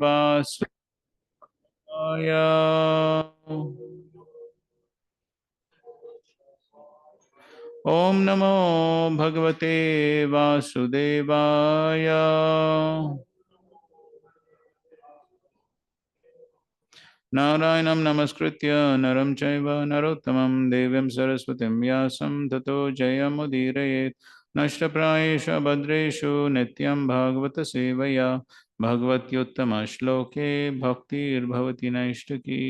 वासुदेवाय। ओम नमो भगवते वासुदेवाय। नारायणं नमस्कृत्य नरं चैव नरोत्तमं देवीं सरस्वतीं व्यासं ततो जयमुदीरयेत्। नष्टप्रायेषु भद्रेषु नित्यं भागवत सेवया भगवत्युत्तमश्लोके भक्तिर्भवति नैष्टिकी।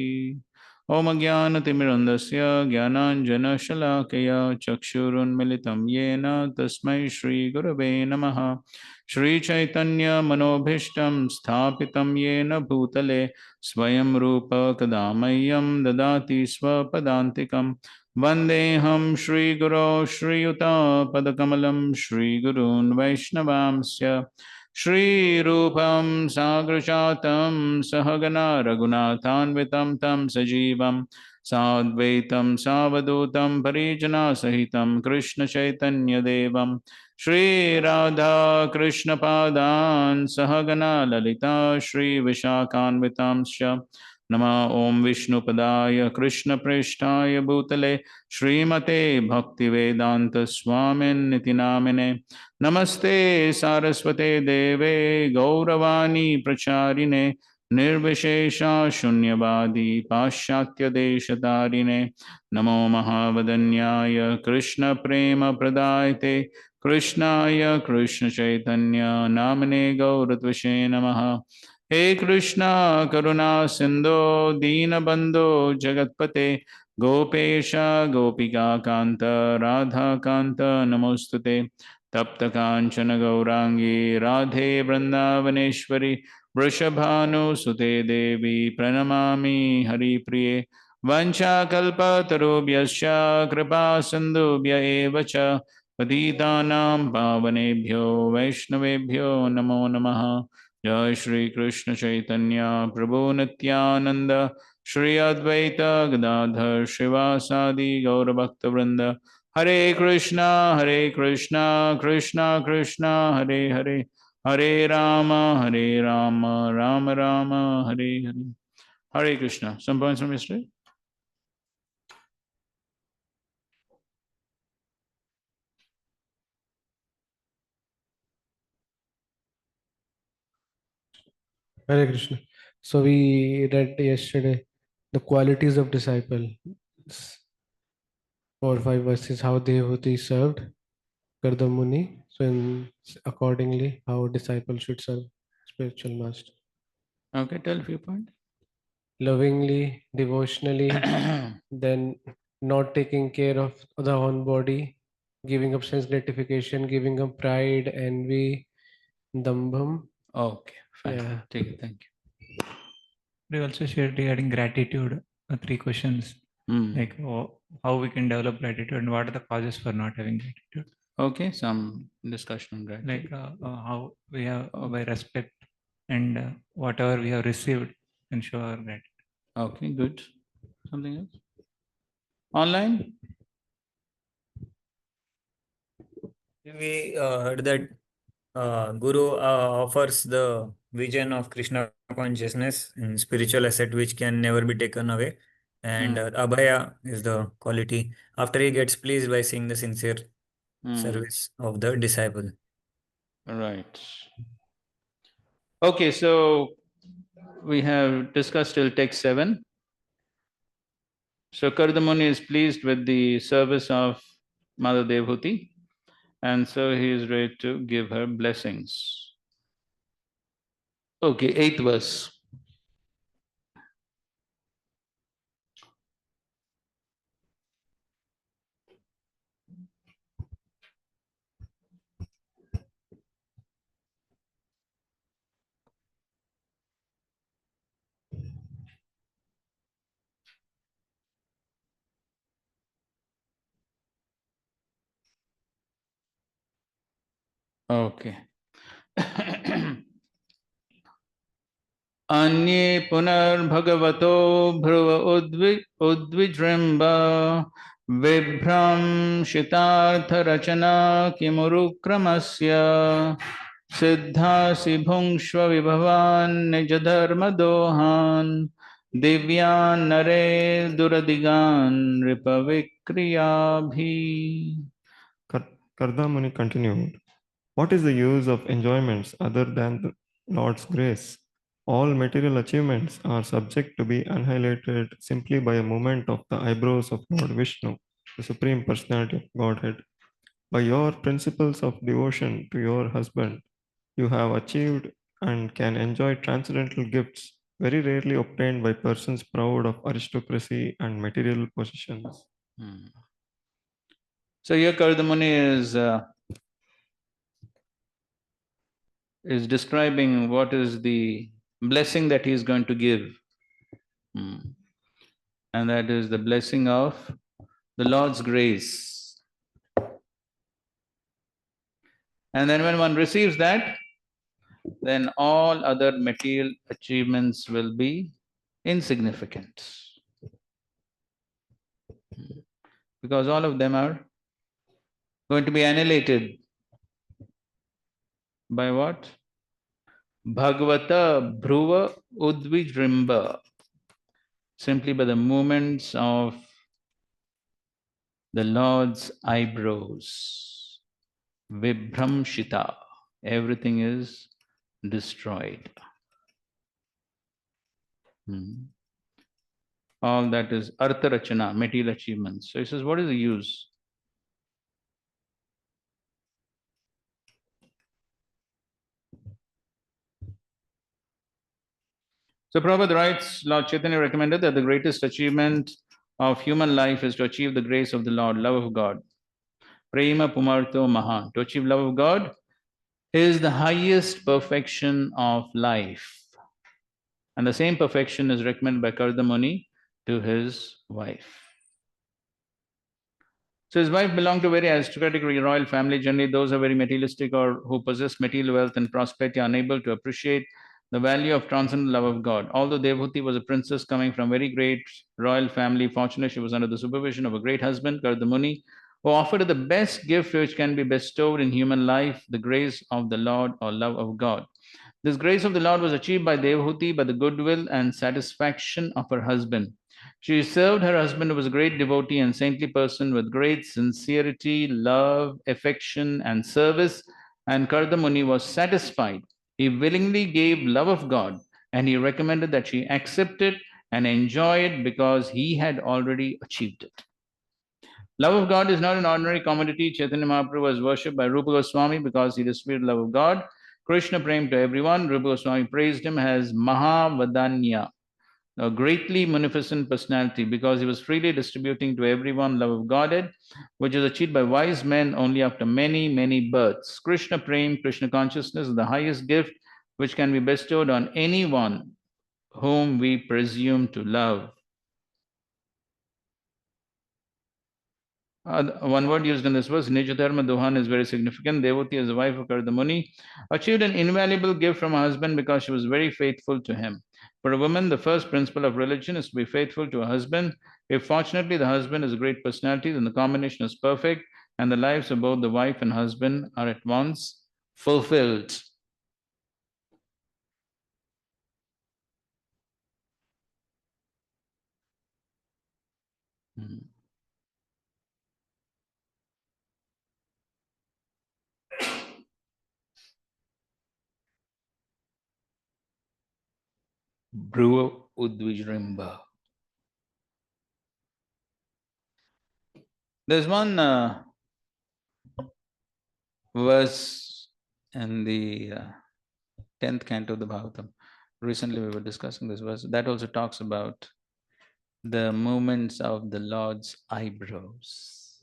ॐ अज्ञानतिमिरन्धस्य ज्ञानाञ्जनशलाकया चक्षुरुन्मिलितं येन तस्मै श्रीगुरवे नमः। श्रीचैतन्यमनोभीष्टं स्थापितं येन भूतले स्वयं रूप कदा मह्यं ददाति स्वपदान्तिकं। वन्देऽहं श्रीगुरो श्रीयुतापदकमलं श्रीगुरून् वैष्णवांश्च। श्रीरूपं साग्रजातं सहगना रघुनाथान्वितं तं सजीवं साद्वैतं सावधूतं परिजनसहितं कृष्णचैतन्यदेवं श्रीराधा कृष्णपादान् सहगना ललिता श्रीविशाखान्वितांश्च। नमः ओं विष्णुपदाय कृष्णप्रेष्ठाय भूतले श्रीमते भक्तिवेदांत स्वामिन्निति नामिने। नमस्ते सारस्वते देवे गौरवाणी प्रचारिणे निर्विशेषा शून्यवादी पाश्चात्यदेशतारिणे। नमो महावदन्याय कृष्ण प्रेम प्रदायते कृष्णाय कृष्ण चैतन्य नामने गौरत्वसे नमः। हे कृष्णा करुणा सिंधो दीनबंधो जगत्पते गोपेश गोपिका कांत राधा कांत नमोस्तुते। तप्त कांचन गौरांगी राधे वृंदावनेश्वरी वृषभानुसुते देवी प्रणमामि हरिप्रिये। वंशाकल्पतरुभ्यश्च कृपा सिन्धुभ्य एव च पतितानां पावनेभ्यो वैष्णवेभ्यो नमो नमः। जय श्री कृष्ण चैतन्य प्रभु नित्यानंद श्री अद्वैत गदाधर श्रीवासादि गौरभक्तवृंद। हरे Krishna Krishna Krishna Hare Hare Hare Ram Ram Ram Hare Hare. Hare Krishna. Some points from yesterday? Hare Krishna. So we read yesterday the qualities of disciple. 4 or 5 verses how Devhuti served Kardamuni. So accordingly how disciple should serve spiritual master. Okay, tell a few points. Lovingly, devotionally, then not taking care of the own body, giving up sense gratification, giving up pride, envy, dambham. Okay, fine. Yeah. Take it. Thank you. We also shared regarding gratitude, 3 questions, like how we can develop gratitude and what are the causes for not having gratitude. Okay, some discussion on gratitude. Like how we have by respect and whatever we have received and show our gratitude. Okay, good. Something else? Online? We heard that Guru offers the vision of Krishna consciousness and spiritual asset which can never be taken away. And Abhaya is the quality after he gets pleased by seeing the sincere service of the disciple. Right. Okay, so we have discussed till text 7. So Kardamuni is pleased with the service of Mother Devhuti, and so he is ready to give her blessings. Okay, 8th verse. Okay. Anye punarbhagavato bhruva udvijrimba vibhram shitartha rachana kimurukramasya सिद्धासि भुङ्क्ष्व विभवान् निज धर्म दोहान् दिव्यान् नरे दुरदिगान् नृपविक्रियाभि. Kardamani continued, what is the use of enjoyments other than the Lord's grace? All material achievements are subject to be annihilated simply by a movement of the eyebrows of Lord Vishnu, the Supreme Personality of Godhead. By your principles of devotion to your husband, you have achieved and can enjoy transcendental gifts very rarely obtained by persons proud of aristocracy and material possessions. So here Kardamuni is describing what is the blessing that he is going to give. And that is the blessing of the Lord's grace. And then when one receives that, then all other material achievements will be insignificant. Because all of them are going to be annihilated by what? Bhagavata Bhruva Udvijrimba. Simply by the movements of the Lord's eyebrows. Vibramshita. Everything is destroyed. All that is artha rachana, material achievements. So he says, what is the use? So Prabhupada writes, Lord Chaitanya recommended that the greatest achievement of human life is to achieve the grace of the Lord, love of God. Prema pumarto maha. To achieve love of God is the highest perfection of life. And the same perfection is recommended by Kardamuni to his wife. So his wife belonged to a very aristocratic royal family. Generally, those who are very materialistic or who possess material wealth and prosperity are unable to appreciate the value of transcendental love of God. Although Devhuti was a princess coming from a very great royal family, fortunately she was under the supervision of a great husband, Kardamuni, who offered her the best gift which can be bestowed in human life, the grace of the Lord or love of God. This grace of the Lord was achieved by Devhuti by the goodwill and satisfaction of her husband. She served her husband, who was a great devotee and saintly person, with great sincerity, love, affection, and service, and Kardamuni was satisfied. He willingly gave love of God, and he recommended that she accept it and enjoy it because he had already achieved it. Love of God is not an ordinary commodity. Chaitanya Mahaprabhu was worshipped by Rupa Goswami because he displayed love of God. Krishna prayed to everyone. Rupa Goswami praised him as Mahavadanya, a greatly munificent personality, because he was freely distributing to everyone love of Godhead, which is achieved by wise men only after many, many births. Krishna Prem, Krishna consciousness is the highest gift which can be bestowed on anyone whom we presume to love. One word used in this verse, Nijadharma Duhan, is very significant. Devoti, as the wife of Kardamuni, achieved an invaluable gift from her husband because she was very faithful to him. For a woman, the first principle of religion is to be faithful to her husband. If fortunately the husband is a great personality, then the combination is perfect and the lives of both the wife and husband are at once fulfilled. Bhruva Udvijrimba. There's one verse in the 10th canto of the Bhagavatam. Recently we were discussing this verse. That also talks about the movements of the Lord's eyebrows.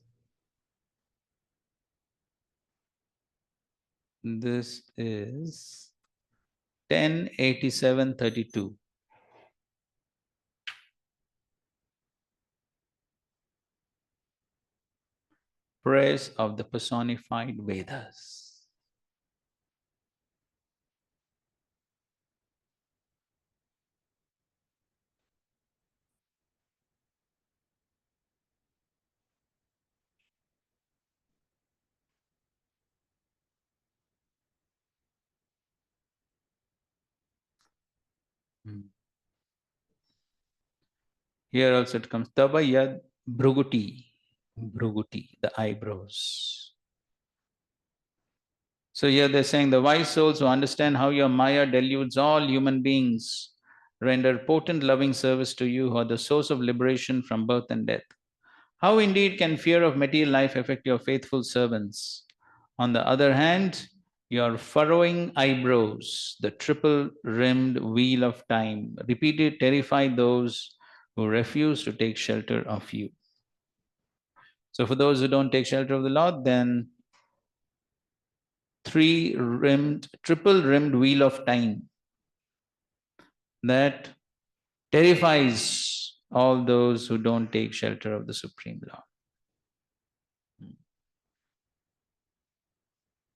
This is 1087:32. Praise of the personified Vedas. Here also it comes Tava Yad Bhruguti. Bhruguti, the eyebrows. So here they're saying the wise souls who understand how your Maya deludes all human beings render potent loving service to you, who are the source of liberation from birth and death. How indeed can fear of material life affect your faithful servants? On the other hand, your furrowing eyebrows, the triple rimmed wheel of time, repeated terrify those who refuse to take shelter of you. So, for those who don't take shelter of the Lord, then triple rimmed wheel of time that terrifies all those who don't take shelter of the Supreme Lord.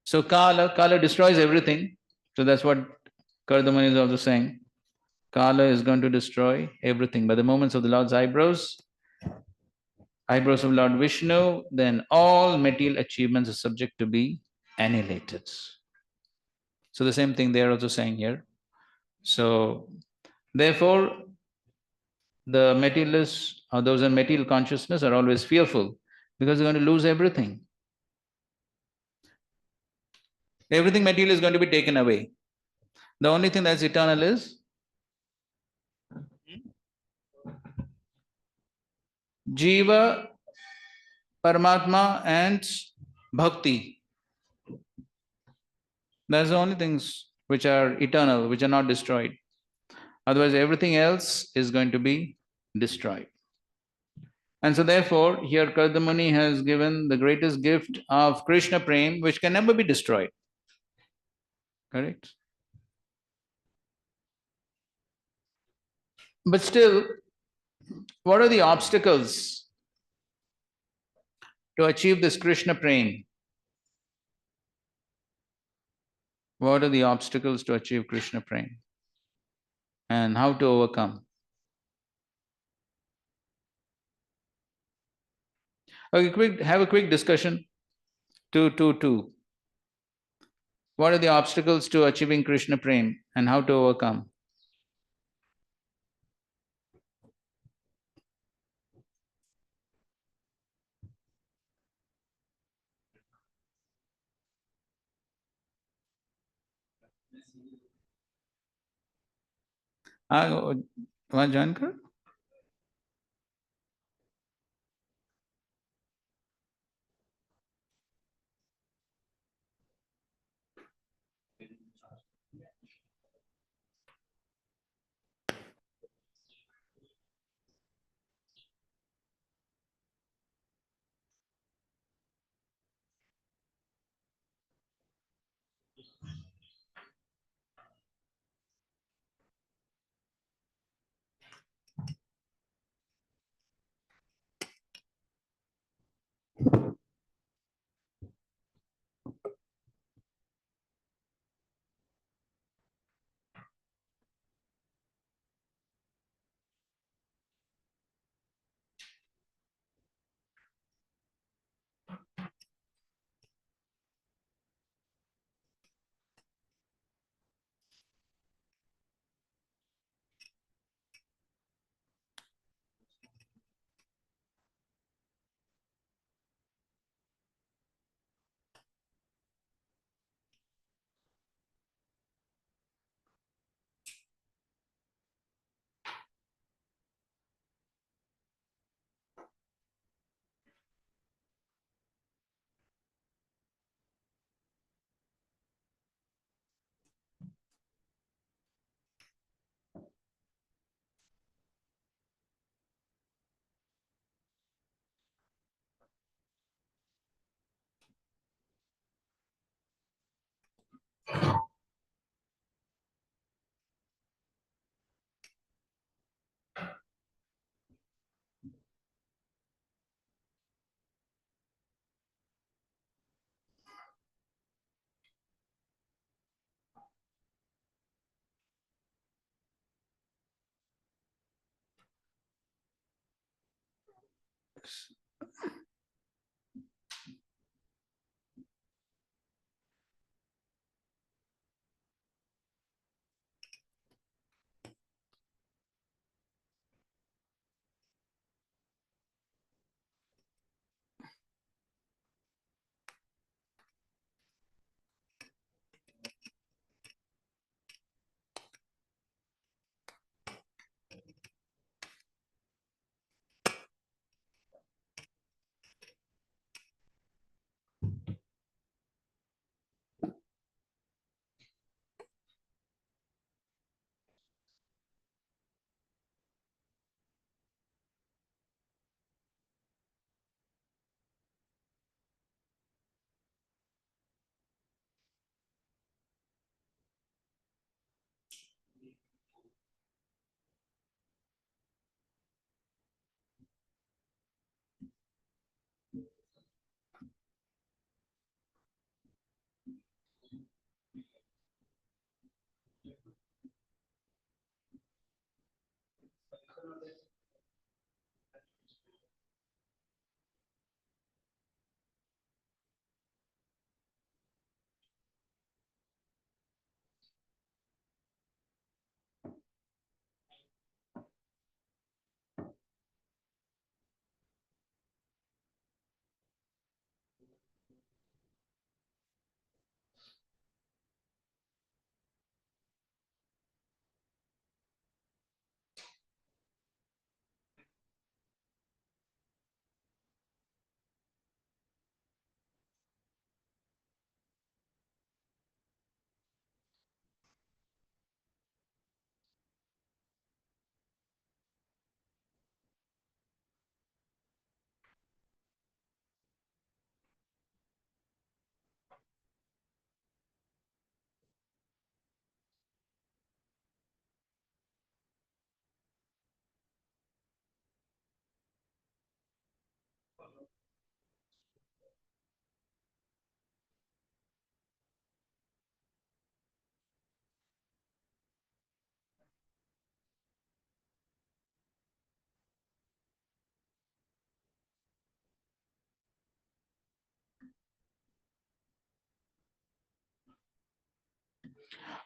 So Kala destroys everything. So that's what Kardamani is also saying. Kala is going to destroy everything. By the moments of the Lord's eyebrows of Lord Vishnu, then all material achievements are subject to be annihilated. So the same thing they are also saying here. So therefore, the materialists or those in material consciousness are always fearful because they're going to lose everything. Everything material is going to be taken away. The only thing that's eternal is Jiva, Paramatma, and Bhakti. That's the only things which are eternal, which are not destroyed. Otherwise, everything else is going to be destroyed. And so therefore, here Kardamuni has given the greatest gift of Krishna Prem, which can never be destroyed. Correct? But still, what are the obstacles to achieve this Krishna Prem? What are the obstacles to achieve Krishna Prem? And how to overcome? Okay, have a quick discussion. 222. What are the obstacles to achieving Krishna Prem and how to overcome? वहाँ join कर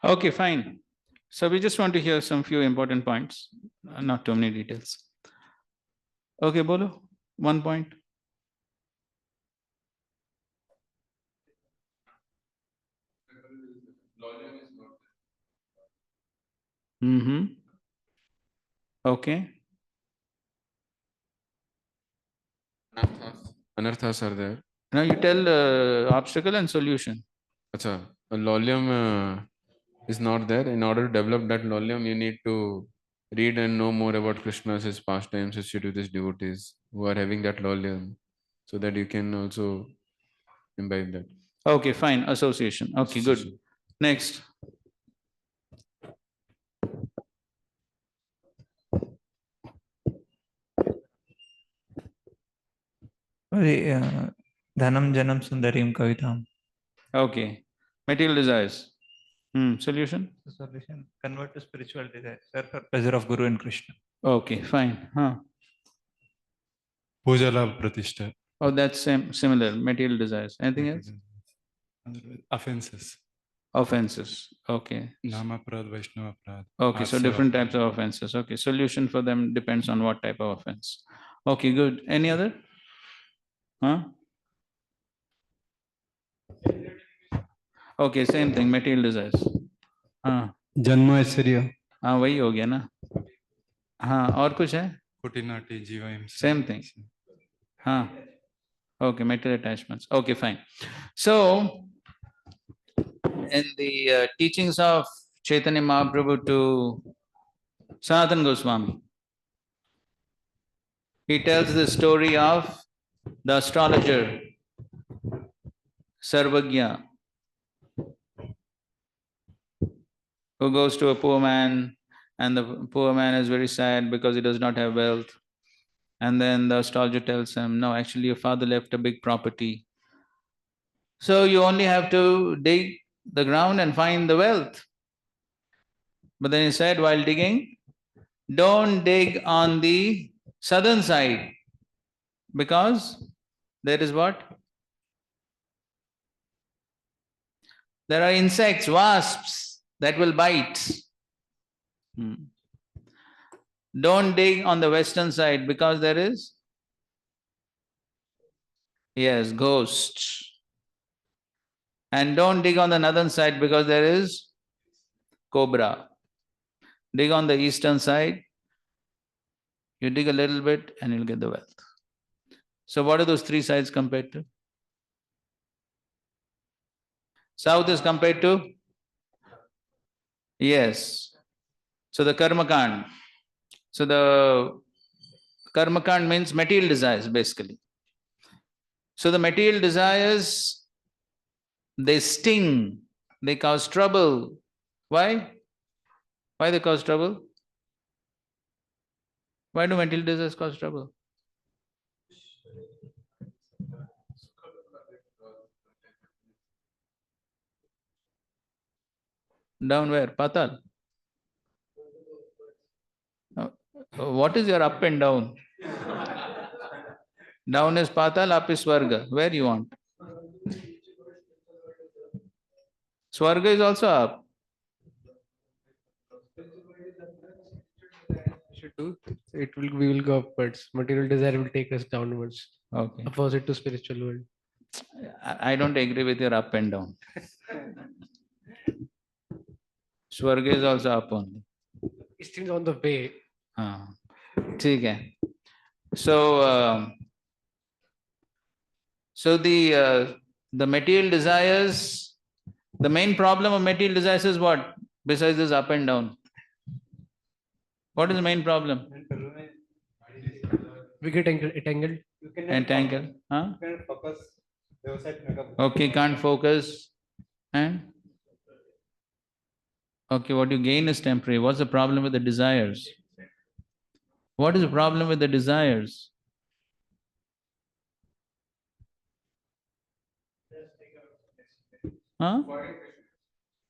Okay, fine. So we just want to hear some few important points, not too many details. Okay, Bolo, 1 point. Mm-hmm. Okay. Anarthas are there. Now you tell obstacle and solution. Acha, a lolium is not there. In order to develop that lolium, you need to read and know more about Krishna's his pastimes, his with his devotees who are having that lolium, so that you can also imbibe that. Okay, fine. Association. Okay, good. Association. Next. Dhanam Janam Sundarim Kavitam. Okay. Material desires. Solution? The solution: convert to spiritual desire, serve for pleasure of Guru and Krishna. Okay, fine. Puja Labh Pratishtha. Oh, that's similar. Material desires. Anything else? Offenses. Offenses. Okay. Nama Prad, Vaishnava Prad. Okay, so different types of offenses. Okay, solution for them depends on what type of offense. Okay, good. Any other? Okay, same thing. Material desires. जन्म ऐश्वर्य. हाँ, वही हो गया ना. हाँ, और कुछ है? कुटिनाटी जीवा हिंसा. Same thing. हाँ. Okay, material attachments. Okay, fine. So, in the teachings of Chaitanya Mahaprabhu to Sanatana Goswami, he tells the story of the astrologer Sarvagya, who goes to a poor man, and the poor man is very sad because he does not have wealth. And then the astrologer tells him, no, actually your father left a big property. So you only have to dig the ground and find the wealth. But then he said, while digging, don't dig on the southern side, because there is what? There are insects, wasps, that will bite. Don't dig on the western side, because there is, yes, ghosts. And don't dig on the northern side, because there is cobra. Dig on the eastern side. You dig a little bit and you'll get the wealth. So what are those three sides compared to? South is compared to? Yes. So the karma kand. So the karma kand means material desires, basically. So the material desires, they sting, they cause trouble. Why? Why they cause trouble? Why do material desires cause trouble? Down where? Patal? What is your up and down? Down is Patal, up is Swarga. Where you want? Swarga is also up. We will go upwards. Material desire will take us downwards. Okay. Opposite to spiritual world. I don't agree with your up and down. Swarga is also up only. It's still on the way. ठीक है. So the material desires, the main problem of material desires is what? Besides this up and down. What is the main problem? We get entangled. Entangled. Okay, can't focus. And? Okay, what you gain is temporary. What's the problem with the desires? What is the problem with the desires?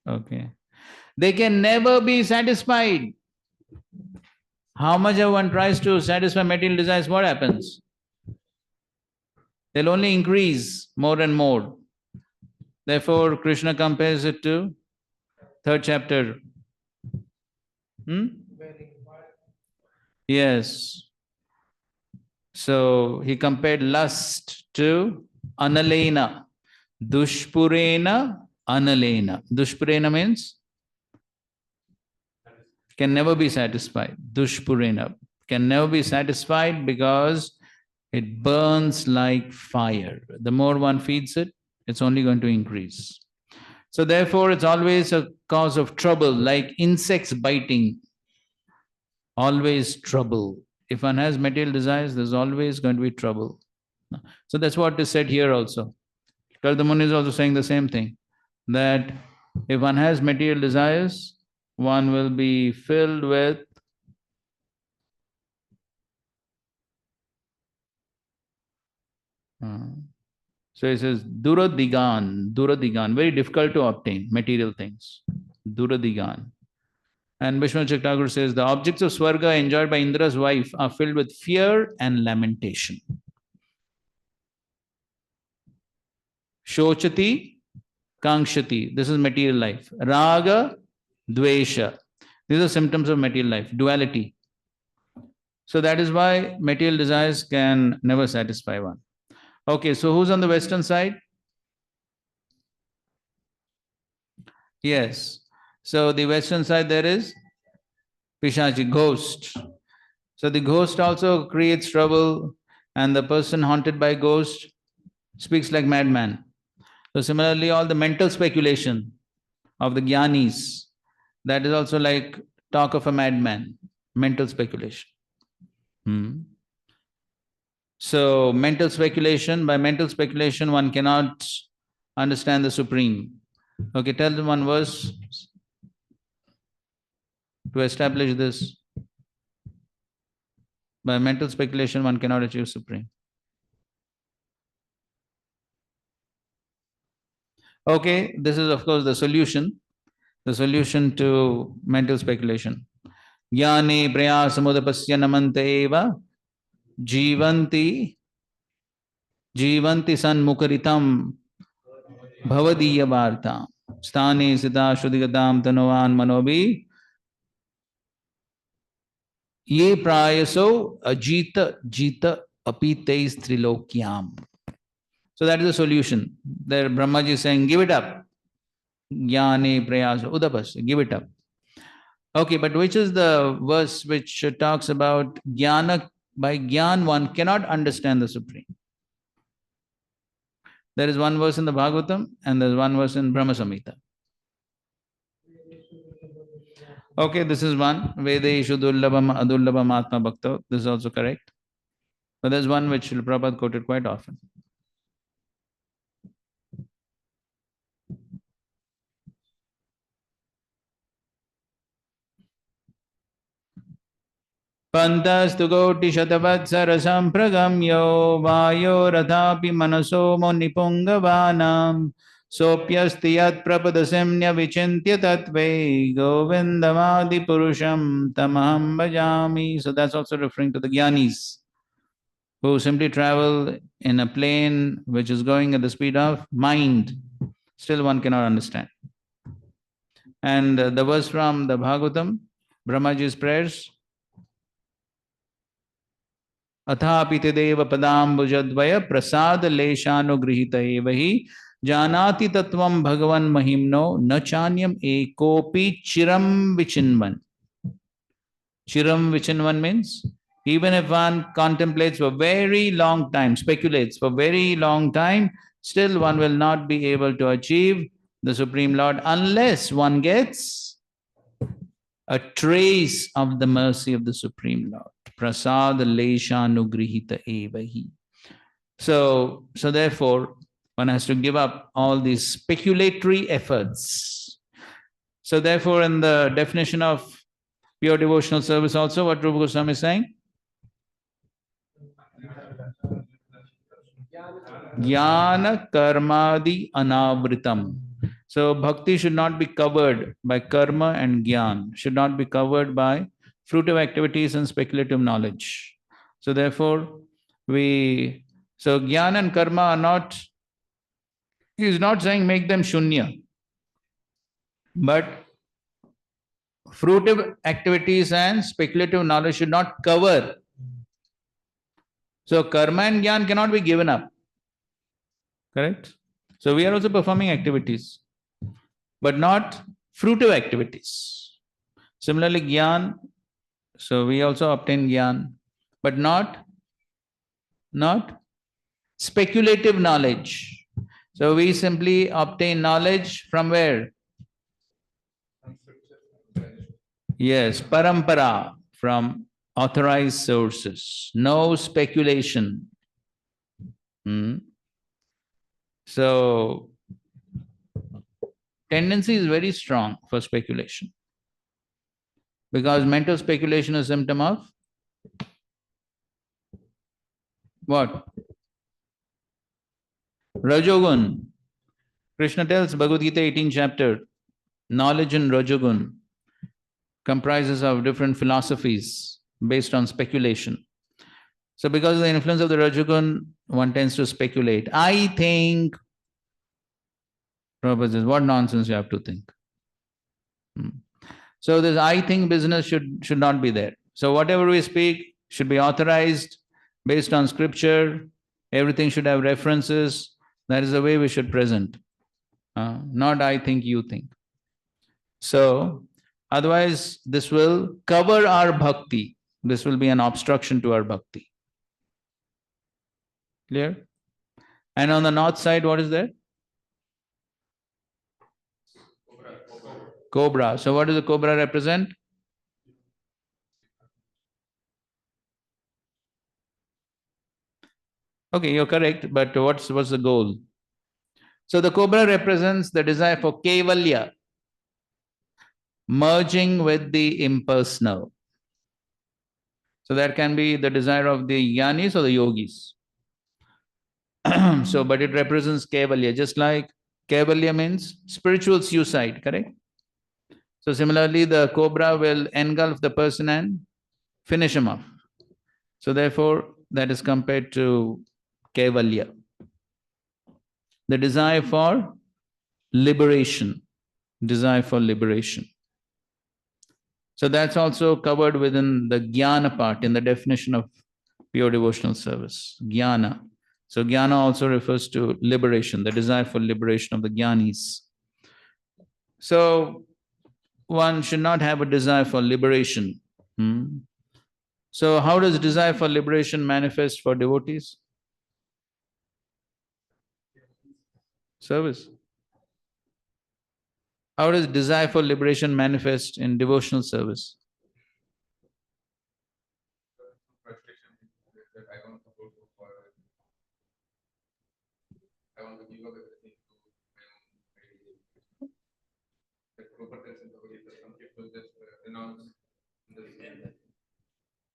Okay. They can never be satisfied. How much one tries to satisfy material desires, what happens? They'll only increase more and more. Therefore, Krishna compares it to Third chapter. Yes. So he compared lust to analena. Dushpurena, analena. Dushpurena means can never be satisfied. Dushpurena can never be satisfied because it burns like fire. The more one feeds it, it's only going to increase. So therefore, it's always a cause of trouble, like insects biting. Always trouble. If one has material desires, there's always going to be trouble. So that's what is said here also. Kardamuni is also saying the same thing, that if one has material desires, one will be filled with so he says duradigan, very difficult to obtain material things. Duradigan. And Vishnu Thakur says the objects of Swarga enjoyed by Indra's wife are filled with fear and lamentation. Shochati, Kangshati, this is material life. Raga, Dvesha, these are symptoms of material life, duality. So that is why material desires can never satisfy one. Okay, so who's on the western side? Yes. So the western side there is Pishachi, ghost. So the ghost also creates trouble, and the person haunted by ghost speaks like madman. So similarly, all the mental speculation of the jnanis, that is also like talk of a madman, mental speculation. So mental speculation, by mental speculation, one cannot understand the Supreme. Okay, tell them one verse to establish this. By mental speculation, one cannot achieve Supreme. Okay, this is of course the solution to mental speculation. Jnane prayasamudapasya namanta eva jivanti sanmukaritam bhavadiya vartam sthane sita shuddhigatam tanovan manobi ye prayaso ajita jita apitais trilokyam. So that is the solution. There Brahmaji is saying, give it up. Jnane prayasa udapasya, give it up. Okay, but which is the verse which talks about jnana? By jnana one cannot understand the Supreme. There is one verse in the Bhagavatam and there is one verse in Brahma Samhita. Okay, this is one. Vedeshu dullabam adullabam atma bhakta. This is also correct. But there is one which Srila Prabhupada quoted quite often. Pantastu koti shatavatsara sampragamyo vayo radhapi manaso monipungavaanam sopyasti yat prapadasimnya vichintya tatve govindamadi purusham tamaham bhajami. So that's also referring to the jnanis who simply travel in a plane which is going at the speed of mind. Still one cannot understand. And the verse from the Bhagavatam, Brahmaji's prayers, अथापि तदेव पदाम्बुजद्वय प्रसाद लेशानुगृहीत एव हि जानाति तत्वं भगवन् महिम्नो न चान्यम एकोपि चिरम विचिन्वन. Chiram vichinvan means even if one contemplates for very long time, speculates for very long time, still one will not be able to achieve the Supreme Lord unless one gets a trace of the mercy of the Supreme Lord. Prasad leshanugrihita evahi. So therefore, one has to give up all these speculatory efforts. So therefore, in the definition of pure devotional service also, what Rupa Goswami is saying? Jnana karmadi anavritam. So bhakti should not be covered by karma and jnana, should not be covered by fruitive activities and speculative knowledge. So therefore, jnana and karma are not, he is not saying make them shunya, but fruitive activities and speculative knowledge should not cover. So karma and jnana cannot be given up. Correct? So we are also performing activities, but not fruitive activities. Similarly, jnana, so we also obtain jnana, but not speculative knowledge. So we simply obtain knowledge from where? Yes, parampara, from authorized sources. No speculation. So tendency is very strong for speculation, because mental speculation is a symptom of what? Rajogun. Krishna tells Bhagavad Gita 18th chapter, knowledge in Rajogun comprises of different philosophies based on speculation. So because of the influence of the Rajogun, one tends to speculate. I think. Prabhupada says, what nonsense you have to think. So this I think business should not be there. So whatever we speak should be authorized based on scripture. Everything should have references. That is the way we should present. Not I think, you think. So otherwise this will cover our bhakti. This will be an obstruction to our bhakti. Clear? And on the north side, what is there? Cobra. So what does the cobra represent? Okay, you're correct, but what's the goal? So the cobra represents the desire for kevalya, merging with the impersonal. So that can be the desire of the jnanis or the yogis. So, but it represents kevalya, just like kevalya means spiritual suicide, correct? So similarly, the cobra will engulf the person and finish him off. So therefore, that is compared to kevalya, the desire for liberation, desire for liberation. So that's also covered within the jnana part in the definition of pure devotional service, jnana. So jnana also refers to liberation, the desire for liberation of the jnanis. So one should not have a desire for liberation. So how does desire for liberation manifest for devotees? Service. How does desire for liberation manifest in devotional service?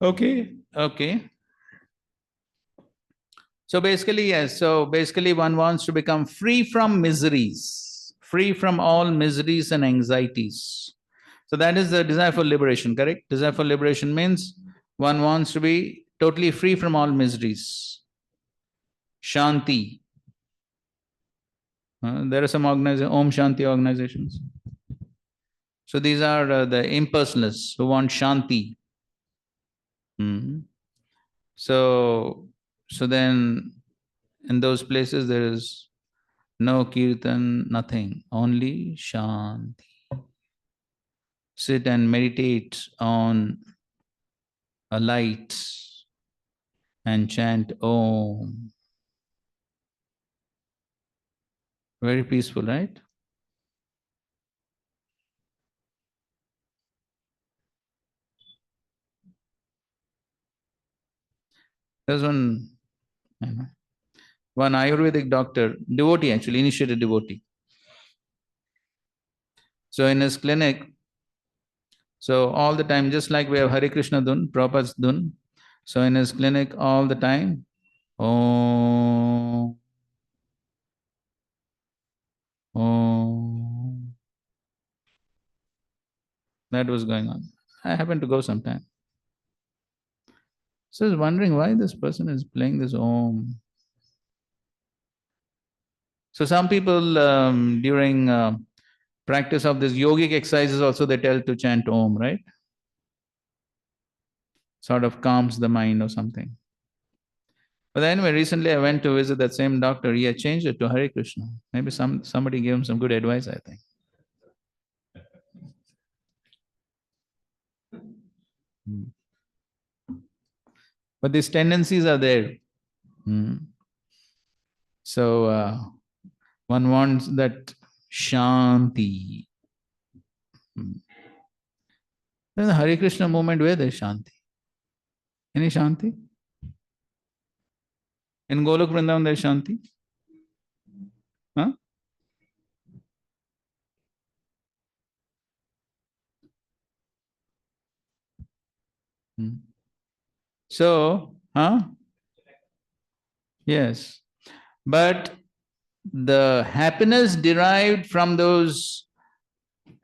Okay, okay. So basically, yes, so basically one wants to become free from miseries, free from all miseries and anxieties. So that is the desire for liberation, correct? Desire for liberation means one wants to be totally free from all miseries. Shanti. There are some organizations, Om Shanti organizations. So these are the impersonalists who want Shanti. So then in those places there is no kirtan, nothing, only Shanti. Sit and meditate on a light and chant Om. Very peaceful, right? There's one Ayurvedic doctor, devotee actually, initiated devotee. So in his clinic, so all the time, just like we have Hare Krishna Dun, Prabhupada's Dun, so in his clinic all the time, Om, Om. That was going on. I happened to go sometime. So I was wondering why this person is playing this Om. So some people during Practice of this yogic exercises also they tell to chant Om, right? Sort of calms the mind or something. But anyway, recently I went to visit that same doctor. He had changed it to Hare Krishna. Maybe somebody gave him some good advice, I think. Hmm. But these tendencies are there. Hmm. So one wants that shanti. Hmm. In the Hare Krishna movement, where there is shanti? Any shanti? In Golok Vrindavan there is shanti? Huh? Hmm. So, yes. But the happiness derived from those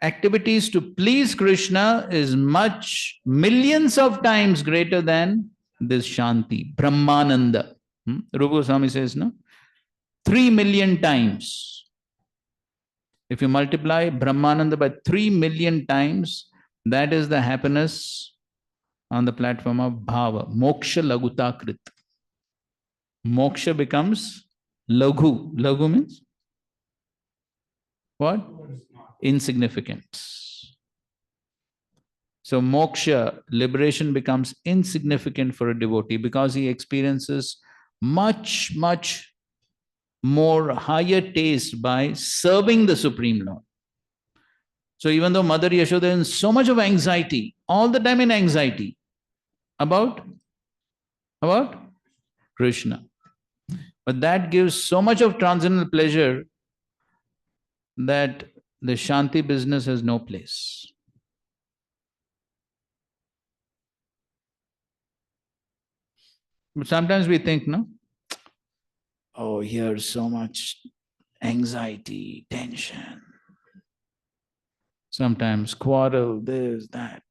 activities to please Krishna is much, millions of times greater than this Shanti, Brahmananda. Rupa Goswami says, no? 3 million times. If you multiply Brahmananda by 3 million times, that is the happiness on the platform of Bhava, Moksha Laguta Krit. Moksha becomes Laghu. Laghu means what? Insignificance. So moksha, liberation, becomes insignificant for a devotee because he experiences much, much more higher taste by serving the Supreme Lord. So even though Mother Yashoda is in so much of anxiety, all the time in anxiety about Krishna. But that gives so much of transcendental pleasure that the Shanti business has no place. But sometimes we think, no? Oh, here's so much anxiety, tension. Sometimes quarrel, this, that.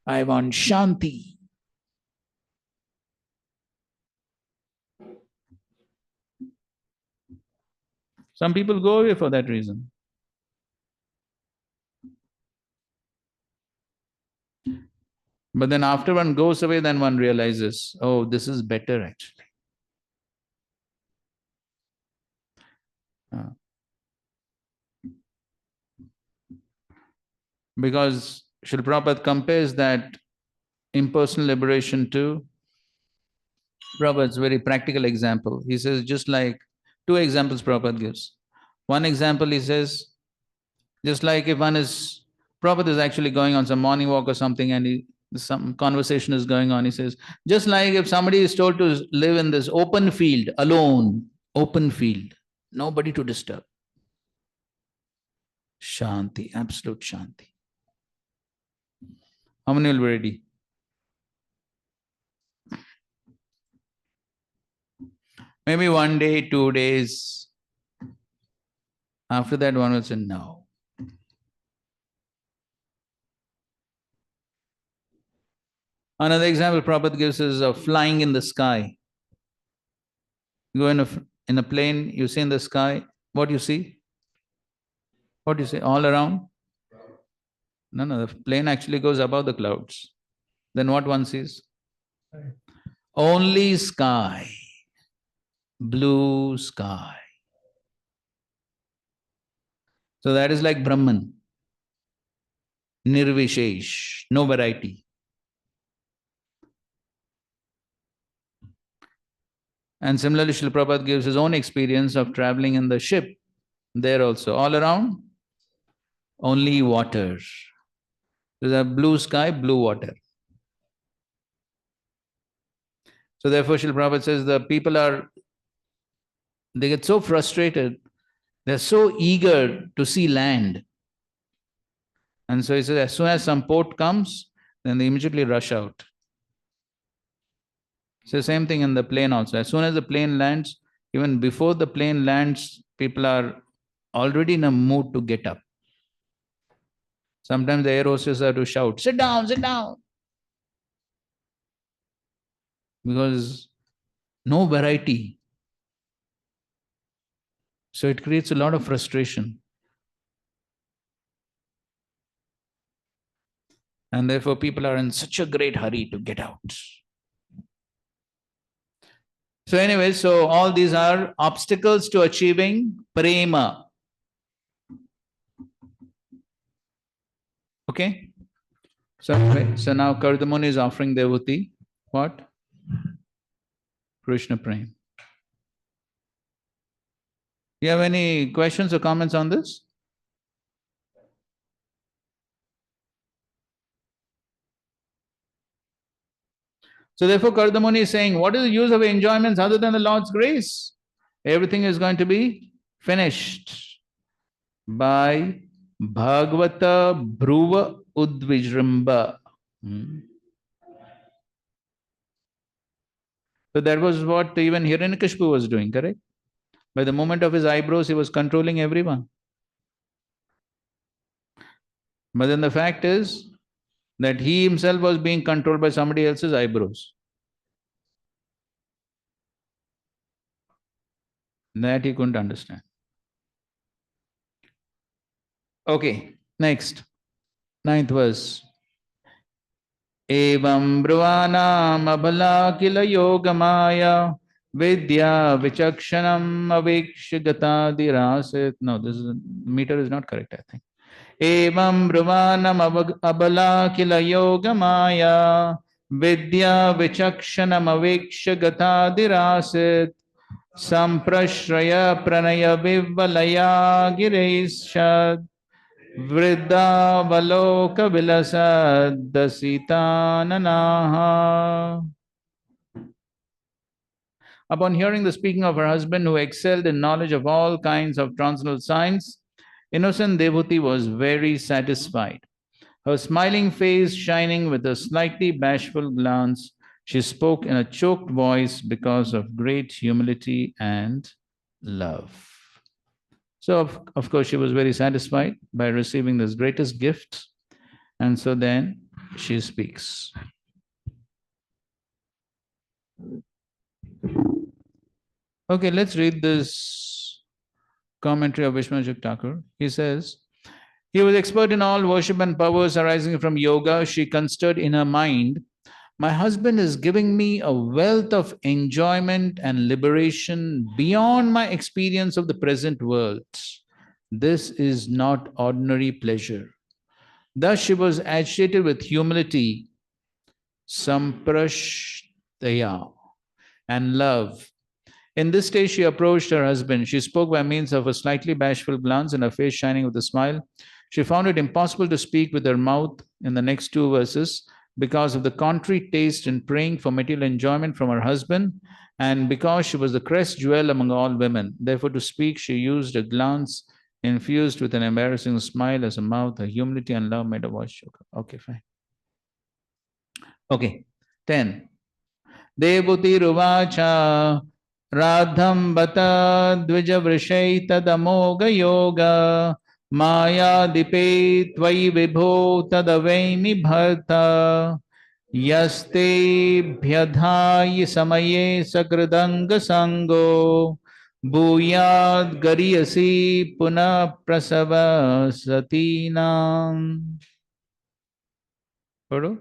I want Shanti. Some people go away for that reason. But then after one goes away, then one realizes, oh, this is better actually. Because Srila Prabhupada compares that impersonal liberation to Prabhupada's very practical example. He says, just like two examples Prabhupada gives. One example, he says, just like if one is, Prabhupada is actually going on some morning walk or something and some conversation is going on. He says, just like if somebody is told to live in this open field, alone, open field, nobody to disturb. Shanti, absolute Shanti. How many will be ready? Maybe 1 day, 2 days. After that, one will say, no. Another example Prabhupada gives is of flying in the sky. You go in a plane, you see in the sky, what do you see? What do you see? All around? No, the plane actually goes above the clouds. Then what one sees? Only sky. Blue sky. So that is like Brahman. Nirvishesh, no variety. And similarly, Srila Prabhupada gives his own experience of traveling in the ship. There also, all around, only water. There's a blue sky, blue water. So therefore, Srila Prabhupada says the people they get so frustrated, they're so eager to see land. And so he says, as soon as some port comes, then they immediately rush out. It's the same thing in the plane also. As soon as the plane lands, even before the plane lands, people are already in a mood to get up. Sometimes the air hostesses have to shout, sit down, sit down. Because no variety. So it creates a lot of frustration. And therefore people are in such a great hurry to get out. So anyway, so all these are obstacles to achieving prema. Okay? So anyway, so now Kardamuni is offering Devati what? Krishna Prem. You have any questions or comments on this? So therefore Kardamuni is saying, what is the use of enjoyments other than the Lord's grace? Everything is going to be finished by Bhagavata Bhruva Udvijramba. So that was what even Hiranyakashipu was doing, correct? By the movement of his eyebrows, he was controlling everyone. But then the fact is that he himself was being controlled by somebody else's eyebrows. That he couldn't understand. Okay, next, 9th verse. Evam brvanam abhala kila yogamaya vidya vichakshanam avikshagata. No, this is, meter is not correct, I think. Evam brvanam abhala kila yogamaya vidya vichakshanam avikshagata dirasit samprashraya pranaya vivalaya gireshad Vridavaloka vilasadasitananaha. Upon hearing the speaking of her husband, who excelled in knowledge of all kinds of transcendental science, innocent Devhuti was very satisfied. Her smiling face shining with a slightly bashful glance, she spoke in a choked voice because of great humility and love. So, of course, she was very satisfied by receiving this greatest gift. And so then she speaks. Okay, let's read this commentary of Vishwanath Thakur. He says, he was expert in all worship and powers arising from yoga. She considered in her mind, my husband is giving me a wealth of enjoyment and liberation beyond my experience of the present world. This is not ordinary pleasure. Thus she was agitated with humility, samprashtaya, and love. In this stage, she approached her husband. She spoke by means of a slightly bashful glance and her face shining with a smile. She found it impossible to speak with her mouth in the next 2 verses because of the contrary taste in praying for material enjoyment from her husband and because she was the crest jewel among all women. Therefore, to speak, she used a glance infused with an embarrassing smile as a mouth. Her humility and love made her voice choke. Okay, fine. Okay, 10. Devuti ruvacha radham bata dvija vrishai tadamoga yoga maya dipe tvai vibho tadavaimi bharta yaste bhyadhayi samaye sakridanga sango Bhuyad gariyasi puna prasava satinam. Pardon?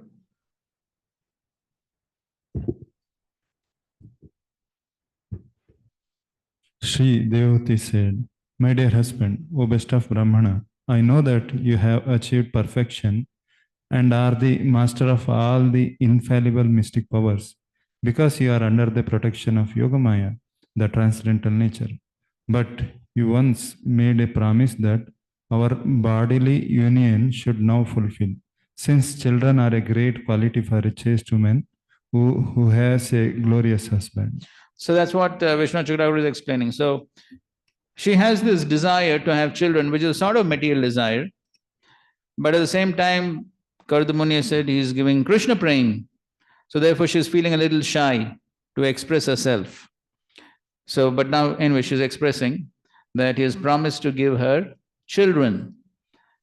Shri Devati said, my dear husband, O best of Brahmana, I know that you have achieved perfection and are the master of all the infallible mystic powers because you are under the protection of Yogamaya, the transcendental nature. But you once made a promise that our bodily union should now fulfill, since children are a great quality for a chaste woman who has a glorious husband. So that's what Vishwanath Chakravarti is explaining. So she has this desire to have children, which is a sort of material desire. But at the same time, Kardamuni said he is giving Krishna praying. So therefore she's feeling a little shy to express herself. So, but now anyway, she's expressing that he has promised to give her children.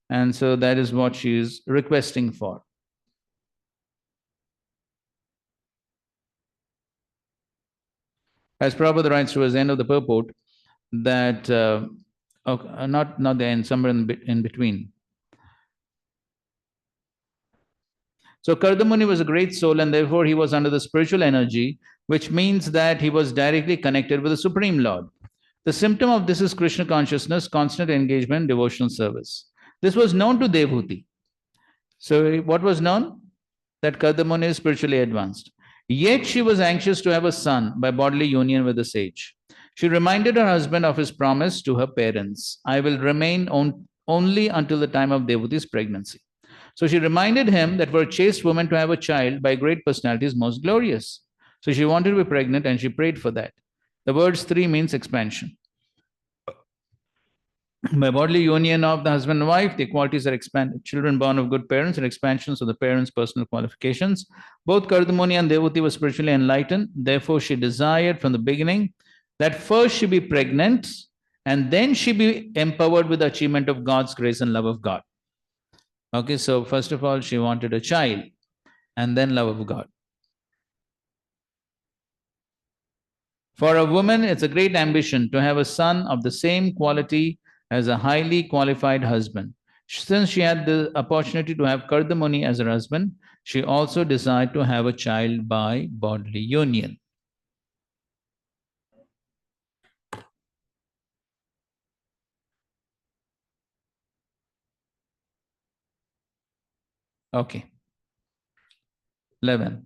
And so that is what she is requesting for. As Prabhupada writes towards the end of the purport, that, not the end, somewhere in between. So Kardamuni was a great soul, and therefore he was under the spiritual energy, which means that he was directly connected with the Supreme Lord. The symptom of this is Krishna consciousness, constant engagement, devotional service. This was known to Devhuti. So what was known? That Kardamuni is spiritually advanced. Yet she was anxious to have a son by bodily union with the sage. She reminded her husband of his promise to her parents, I will remain only until the time of Devhuti's pregnancy. So she reminded him that for a chaste woman to have a child by great personality is most glorious. So she wanted to be pregnant and she prayed for that. The word Stri means expansion. By bodily union of the husband and wife, the qualities are expanded. Children born of good parents and expansions of the parents' personal qualifications. Both Kardamuni and Devhuti were spiritually enlightened. Therefore, she desired from the beginning that first she be pregnant and then she be empowered with the achievement of God's grace and love of God. Okay, so first of all, she wanted a child and then love of God. For a woman, it's a great ambition to have a son of the same quality as a highly qualified husband. Since she had the opportunity to have Kardamuni as her husband, she also desired to have a child by bodily union. Okay. 11.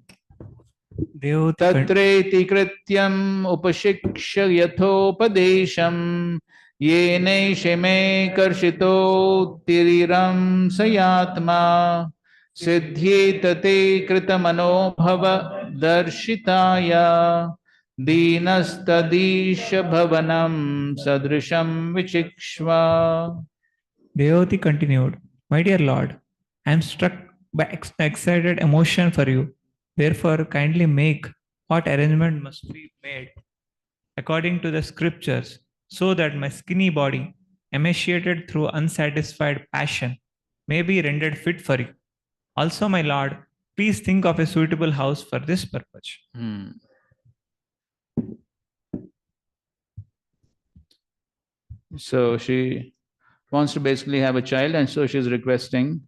Tatreti krityam upashiksha yathopadesham yeneshe me karshito tiriram sayatma siddhyetate kritamano bhava darshitaya dinastadisha bhavanam sadrisham vichikshva. Devoti continued, My dear Lord, I am struck by excited emotion for you. Therefore, kindly make what arrangement must be made according to the scriptures, so that my skinny body, emaciated through unsatisfied passion, may be rendered fit for you. Also, my Lord, please think of a suitable house for this purpose. So she wants to basically have a child, and so she's requesting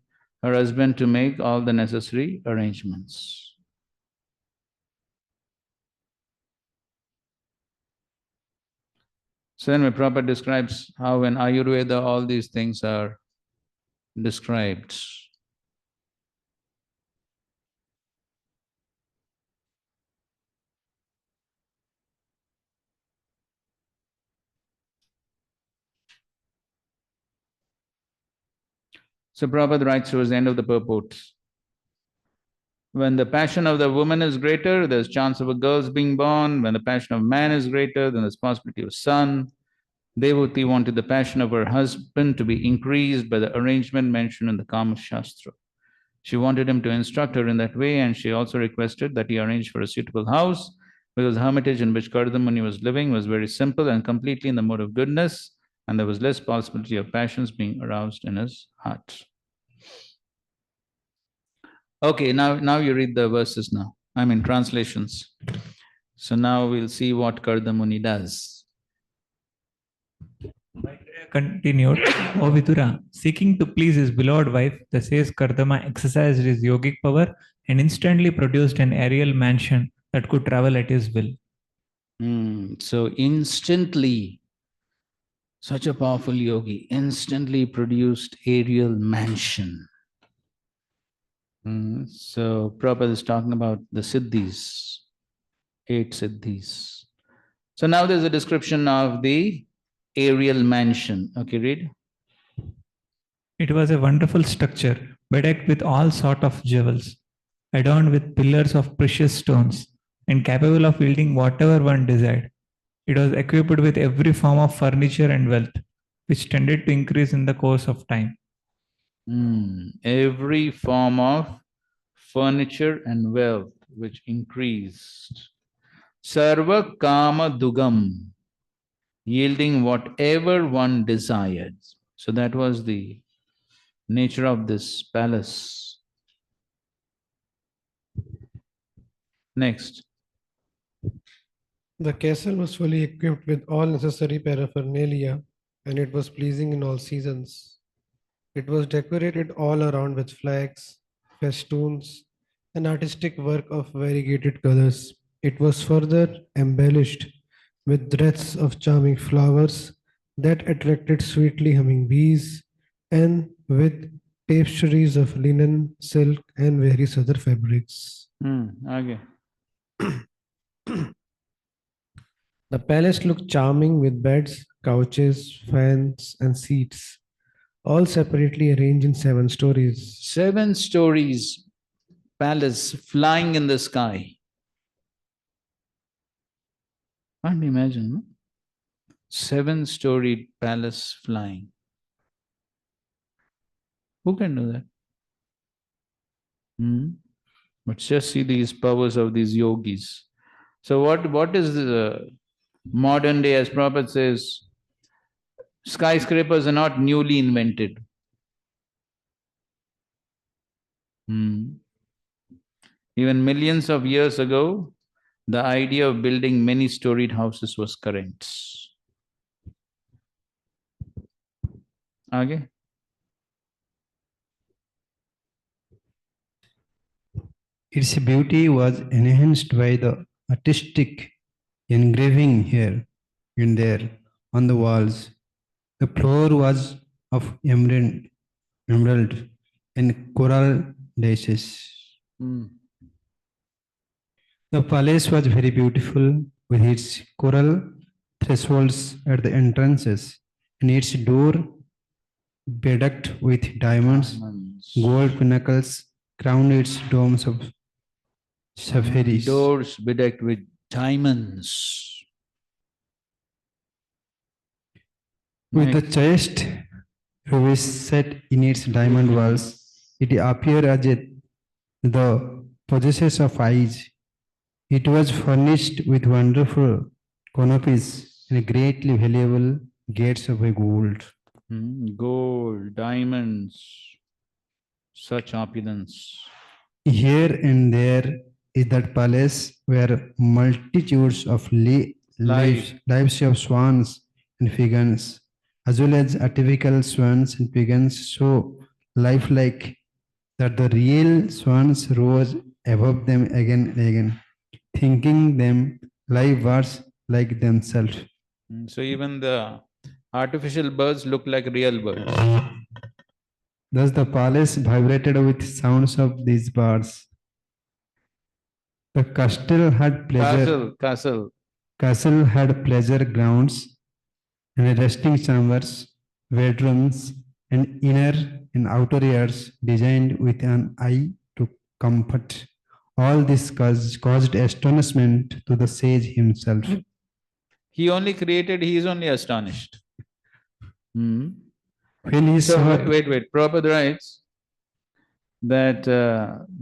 her husband to make all the necessary arrangements. So then Prabhupada describes how in Ayurveda all these things are described. So Prabhupada writes towards the end of the purport, when the passion of the woman is greater, there's chance of a girl's being born. When the passion of man is greater, then there's possibility of son. Devhuti wanted the passion of her husband to be increased by the arrangement mentioned in the Kama Shastra. She wanted him to instruct her in that way, and she also requested that he arrange for a suitable house, because the hermitage in which Kardamuni was living was very simple and completely in the mode of goodness, and there was less possibility of passions being aroused in his heart. Okay, now you read the verses now. I mean translations. So now we'll see what Kardamuni does. Continued, O Vidura, seeking to please his beloved wife, the sage Kardama exercised his yogic power and instantly produced an aerial mansion that could travel at his will. So instantly, such a powerful yogi instantly produced aerial mansion. So Prabhupada is talking about the siddhis, 8 siddhis. So now there's a description of the aerial mansion. Okay, read. It was a wonderful structure, bedecked with all sort of jewels, adorned with pillars of precious stones, and capable of yielding whatever one desired. It was equipped with every form of furniture and wealth, which tended to increase in the course of time. Every form of furniture and wealth which increased. Sarva kama dugam, yielding whatever one desired. So that was the nature of this palace. Next. The castle was fully equipped with all necessary paraphernalia, and it was pleasing in all seasons. It was decorated all around with flags, festoons, an artistic work of variegated colors. It was further embellished with wreaths of charming flowers that attracted sweetly humming bees, and with tapestries of linen, silk, and various other fabrics. आगे. The palace looked charming with beds, couches, fans, and seats, all separately arranged in 7 stories. 7 stories palace flying in the sky. Can't imagine, no? 7-storied palace flying. Who can do that? But just see these powers of these yogis. So what is the modern day, as Prabhupada says, skyscrapers are not newly invented. Even millions of years ago, the idea of building many-storied houses was current. Aage? Its beauty was enhanced by the artistic engraving here and there on the walls. The floor was of emerald and coral dashes. The palace was very beautiful with its coral thresholds at the entrances and its door bedecked with diamonds, gold pinnacles crowned its domes of sapphires. Doors bedecked with diamonds. With the chaste rubies set in its diamond walls, it appeared as if the possessors of eyes. It was furnished with wonderful canopies and greatly valuable gates of gold. Gold, diamonds, such opulence. Here and there is that palace where multitudes of lives of swans and figans, as well as artificial swans and figans, so lifelike that the real swans rose above them again and again, thinking them live birds like themselves. So even the artificial birds look like real birds. Thus the palace vibrated with sounds of these birds. The castle had Castle had pleasure grounds and resting chambers, bedrooms, and inner and outer yards designed with an eye to comfort. All this caused astonishment to the sage himself. He only created, he is only astonished. When he So saw wait. Prabhupada writes that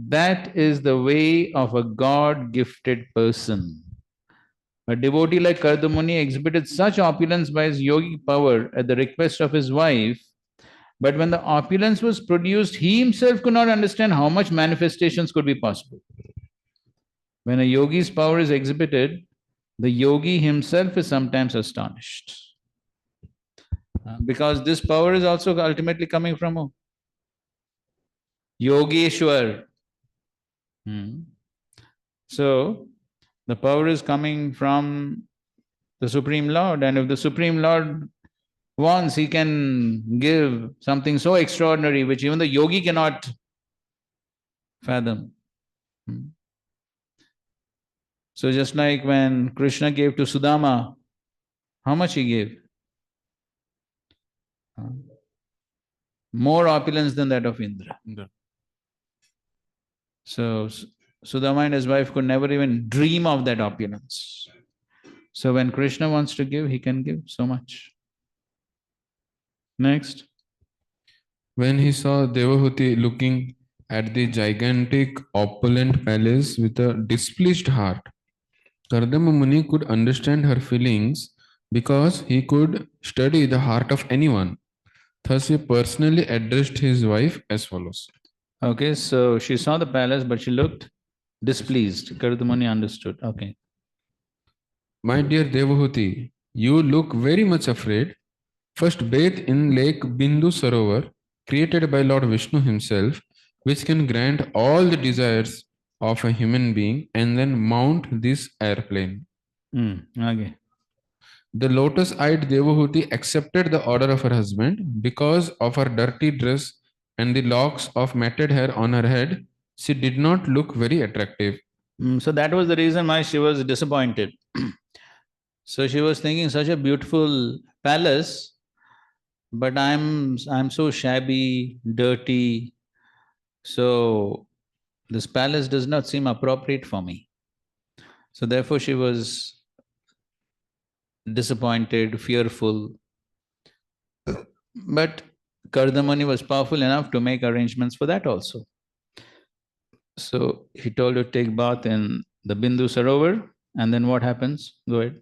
that is the way of a God-gifted person. A devotee like Kardamuni exhibited such opulence by his yogic power at the request of his wife, but when the opulence was produced, he himself could not understand how much manifestations could be possible. When a yogi's power is exhibited, the yogi himself is sometimes astonished. Because this power is also ultimately coming from who? Yogeshwar. So, the power is coming from the Supreme Lord, and if the Supreme Lord wants, he can give something so extraordinary which even the yogi cannot fathom. So just like when Krishna gave to Sudama, how much he gave? More opulence than that of Indra. So Sudama and his wife could never even dream of that opulence. So when Krishna wants to give, he can give so much. Next. When he saw Devahuti looking at the gigantic opulent palace with a displeased heart, Kardama Muni could understand her feelings because he could study the heart of anyone. Thus he personally addressed his wife as follows. Okay, so she saw the palace, but she looked displeased. Kardamuni understood. Okay. My dear Devahuti, you look very much afraid. First bathe in Lake Bindu Sarovar, created by Lord Vishnu himself, which can grant all the desires of a human being and then mount this airplane. Okay. The lotus-eyed Devahuti accepted the order of her husband because of her dirty dress and the locks of matted hair on her head. She did not look very attractive. So that was the reason why she was disappointed. So she was thinking, such a beautiful palace, but I'm so shabby, dirty. So this palace does not seem appropriate for me. So therefore she was disappointed, fearful. But Kardamani was powerful enough to make arrangements for that also. So he told her to take bath in the Bindu Sarovar, and then what happens? Go ahead.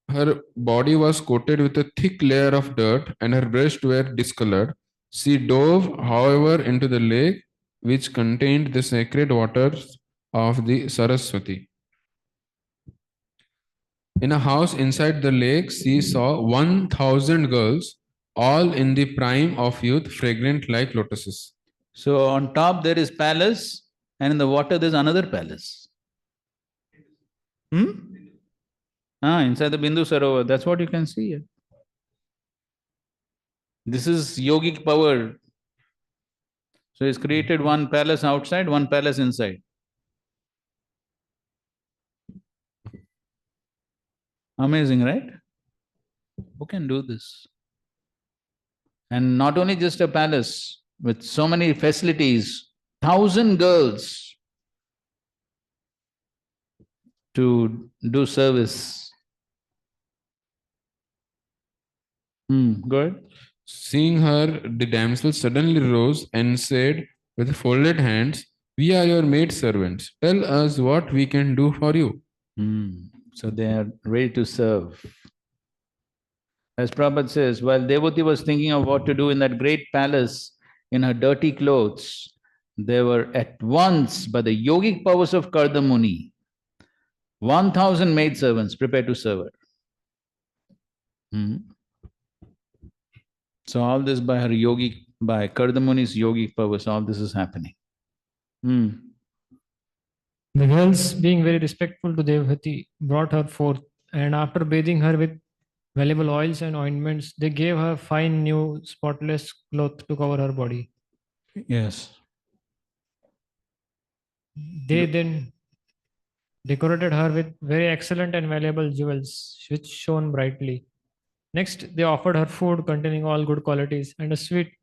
Her body was coated with a thick layer of dirt and her breasts were discolored. She dove, however, into the lake which contained the sacred waters of the Saraswati. In a house inside the lake, she saw 1,000 girls, all in the prime of youth, fragrant like lotuses. So on top there is palace, and in the water there's another palace. Inside the Bindu Sarovar, that's what you can see here. This is yogic power. So he's created one palace outside, one palace inside. Amazing, right? Who can do this? And not only just a palace, with so many facilities, 1,000 girls to do service. Go ahead. Seeing her, the damsel suddenly rose and said with folded hands, "We are your maid servants. Tell us what we can do for you." So they are ready to serve. As Prabhupada says, while Devati was thinking of what to do in that great palace in her dirty clothes, they were at once, by the yogic powers of Kardamuni, 1,000 maidservants prepared to serve her. So all this by her yogic, by Kardamuni's yogic powers, all this is happening. The girls, being very respectful to Devati, brought her forth, and after bathing her with valuable oils and ointments, they gave her fine new spotless cloth to cover her body. Yes. They then decorated her with very excellent and valuable jewels, which shone brightly. Next, they offered her food containing all good qualities and a sweet,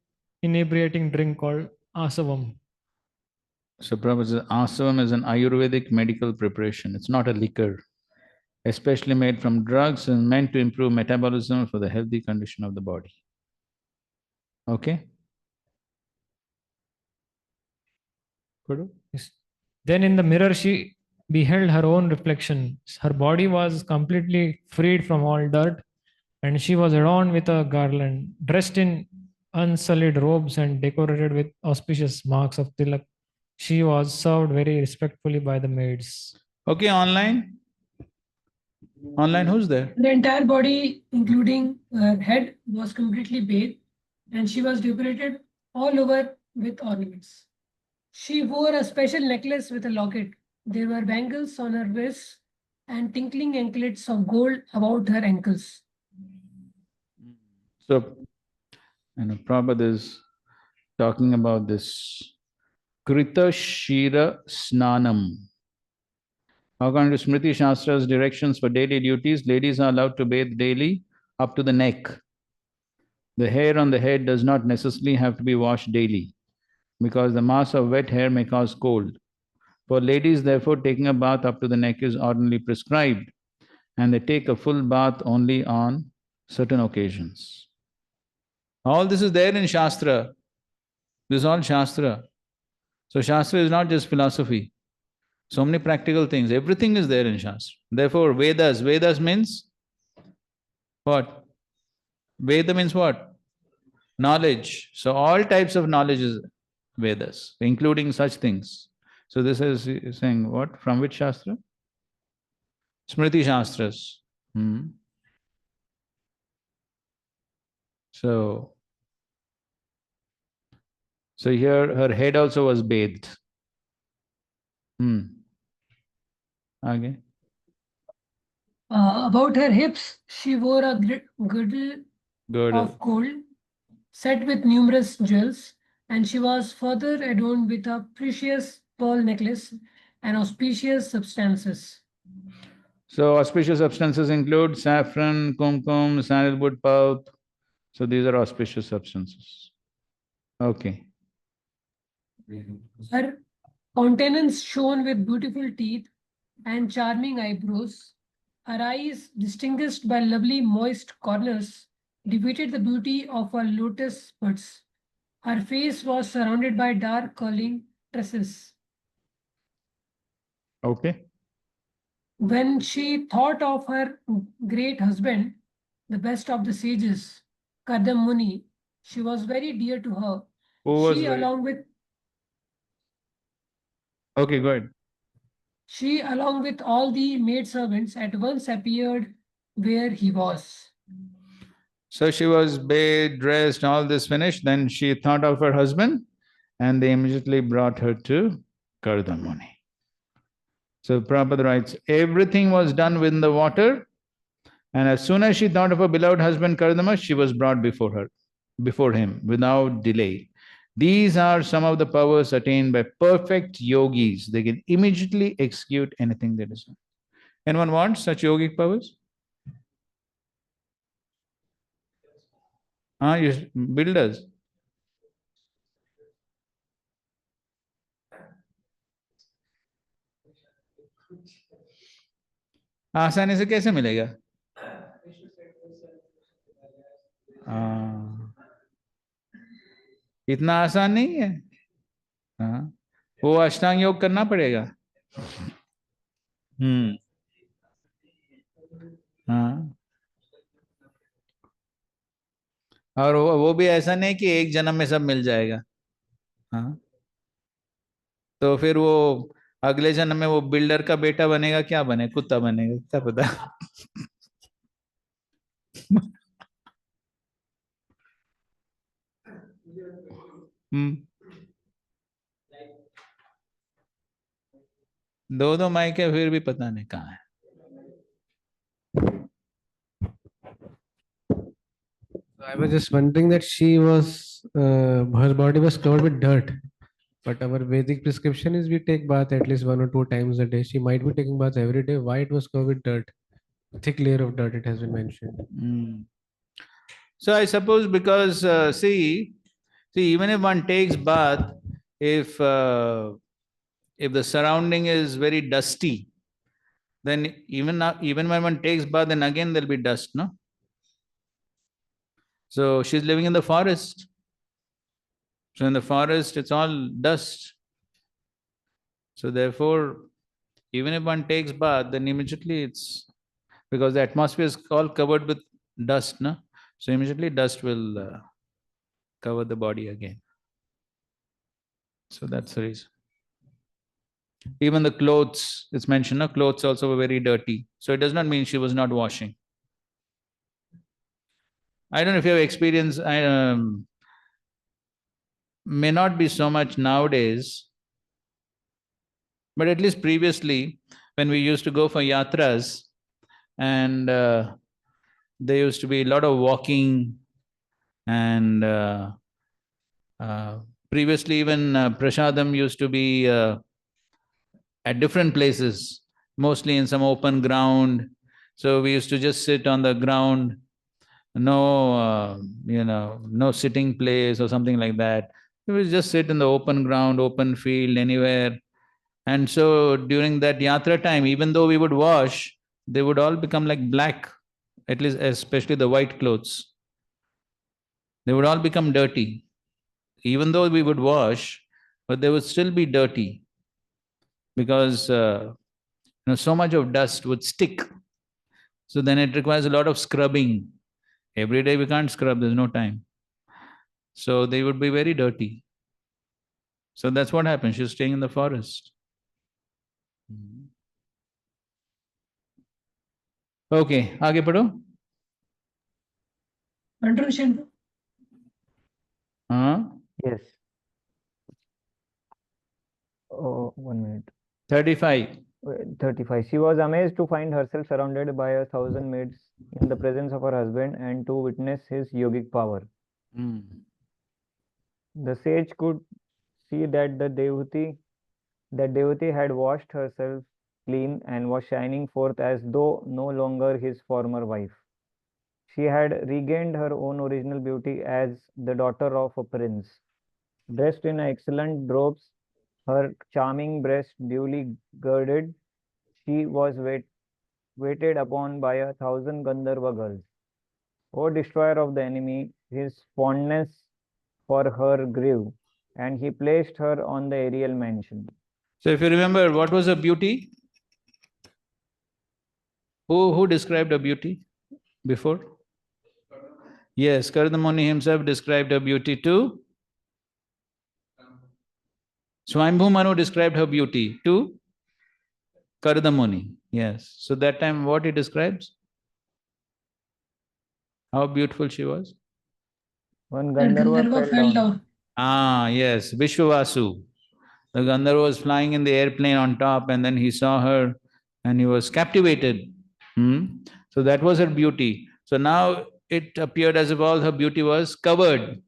inebriating drink called asavam. So Prabhupada says, Asavam is an Ayurvedic medical preparation. It's not a liquor, especially made from drugs and meant to improve metabolism for the healthy condition of the body. Okay? Yes. Then in the mirror, she beheld her own reflection. Her body was completely freed from all dirt, and she was adorned with a garland, dressed in unsullied robes and decorated with auspicious marks of tilak. She was served very respectfully by the maids. Okay, online? Online, who's there? The entire body, including her head, was completely bathed, and she was decorated all over with ornaments. She wore a special necklace with a locket. There were bangles on her wrists and tinkling anklets of gold about her ankles. So, Prabhupada is talking about this Krita Shira Snanam. According to Smriti Shastra's directions for daily duties, ladies are allowed to bathe daily up to the neck. The hair on the head does not necessarily have to be washed daily, because the mass of wet hair may cause cold. For ladies, therefore, taking a bath up to the neck is ordinarily prescribed, and they take a full bath only on certain occasions. All this is there in Shastra. This is all Shastra. So Shastra is not just philosophy. So many practical things. Everything is there in Shastra. Therefore, Vedas. Vedas means what? Veda means what? Knowledge. So all types of knowledge is Vedas, including such things. So this is saying what? From which Shastra? Smriti Shastras. So here her head also was bathed. आगे. About her hips, she wore a girdle Girdle. of gold set with numerous jewels, and she was further adorned with a precious pearl necklace and auspicious substances. So auspicious substances include saffron, kumkum, sandalwood pulp. So these are auspicious substances. Okay. Her countenance shone with beautiful teeth and charming eyebrows. Her eyes, distinguished by lovely moist corners, depicted the beauty of her lotus buds. Her face was surrounded by dark curling tresses. Okay. When she thought of her great husband, the best of the sages, Kadam Muni, she was very dear to her. Who was She, very... along with Okay, go ahead. She, along with all the maidservants, at once appeared where he was. So she was bathed, dressed, all this finished. Then she thought of her husband and they immediately brought her to Kardamuni. So Prabhupada writes, everything was done within the water, and as soon as she thought of her beloved husband Kardama, she was brought before him, without delay. These are some of the powers attained by perfect yogis. They can immediately execute anything they desire. Anyone wants such yogic powers? Builders. आसानी से कैसे मिलेगा? इतना आसान नहीं है. हाँ, वो अष्टांग योग करना पड़ेगा. हाँ, और वो भी ऐसा नहीं कि एक जन्म में सब मिल जाएगा. हाँ, तो फिर वो अगले जन्म में वो बिल्डर का बेटा बनेगा, क्या बने? कुत्ता बनेगा, क्या पता. दो माइक है, फिर भी पता नहीं कहाँ है. I was just wondering that her body was covered with dirt, but our Vedic prescription is we take bath at least 1 or 2 times a day. She might be taking bath every day. Why it was covered with dirt? Thick layer of dirt, it has been mentioned. So I suppose because see, even if one takes bath, if the surrounding is very dusty, then even when one takes bath, then again there'll be dust, no? So she's living in the forest. So in the forest, it's all dust. So therefore, even if one takes bath, then immediately it's because the atmosphere is all covered with dust, no? So immediately dust will cover the body again. So that's the reason. Even the clothes, it's mentioned, no? Clothes also were very dirty. So it does not mean she was not washing. I don't know if you have experience, may not be so much nowadays, but at least previously, when we used to go for yatras, and there used to be a lot of walking, and previously even prasadam used to be at different places, mostly in some open ground. So we used to just sit on the ground, no no sitting place or something like that. We would just sit in the open ground, open field, anywhere. And so during that yatra time, even though we would wash, they would all become like black, at least especially the white clothes. They would all become dirty. Even though we would wash, but they would still be dirty because so much of dust would stick. So then it requires a lot of scrubbing. Every day we can't scrub, there's no time. So they would be very dirty. So that's what happened. She was staying in the forest. Okay, आगे पढ़ो. Contribution. हाँ. Yes. Oh, 1 minute. 35. 35. She was amazed to find herself surrounded by 1,000 maids in the presence of her husband and to witness his yogic power. Hmm. The sage could see that devotee had washed herself clean and was shining forth as though no longer his former wife. She had regained her own original beauty as the daughter of a prince. Dressed in excellent robes, her charming breast duly girded, she was waited upon by 1,000 Gandharva girls. O destroyer of the enemy, his fondness for her grew, and he placed her on the aerial mansion. So if you remember, what was her beauty? Who described her beauty before? Yes, Kardamuni himself described her beauty too. Swayambhu Manu described her beauty to Kardamuni. Yes. So that time what he describes? How beautiful she was? One That Gandharva Gandharva fell fell down. down. Ah, yes, Vishwavasu. The Gandharva was flying in the airplane on top and then he saw her and he was captivated. So that was her beauty. So now it appeared as if all her beauty was covered.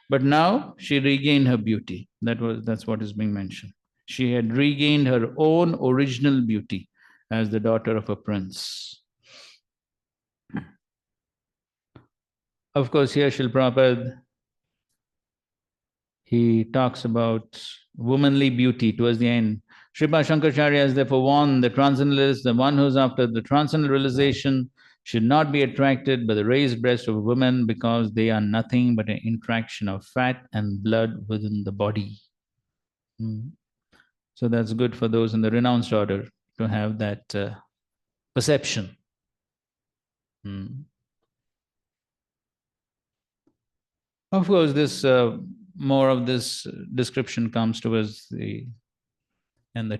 But now she regained her beauty. That's what is being mentioned. She had regained her own original beauty as the daughter of a prince. Of course, here Srila Prabhupada, he talks about womanly beauty towards the end. Sripad Shankaracharya has therefore warned the transcendentalist, the one who's after the transcendental realization should not be attracted by the raised breast of a woman because they are nothing but an interaction of fat and blood within the body. So that's good for those in the renounced order to have that perception. Of course, this more of this description comes towards the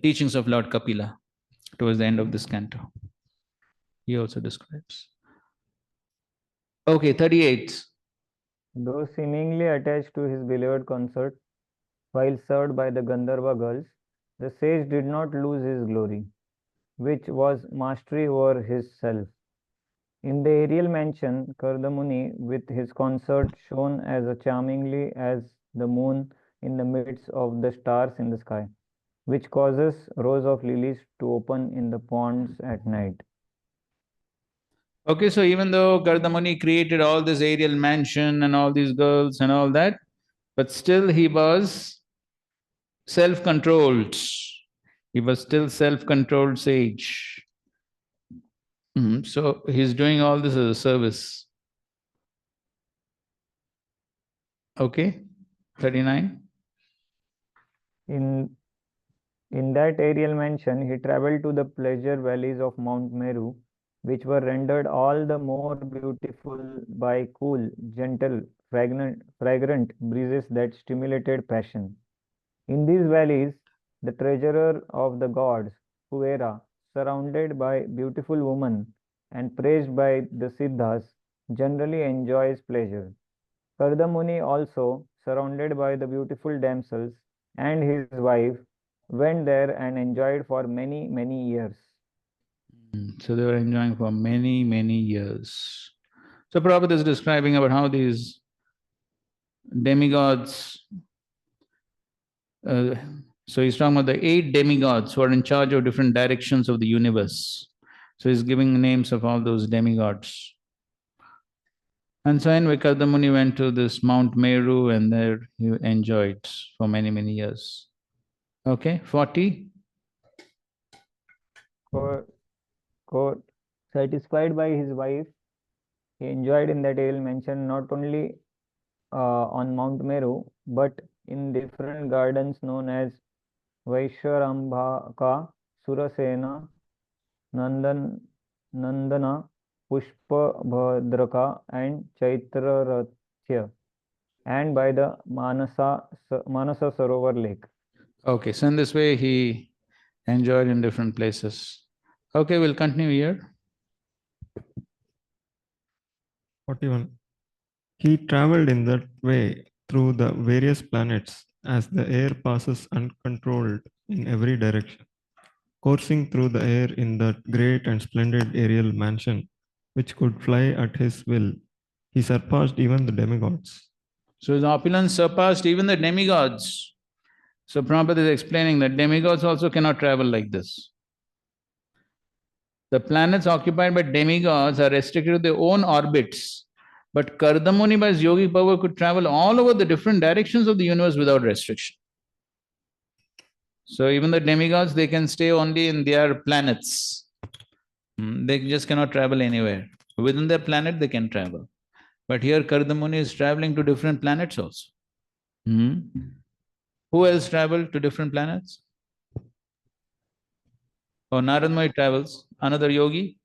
teachings of Lord Kapila towards the end of this canto. He also describes. Okay, 38. Though seemingly attached to his beloved consort, while served by the Gandharva girls, the sage did not lose his glory, which was mastery over his self. In the aerial mansion, Kardamuni with his consort shone as charmingly as the moon in the midst of the stars in the sky, which causes rows of lilies to open in the ponds at night. Okay, so even though Kardamuni created all this aerial mansion and all these girls and all that, but still he was self-controlled. He was still self-controlled sage. So he's doing all this as a service. Okay, 39. In that aerial mansion, he traveled to the pleasure valleys of Mount Meru, which were rendered all the more beautiful by cool, gentle, fragrant breezes that stimulated passion. In these valleys, the treasurer of the gods, Kuvera, surrounded by beautiful women and praised by the Siddhas, generally enjoys pleasure. Kardamuni also, surrounded by the beautiful damsels and his wife, went there and enjoyed for many, many years. So they were enjoying for many, many years. So Prabhupada is describing about how these demigods, so he's talking about the 8 demigods who are in charge of different directions of the universe. So he's giving names of all those demigods. And so anyway, Kardamuni went to this Mount Meru and there he enjoyed for many, many years. Okay, 40. Satisfied by his wife, he enjoyed in that aerial mansion not only on Mount Meru, but in different gardens known as Vaishwarambhaka, Surasena, Nandana, Pushpabhadraka, and Chaitrarathya, and by the Manasa Sarovar lake. Okay, so in this way he enjoyed in different places. Okay, we'll continue here. 41. He traveled in that way through the various planets as the air passes uncontrolled in every direction. coursing through the air in that great and splendid aerial mansion, which could fly at his will. He surpassed even the demigods. So his opulence surpassed even the demigods. So Prabhupada is explaining that demigods also cannot travel like this. The planets occupied by demigods are restricted to their own orbits. But Kardamuni, by his yogic power, could travel all over the different directions of the universe without restriction. So even the demigods, they can stay only in their planets. They just cannot travel anywhere. Within their planet, they can travel. But here Kardamuni is traveling to different planets also. Who else traveled to different planets? Oh, Narad Muni travels. Another yogi?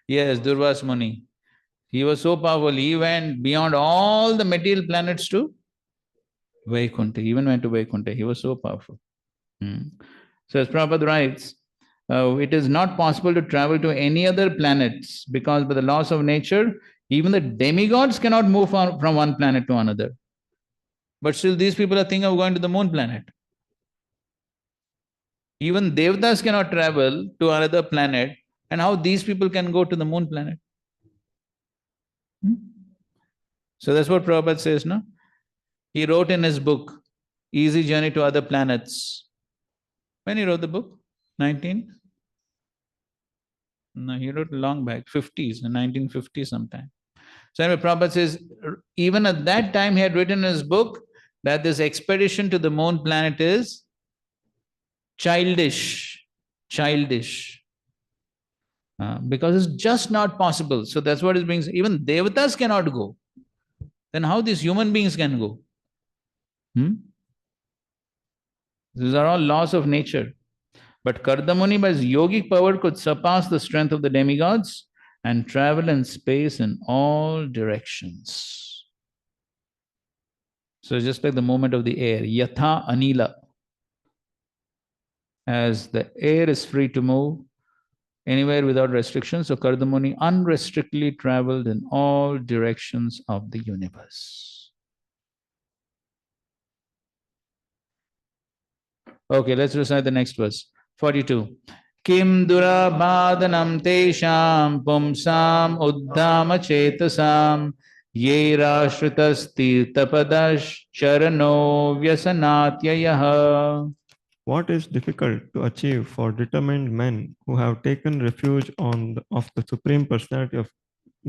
Yes, Durvas Muni. He was so powerful, he went beyond all the material planets to Vaikuntha. He even went to Vaikuntha. He was so powerful. So as Prabhupada writes, it is not possible to travel to any other planets because by the laws of nature, even the demigods cannot move from one planet to another. But still these people are thinking of going to the moon planet. Even Devatas cannot travel to another planet, and how these people can go to the moon planet? So that's what Prabhupada says, no? He wrote in his book, Easy Journey to Other Planets. When he wrote the book? 19? No, he wrote long back, 50s, in 1950 sometime. So anyway, Prabhupada says, even at that time he had written in his book that this expedition to the moon planet is childish. Because it's just not possible. So that's what is being said. Even Devatas cannot go. Then how these human beings can go? These are all laws of nature. But Kardamuni, by his yogic power, could surpass the strength of the demigods and travel in space in all directions. So just like the movement of the air, yatha anila. As the air is free to move anywhere without restriction, so Kardamuni unrestrictedly traveled in all directions of the universe. Okay, let's recite the next verse. 42. Kim durabhadanam tesham pumsam uddhama chetasam ye rashritas tirtapadash charano vyasanatyayah. What is difficult to achieve for determined men who have taken refuge of the Supreme Personality of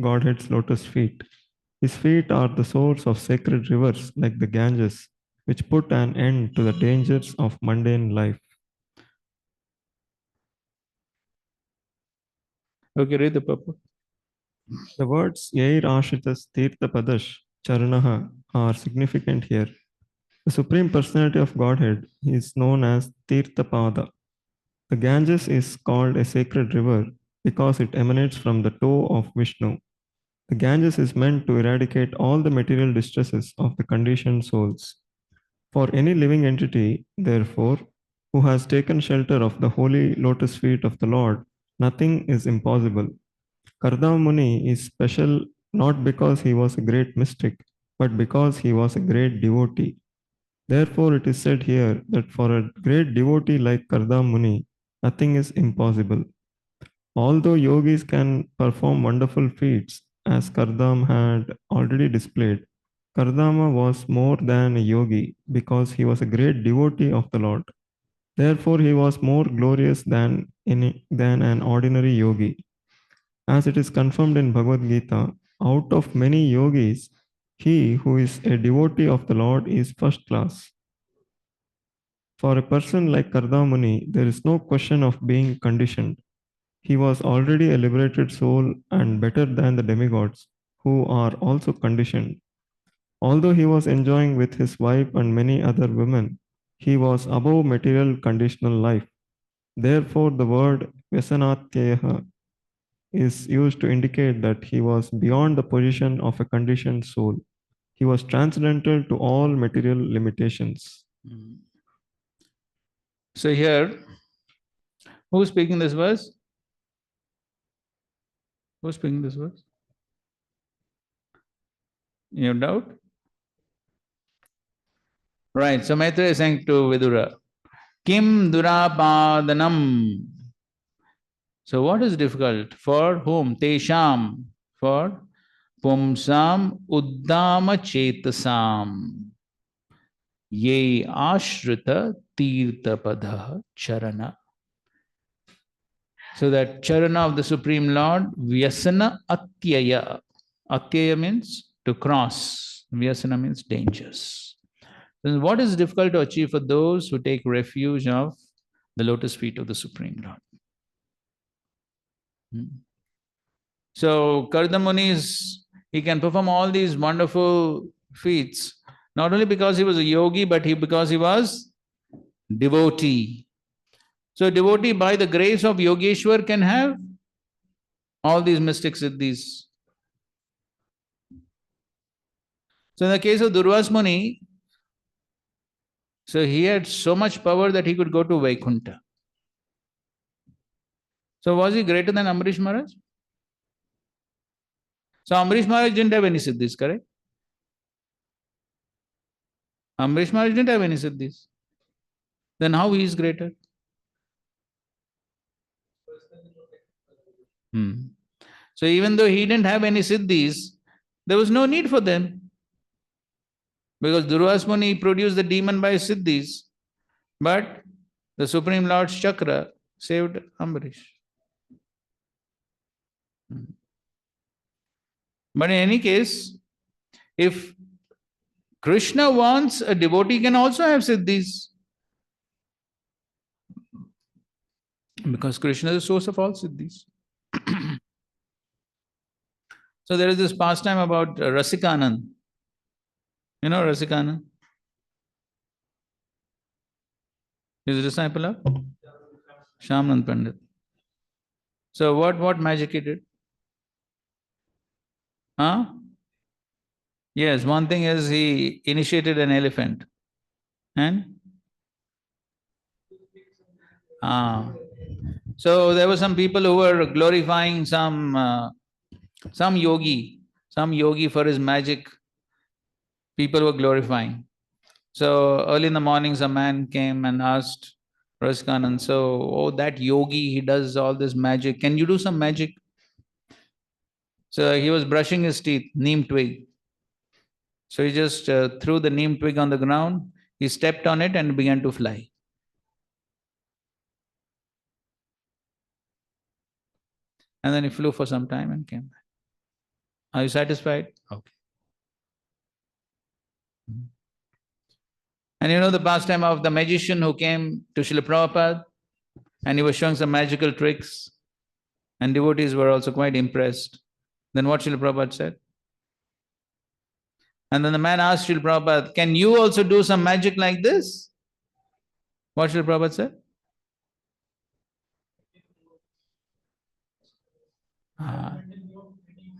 Godhead's lotus feet? His feet are the source of sacred rivers like the Ganges, which put an end to the dangers of mundane life. Okay, read the purport. The words Yair Ashitas Tirtha Padash Charanaha are significant here. The Supreme Personality of Godhead is known as Tirthapada. The Ganges is called a sacred river because it emanates from the toe of Vishnu. The Ganges is meant to eradicate all the material distresses of the conditioned souls. For any living entity, therefore, who has taken shelter of the holy lotus feet of the Lord, nothing is impossible. Kardama Muni is special not because he was a great mystic, but because he was a great devotee. Therefore, it is said here that for a great devotee like Kardama Muni, nothing is impossible. Although yogis can perform wonderful feats, as Kardama had already displayed, Kardama was more than a yogi because he was a great devotee of the Lord. Therefore, he was more glorious than an ordinary yogi. As it is confirmed in Bhagavad Gita, out of many yogis, he who is a devotee of the Lord is first class. For a person like Kardama Muni, there is no question of being conditioned. He was already a liberated soul and better than the demigods, who are also conditioned. Although he was enjoying with his wife and many other women, he was above material conditional life. Therefore, the word Vyasanatyaya is used to indicate that he was beyond the position of a conditioned soul. He was transcendental to all material limitations. So here, who's speaking this verse? Who's speaking this verse? You have doubt? Right, so Maitreya is saying to Vidura, Kim durapadanam. So what is difficult? For whom? Tesham. For Pumsam Uddama Chetasam. Ye Ashrita Tirthapadha Charana. So that Charana of the Supreme Lord, Vyasana Atyaya. Atyaya means to cross. Vyasana means dangers. Then what is difficult to achieve for those who take refuge of the lotus feet of the Supreme Lord? So Kardamuni he can perform all these wonderful feats, not only because he was a yogi, but because he was devotee. So devotee by the grace of Yogeshwar can have all these mystic siddhis. So in the case of Durvas Muni, so he had so much power that he could go to Vaikuntha. So was he greater than Amrish Maharaj? So Amrish Maharaj didn't have any siddhis, correct? Amrish Maharaj didn't have any siddhis. Then how he is greater? So even though he didn't have any siddhis, there was no need for them. Because Durvas Muni produced the demon by siddhis, but the Supreme Lord's chakra saved Amrish. But in any case, if Krishna wants, a devotee can also have siddhis. Because Krishna is the source of all siddhis. So there is this pastime about Rasikanand. You know Rasikanand? He's a disciple of Shyamnand Pandit. So what magic he did? Huh? Yes, one thing is he initiated an elephant. And? So there were some people who were glorifying some yogi for his magic. People were glorifying. So early in the morning, some man came and asked Rasikanand, so, oh, that yogi, he does all this magic. Can you do some magic? So he was brushing his teeth, neem twig. So he just threw the neem twig on the ground, he stepped on it and began to fly. And then he flew for some time and came back. Are you satisfied? Okay. And you know the pastime of the magician who came to Srila Prabhupada and he was showing some magical tricks and devotees were also quite impressed. Then what Srila Prabhupada said? And then the man asked Srila Prabhupada, can you also do some magic like this? What Srila Prabhupada said?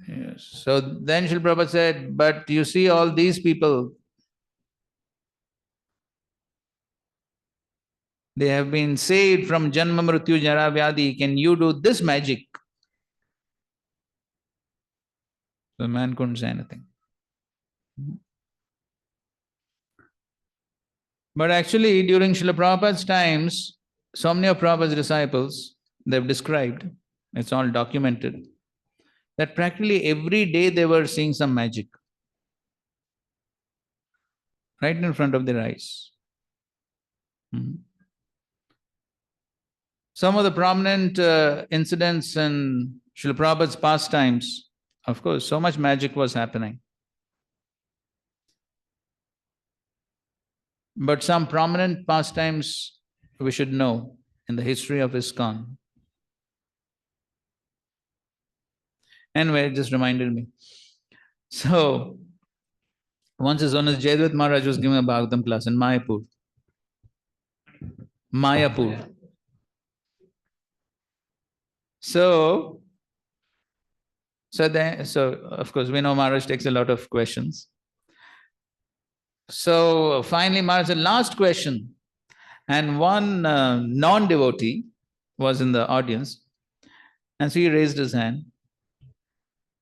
Yes. So then Srila Prabhupada said, but you see all these people, they have been saved from Janma Mrityu Jara Vyadi. Can you do this magic? The man couldn't say anything. But actually, during Srila Prabhupada's times, so many of Prabhupada's disciples, they've described, it's all documented, that practically every day they were seeing some magic right in front of their eyes. Some of the prominent incidents in Srila Prabhupada's pastimes, of course, so much magic was happening. But some prominent pastimes we should know in the history of ISKCON. Anyway, it just reminded me. So, once his Holiness Jayadvaita Maharaj was giving a Bhagavatam class in Mayapur. So of course we know Maharaj takes a lot of questions. So finally Maharaj said, last question. And one non-devotee was in the audience. And so he raised his hand.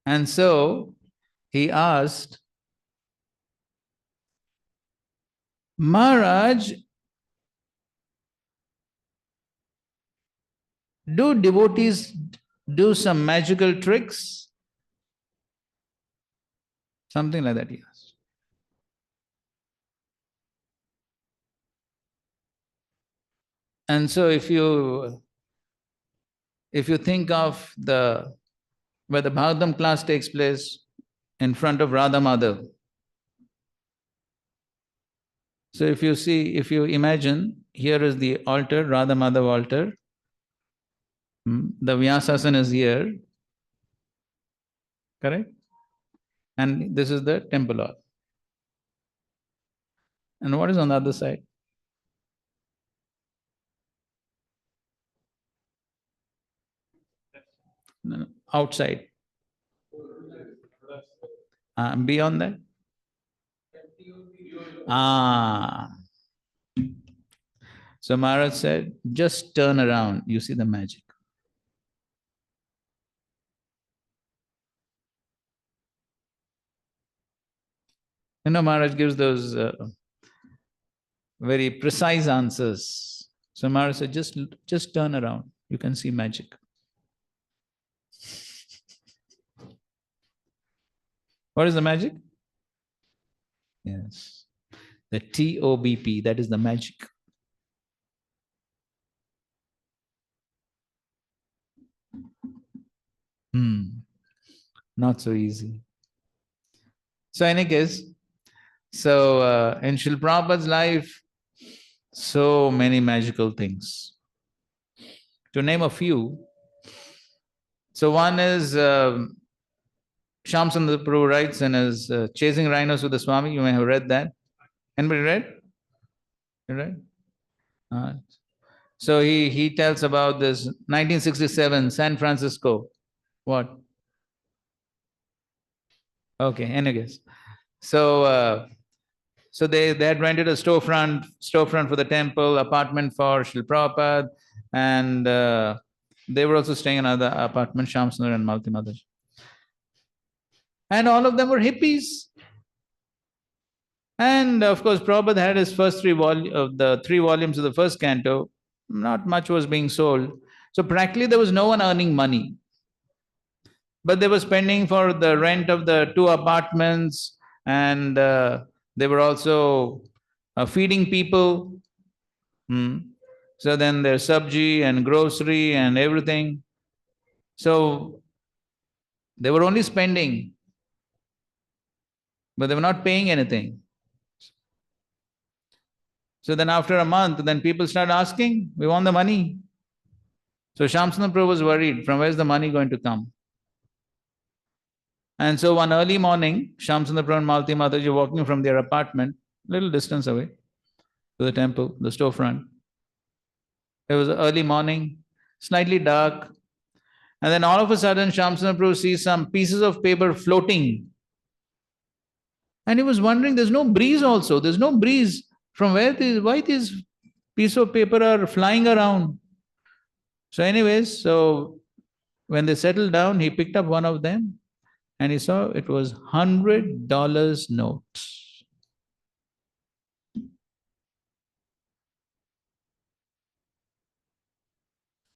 And so he asked, Maharaj, Do devotees do some magical tricks? Something like that, yes. And so if you think of where the Bhagavatam class takes place in front of Radha Madhav. So if you imagine, here is the altar, Radha Madhav altar. The Vyasasana is here, correct? And this is the temple hall. And what is on the other side? No, outside. Beyond that? So Maharaj said, just turn around, you see the magic. Maharaj gives those very precise answers. So Maharaj said, just turn around, you can see magic. What is the magic? Yes. The TOBP, that is the magic. Not so easy. So in any case, in Srila Prabhupada's life, so many magical things. To name a few, so one is Shyam Sundar Prabhu writes in his Chasing Rhinos with the Swami, you may have read that. Anybody read? You read? So he tells about this 1967 San Francisco. What? Okay, anyways. So they had rented a storefront for the temple, apartment for Srila Prabhupada, and they were also staying in another apartment, Shamsundar and Malti Mataji. And all of them were hippies. And of course, Prabhupada had his first three volumes of the first canto. Not much was being sold. So practically there was no one earning money. But they were spending for the rent of the 2 apartments, and they were also feeding people. So then there's sabji and grocery and everything. So they were only spending, but they were not paying anything. So then after a month, then people started asking, we want the money. So Shamsundar Prabhu was worried, from where's the money going to come? And so one early morning, Shamsundar Prabhu and Malti Mataji were walking from their apartment, little distance away, to the temple, the storefront. It was early morning, slightly dark. And then all of a sudden, Shamsundar Prabhu sees some pieces of paper floating. And he was wondering, there's no breeze also. There's no breeze. From why these pieces of paper are flying around? So anyways, when they settled down, he picked up one of them and he saw it was $100 notes.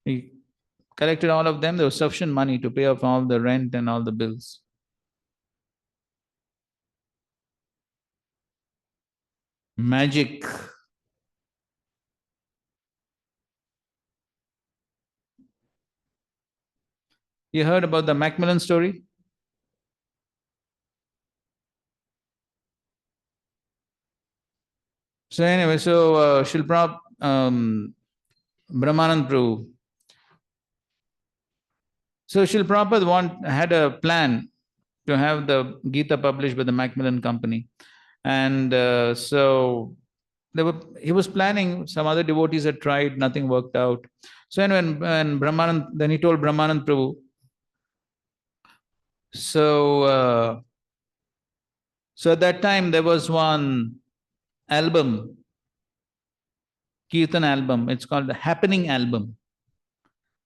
He collected all of them. There was sufficient money to pay off all the rent and all the bills. Magic. You heard about the Macmillan story? So anyway, Srila Brahmanand Prabhu. So Srila Prabhupada had a plan to have the Gita published by the Macmillan Company. And he was planning, some other devotees had tried, nothing worked out. So anyway, then he told Brahmanand Prabhu. So at that time there was one album, Kirtan album, it's called the Happening Album,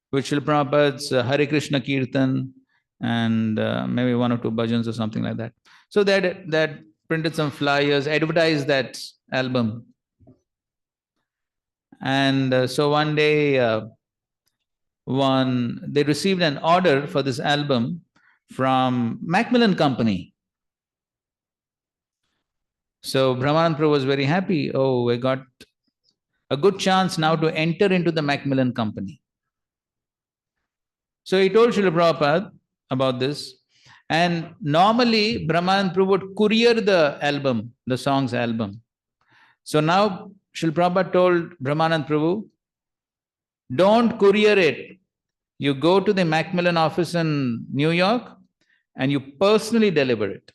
which Srila Prabhupada's Hare Krishna Kirtan and maybe 1 or 2 bhajans or something like that. So that printed some flyers, advertised that album. And so one day they received an order for this album from Macmillan Company. So Brahmanand Prabhu was very happy. Oh, I got a good chance now to enter into the Macmillan Company. So he told Srila Prabhupada about this. And normally Brahmanand Prabhu would courier the album, the song's album. So now Srila Prabhupada told Brahmanand Prabhu, don't courier it. You go to the Macmillan office in New York and you personally deliver it.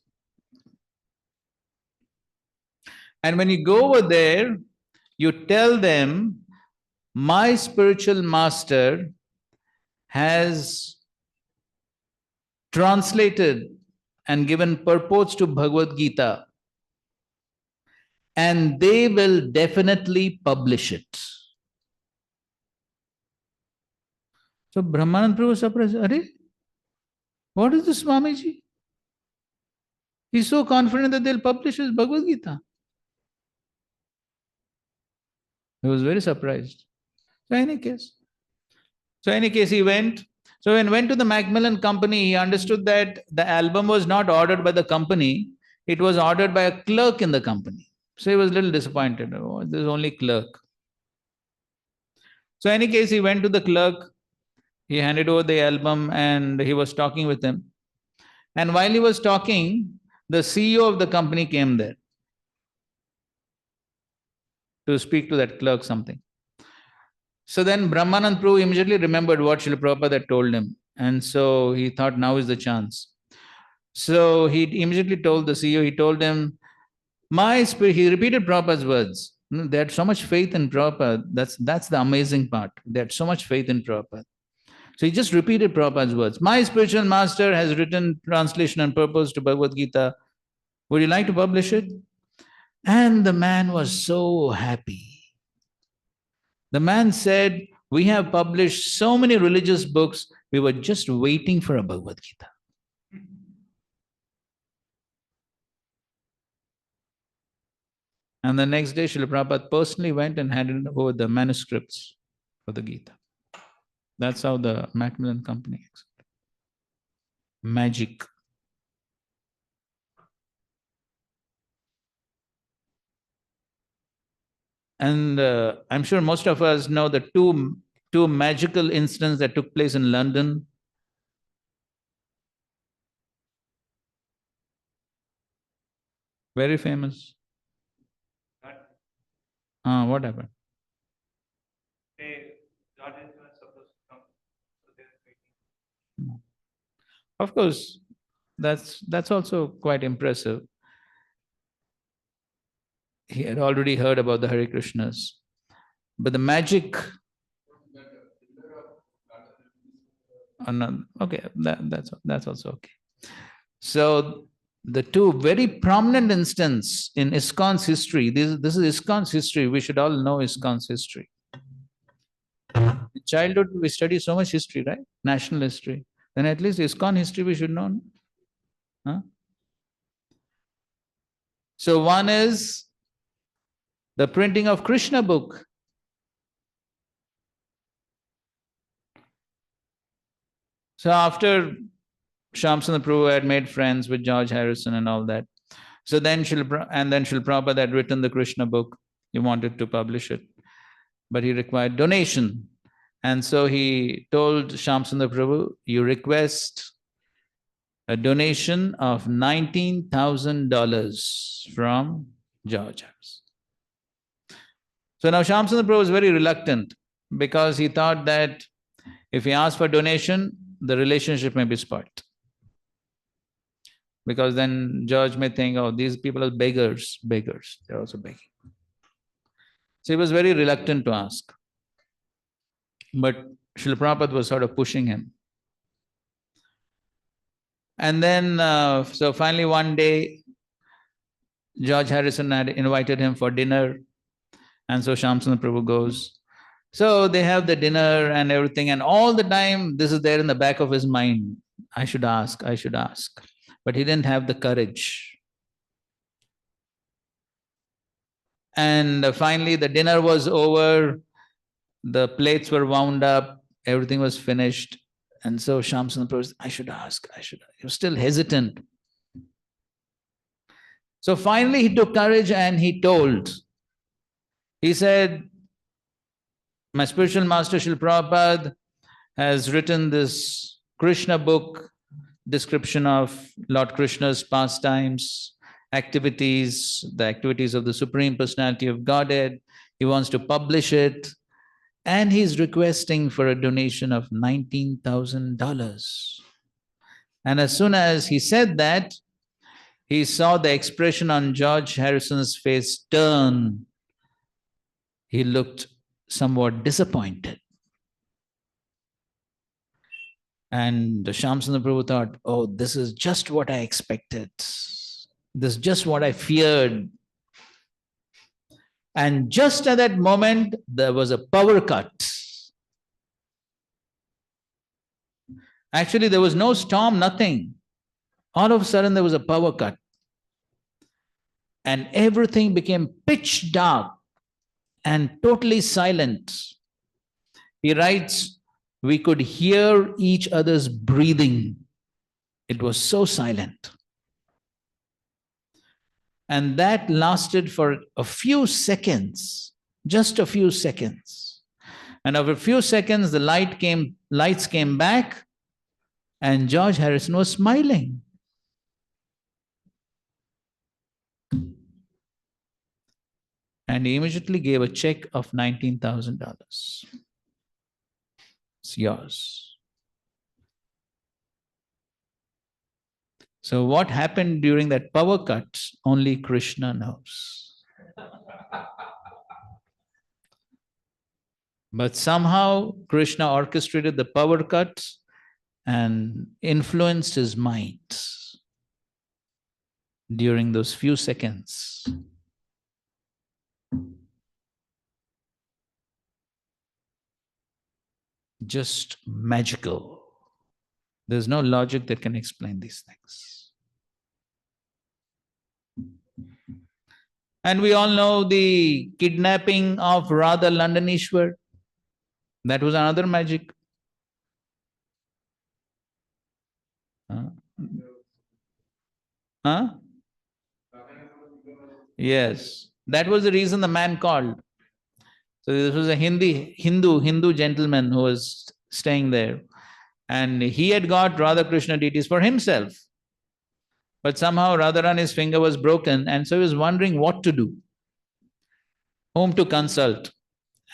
And when you go over there, you tell them, my spiritual master has translated and given purports to Bhagavad Gita, and they will definitely publish it. So Brahmanand Prabhu was surprised. Are, what is this Swamiji? He's so confident that they'll publish his Bhagavad Gita. He was very surprised. So in any case, he went. So when he went to the Macmillan Company, he understood that the album was not ordered by the company. It was ordered by a clerk in the company. So he was a little disappointed. Oh, this is only clerk. So in any case, he went to the clerk. He handed over the album and he was talking with him. And while he was talking, the CEO of the company came there to speak to that clerk something. So then Brahmanand Prabhu immediately remembered what Srila Prabhupada had told him. And so he thought, now is the chance. So he immediately told the CEO, he told him, he repeated Prabhupada's words. They had so much faith in Prabhupada. That's the amazing part. They had so much faith in Prabhupada. So he just repeated Prabhupada's words. My spiritual master has written translation and purpose to Bhagavad Gita. Would you like to publish it? And the man was so happy. The man said, we have published so many religious books, we were just waiting for a Bhagavad Gita. And the next day, Srila Prabhupada personally went and handed over the manuscripts for the Gita. That's how the Macmillan Company accepted. Magic. And I'm sure most of us know the two magical incidents that took place in London. Very famous. What happened? Of course, that's also quite impressive. He had already heard about the Hare Krishnas. But the magic... Okay, that's also okay. So the two very prominent instances in ISKCON's history, this is ISKCON's history, we should all know ISKCON's history. In childhood, we study so much history, right? National history. Then at least ISKCON history we should know. Huh? So one is the printing of Krishna book. So after Shamsundar Prabhu had made friends with George Harrison and all that, so then Srila Prabhupada had written the Krishna book. He wanted to publish it, but he required donation. And so he told Shamsundar Prabhu, you request a donation of $19,000 from George Harrison. So now Shamsundar Prabhu was very reluctant because he thought that if he asked for donation, the relationship may be spoiled. Because then George may think, oh, these people are beggars. They're also begging. So he was very reluctant to ask. But Srila Prabhupada was sort of pushing him. And then, so finally one day, George Harrison had invited him for dinner. And so Shamsundar Prabhu goes. So they have the dinner and everything. And all the time, this is there in the back of his mind. I should ask. But he didn't have the courage. And finally, the dinner was over. The plates were wound up. everything was finished. And so Shamsundar Prabhu said, I should ask. He was still hesitant. So finally he took courage and he told. He said, my spiritual master Srila Prabhupada has written this Krishna book, description of Lord Krishna's pastimes, activities, the activities of the Supreme Personality of Godhead. He wants to publish it. And he's requesting for a donation of $19,000. And as soon as he said that, he saw the expression on George Harrison's face turn. He looked somewhat disappointed. And Shamsundar Prabhu thought, oh, this is just what I expected. This is just what I feared. And just at that moment, there was a power cut. Actually, there was no storm, nothing. All of a sudden, there was a power cut. And everything became pitch dark and totally silent. He writes, we could hear each other's breathing. It was so silent. And that lasted for a few seconds, just a few seconds. And after a few seconds, the lights came back, and George Harrison was smiling. And he immediately gave a check of $19,000. It's yours. So what happened during that power cut, only Krishna knows. But somehow Krishna orchestrated the power cut and influenced his mind during those few seconds. Just magical. There's no logic that can explain these things. And we all know the kidnapping of Radha Landanishwar. That was another magic. Huh? Yes. That was the reason the man called. So this was a Hindu gentleman who was staying there. And he had got Radha Krishna deities for himself. But somehow Radharani's finger was broken, and so he was wondering what to do, whom to consult.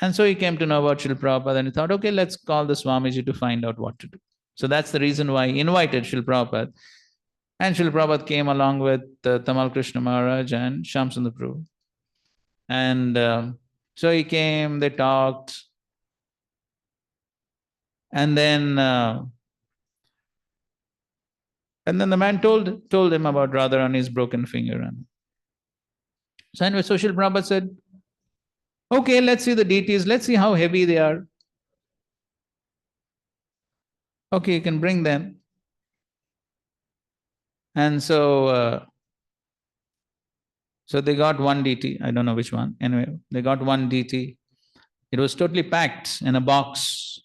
And so he came to know about Srila Prabhupada, and he thought, okay, let's call the Swamiji to find out what to do. So that's the reason why he invited Srila Prabhupada. And Srila Prabhupada came along with Tamal Krishna Maharaj and Shamsundar Prabhu. And so he came, they talked. And then the man told him about Radharani's broken finger. And so anyway, so Srila Prabhupada said, okay, let's see the deities, let's see how heavy they are. Okay, you can bring them. And so they got one deity, I don't know which one. Anyway, they got one deity. It was totally packed in a box.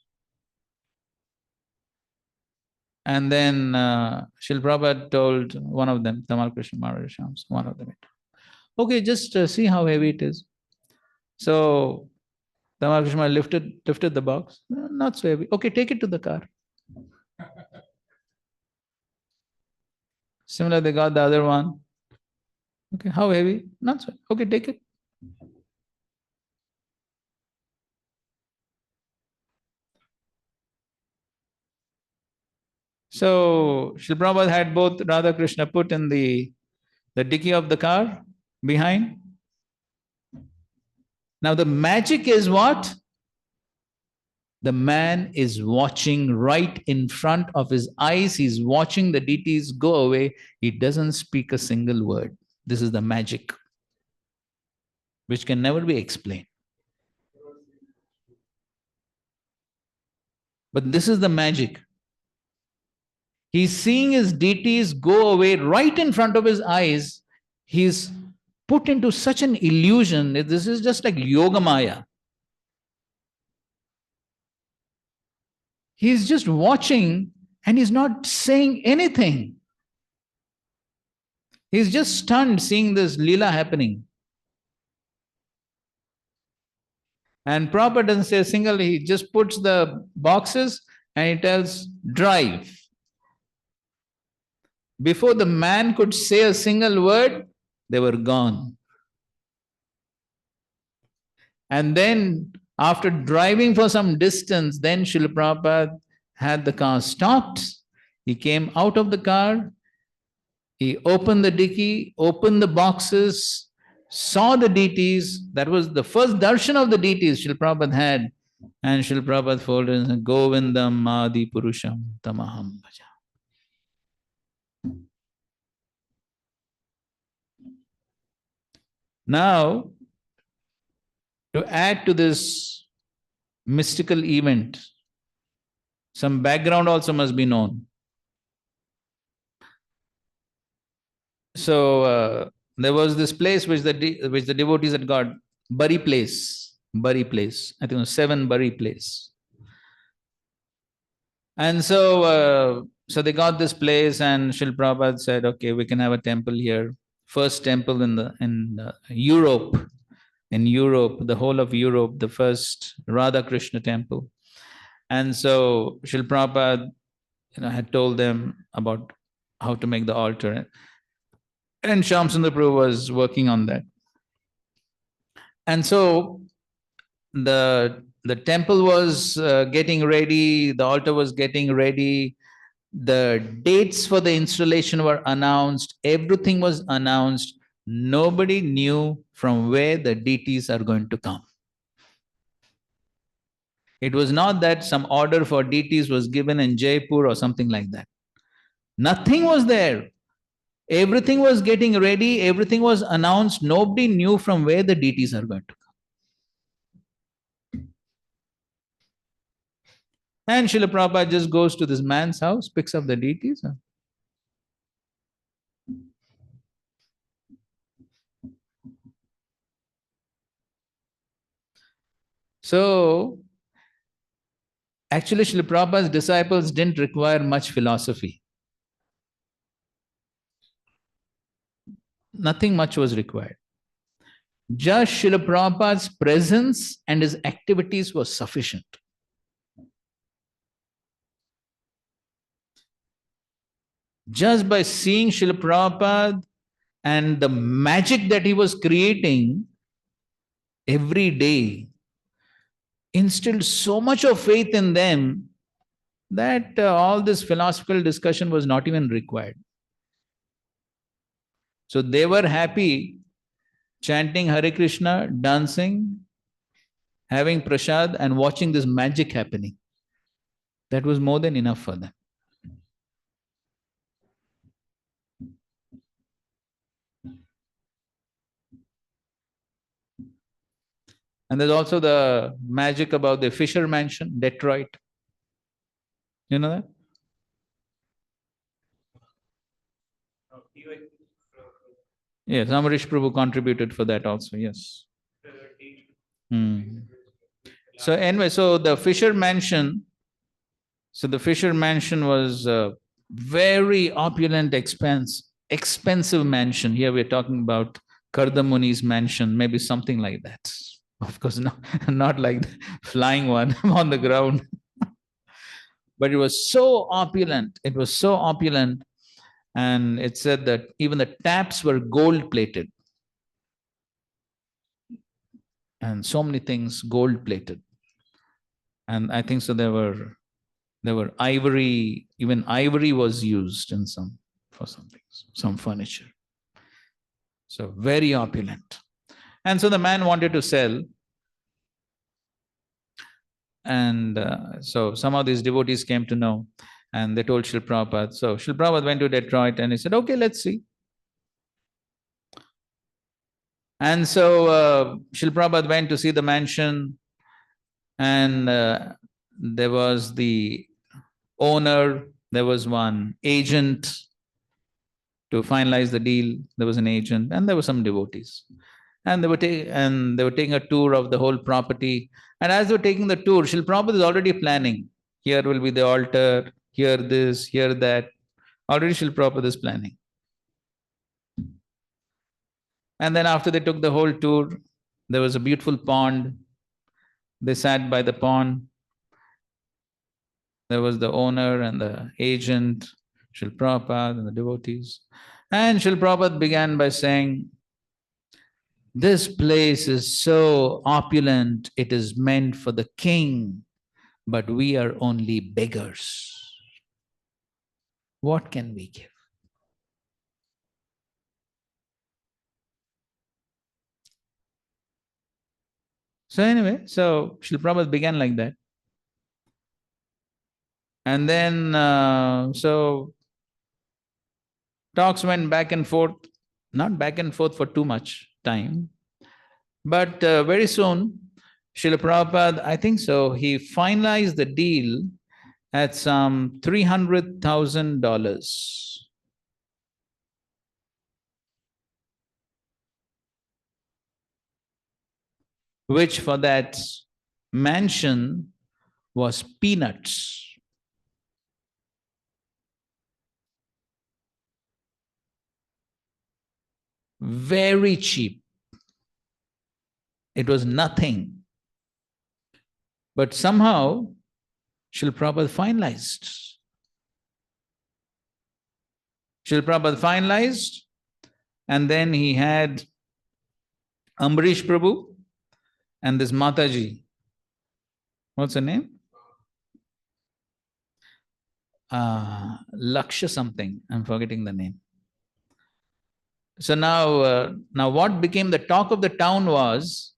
And then Srila Prabhupada told one of them, Tamal Krishna Maharaj, one of them, okay, just see how heavy it is. So Tamal Krishna Maharaj lifted the box. Not so heavy. Okay, take it to the car. Similar, they got the other one. Okay, how heavy? Not so. Okay, take it. So Srila Prabhupada had both Radha Krishna put in the dicky of the car behind. Now the magic is what? The man is watching right in front of his eyes. He's watching the deities go away. He doesn't speak a single word. This is the magic, which can never be explained. But this is the magic. He's seeing his deities go away right in front of his eyes. He's put into such an illusion. This is just like Yogamaya. He's just watching and he's not saying anything. He's just stunned seeing this Leela happening. And Prabhupada doesn't say a single, he just puts the boxes and he tells, drive. Before the man could say a single word, they were gone. And then, after driving for some distance, then Srila Prabhupada had the car stopped. He came out of the car, he opened the dicky, opened the boxes, saw the deities. That was the first darshan of the deities Srila Prabhupada had. And Srila Prabhupada folded and said, Govindam Adi Purusham Tamaham Bhaja. Now, to add to this mystical event, some background also must be known. So there was this place which the devotees had got, Bari place. I think it was 7 Bari place. And so they got this place, and Srila Prabhupada said, okay, we can have a temple here. First temple in Europe. In Europe, the whole of Europe, the first Radha Krishna temple. And so Srila Prabhupada had told them about how to make the altar. And Shyamsundar Prabhu was working on that. And so the temple was getting ready, the altar was getting ready, the dates for the installation were announced, everything was announced. Nobody knew from where the deities are going to come. It was not that some order for deities was given in Jaipur or something like that. Nothing was there. Everything was getting ready, everything was announced. Nobody knew from where the deities are going to come. And Srila Prabhupada just goes to this man's house, picks up the deities. So, actually, Srila Prabhupada's disciples didn't require much philosophy. Nothing much was required. Just Srila Prabhupada's presence and his activities was sufficient. Just by seeing Srila Prabhupada and the magic that he was creating every day instilled so much of faith in them that all this philosophical discussion was not even required. So they were happy chanting Hare Krishna, dancing, having prasad and watching this magic happening. That was more than enough for them. And there's also the magic about the Fisher Mansion, Detroit. You know that? Yes, Amarish Prabhu contributed for that also, yes. So anyway, so the Fisher Mansion was a very opulent, expensive mansion. Here we're talking about Kardamuni's mansion, maybe something like that. Of course, not like the flying one on the ground. But it was so opulent. It was so opulent. And it said that even the taps were gold-plated. And so many things gold-plated. And I think so there were ivory, even ivory was used in for some things, some furniture. So very opulent. And so the man wanted to sell. And so some of these devotees came to know, and they told Srila Prabhupada. So Srila Prabhupada went to Detroit and he said, okay, let's see. And so Srila Prabhupada went to see the mansion, and there was the owner, there was one agent to finalize the deal. There was an agent, and there were some devotees. And they were taking a tour of the whole property. And as they were taking the tour, Srila Prabhupada is already planning. Here will be the altar, here this, here that. Already Srila Prabhupada is planning. And then after they took the whole tour, there was a beautiful pond. They sat by the pond. There was the owner and the agent, Srila Prabhupada and the devotees. And Srila Prabhupada began by saying, this place is so opulent, it is meant for the king, but we are only beggars. What can we give? So anyway, so Srila Prabhupada began like that. And then, so talks went back and forth, not back and forth for too much time, but very soon, Srila Prabhupada, I think so, he finalized the deal at some $300,000. Which for that mansion was peanuts. Very cheap. It was nothing. But somehow, Srila Prabhupada finalized. Srila Prabhupada finalized, and then he had Ambarish Prabhu and this Mataji. What's her name? Laksha something. I'm forgetting the name. So now what became the talk of the town was,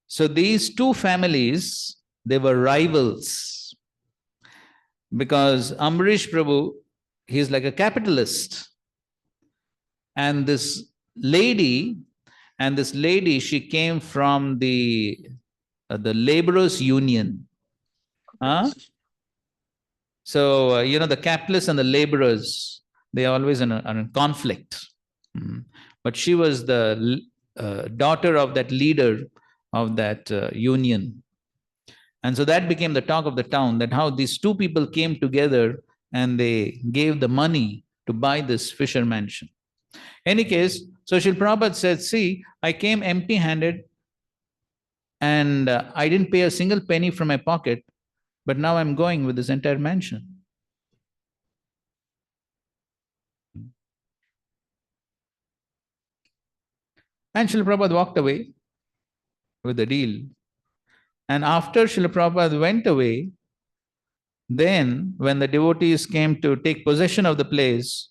so these two families, they were rivals. Because Ambarish Prabhu, he's like a capitalist. And this lady, she came from the laborers' union. So, the capitalists and the laborers, they are always in a conflict. But she was the daughter of that leader of that union. And so that became the talk of the town, that how these two people came together and they gave the money to buy this fisher mansion. Any case, so Srila Prabhupada said, see, I came empty-handed and I didn't pay a single penny from my pocket, but now I'm going with this entire mansion. And Srila Prabhupada walked away with the deal. And after Srila Prabhupada went away, then when the devotees came to take possession of the place,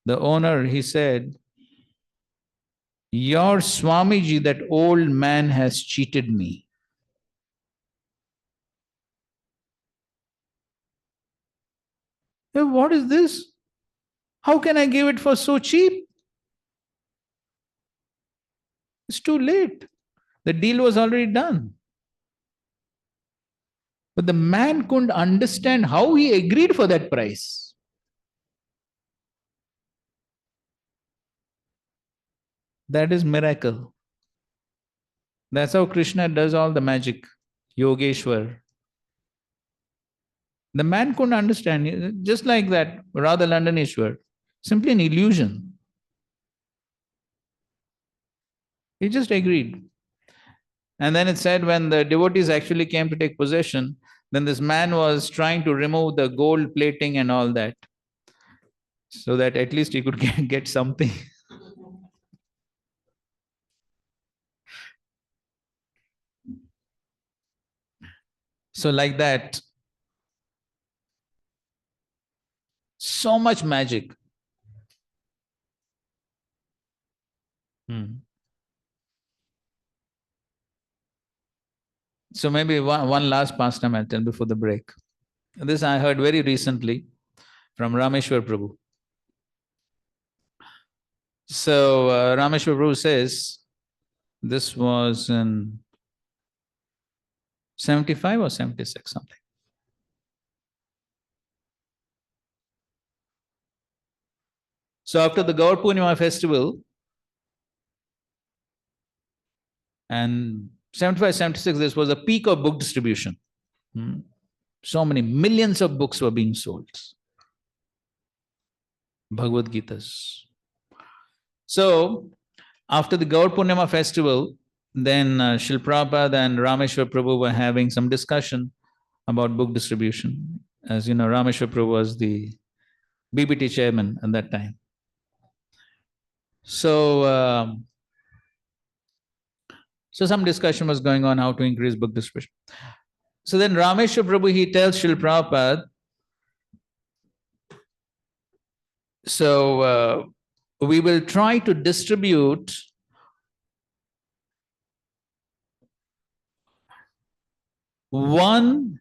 the owner, he said, your Swamiji, that old man, has cheated me. What is this? How can I give it for so cheap? It's too late. The deal was already done. But the man couldn't understand how he agreed for that price. That is miracle. That's how Krishna does all the magic. Yogeshwar. The man couldn't understand, just like that Radha Landaneshwar. Simply an illusion. He just agreed. And then it said when the devotees actually came to take possession, then this man was trying to remove the gold plating and all that, so that at least he could get something. So like that, so much magic. So maybe one last pastime I'll tell before the break. This I heard very recently from Rameshwar Prabhu. So Rameshwar Prabhu says, this was in 75 or 76, something. So after the Gaur Purnima festival, and 75, 76, this was a peak of book distribution. So many millions of books were being sold. Bhagavad Gitas. So, after the Gaur Purnima festival, then Srila Prabhupada and Rameshwar Prabhu were having some discussion about book distribution. As you know, Rameshwar Prabhu was the BBT chairman at that time. So, so some discussion was going on how to increase book distribution. So then Rameshwar Prabhu, he tells Srila Prabhupada, so we will try to distribute 1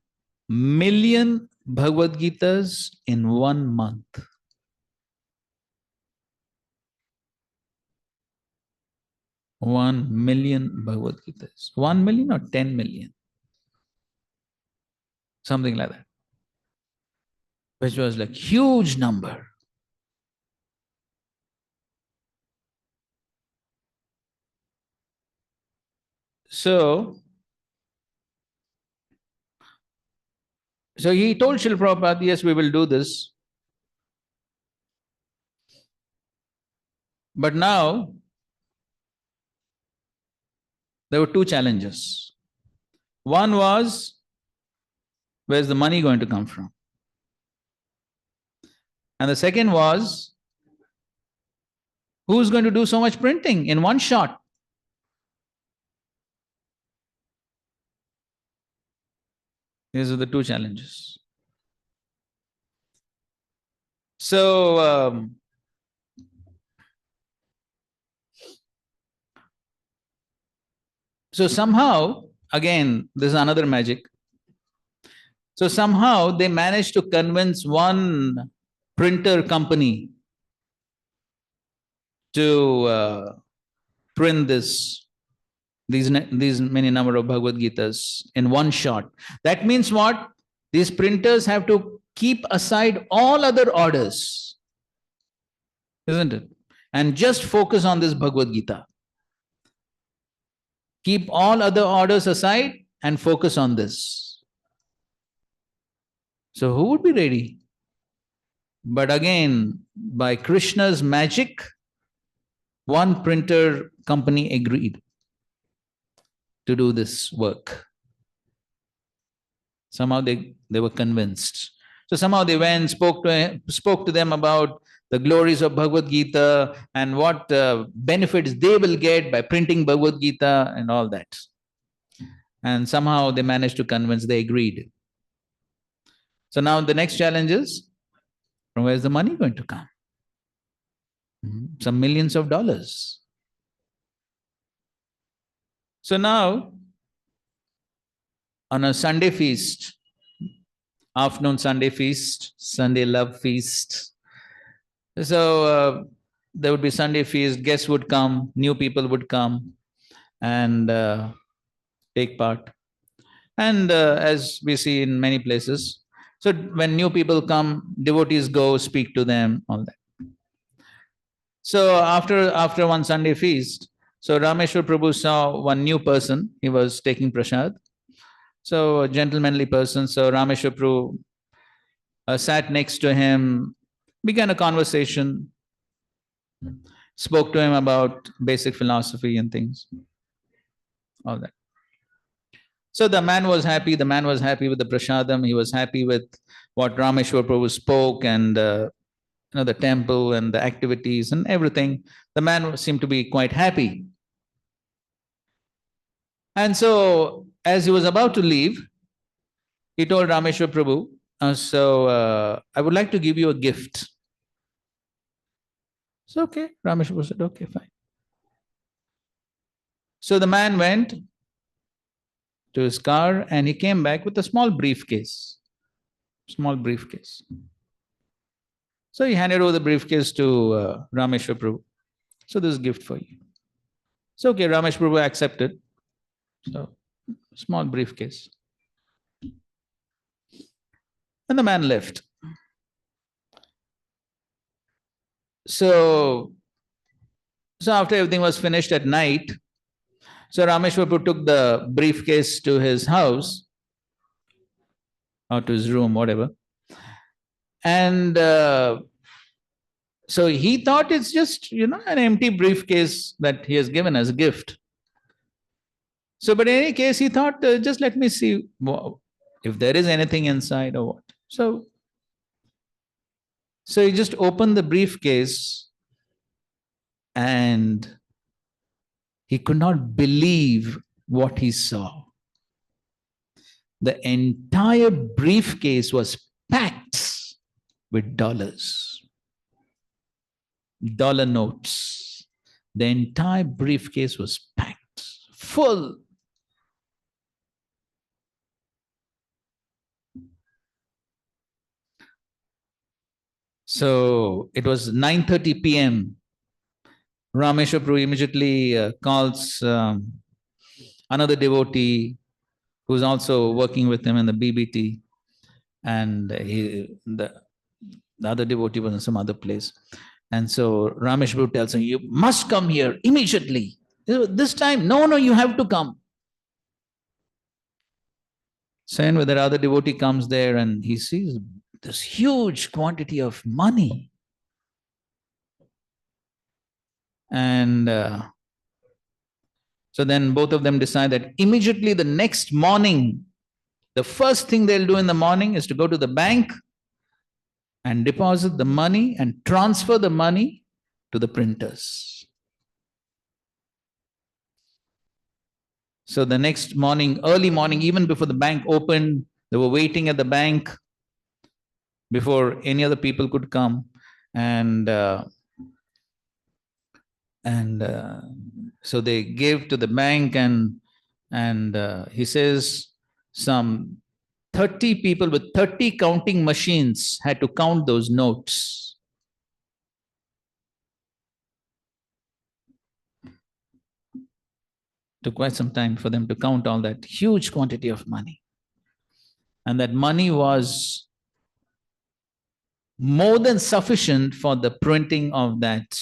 million Bhagavad Gitas in 1 month. 1 million Bhagavad Gitas. 1 million or 10 million? Something like that. Which was like huge number. So he told Srila Prabhupada, yes, we will do this. But now, there were 2 challenges. One was, where's the money going to come from? And the second was, who's going to do so much printing in one shot? These are the 2 challenges. So, so somehow, again, this is another magic. So somehow they managed to convince one printer company to print these many number of Bhagavad Gitas in one shot. That means what? These printers have to keep aside all other orders, isn't it? And just focus on this Bhagavad Gita. Keep all other orders aside and focus on this. So who would be ready? But again, by Krishna's magic, one printer company agreed to do this work. Somehow they were convinced. So somehow they went, spoke to them about the glories of Bhagavad Gita and what benefits they will get by printing Bhagavad Gita and all that. And somehow they managed to convince, they agreed. So now the next challenge is, from where is the money going to come? Some millions of dollars. So now, on a Sunday feast, afternoon Sunday feast, Sunday love feast. So there would be Sunday feast, guests would come, new people would come and take part. And as we see in many places, so when new people come, devotees go, speak to them, all that. So after one Sunday feast, so Rameshwar Prabhu saw one new person, he was taking prasad. So a gentlemanly person, so Rameshwar Prabhu sat next to him, began a conversation, spoke to him about basic philosophy and things, all that. So the man was happy with the prasadam, he was happy with what Rameshwar Prabhu spoke and the temple and the activities and everything. The man seemed to be quite happy. And so as he was about to leave, he told Rameshwar Prabhu, I would like to give you a gift. So okay, Rameshwar Prabhu said, okay, fine. So the man went to his car and he came back with a small briefcase. So he handed over the briefcase to Rameshwar Prabhu. So this is a gift for you. So okay, Rameshwar Prabhu accepted. So small briefcase. And the man left. So after everything was finished at night, so Rameshwar Prabhu took the briefcase to his house out to his room, whatever. And so he thought it's just, an empty briefcase that he has given as a gift. So, but in any case, he thought, just let me see if there is anything inside or what. So he just opened the briefcase and he could not believe what he saw. The entire briefcase was packed with dollars, dollar notes. The entire briefcase was packed, full. So it was 9:30 p.m. Rameshwar Prabhu immediately calls another devotee who's also working with him in the BBT, and the other devotee was in some other place. And so Rameshwar Prabhu tells him, you must come here immediately. This time, no, you have to come. So anyway, the other devotee comes there and he sees this huge quantity of money. And so then both of them decide that immediately the next morning, the first thing they'll do in the morning is to go to the bank and deposit the money and transfer the money to the printers. So the next morning, early morning, even before the bank opened, they were waiting at the bank before any other people could come. And so they gave to the bank, and he says some 30 people with 30 counting machines had to count those notes. Took quite some time for them to count all that huge quantity of money. And that money was more than sufficient for the printing of that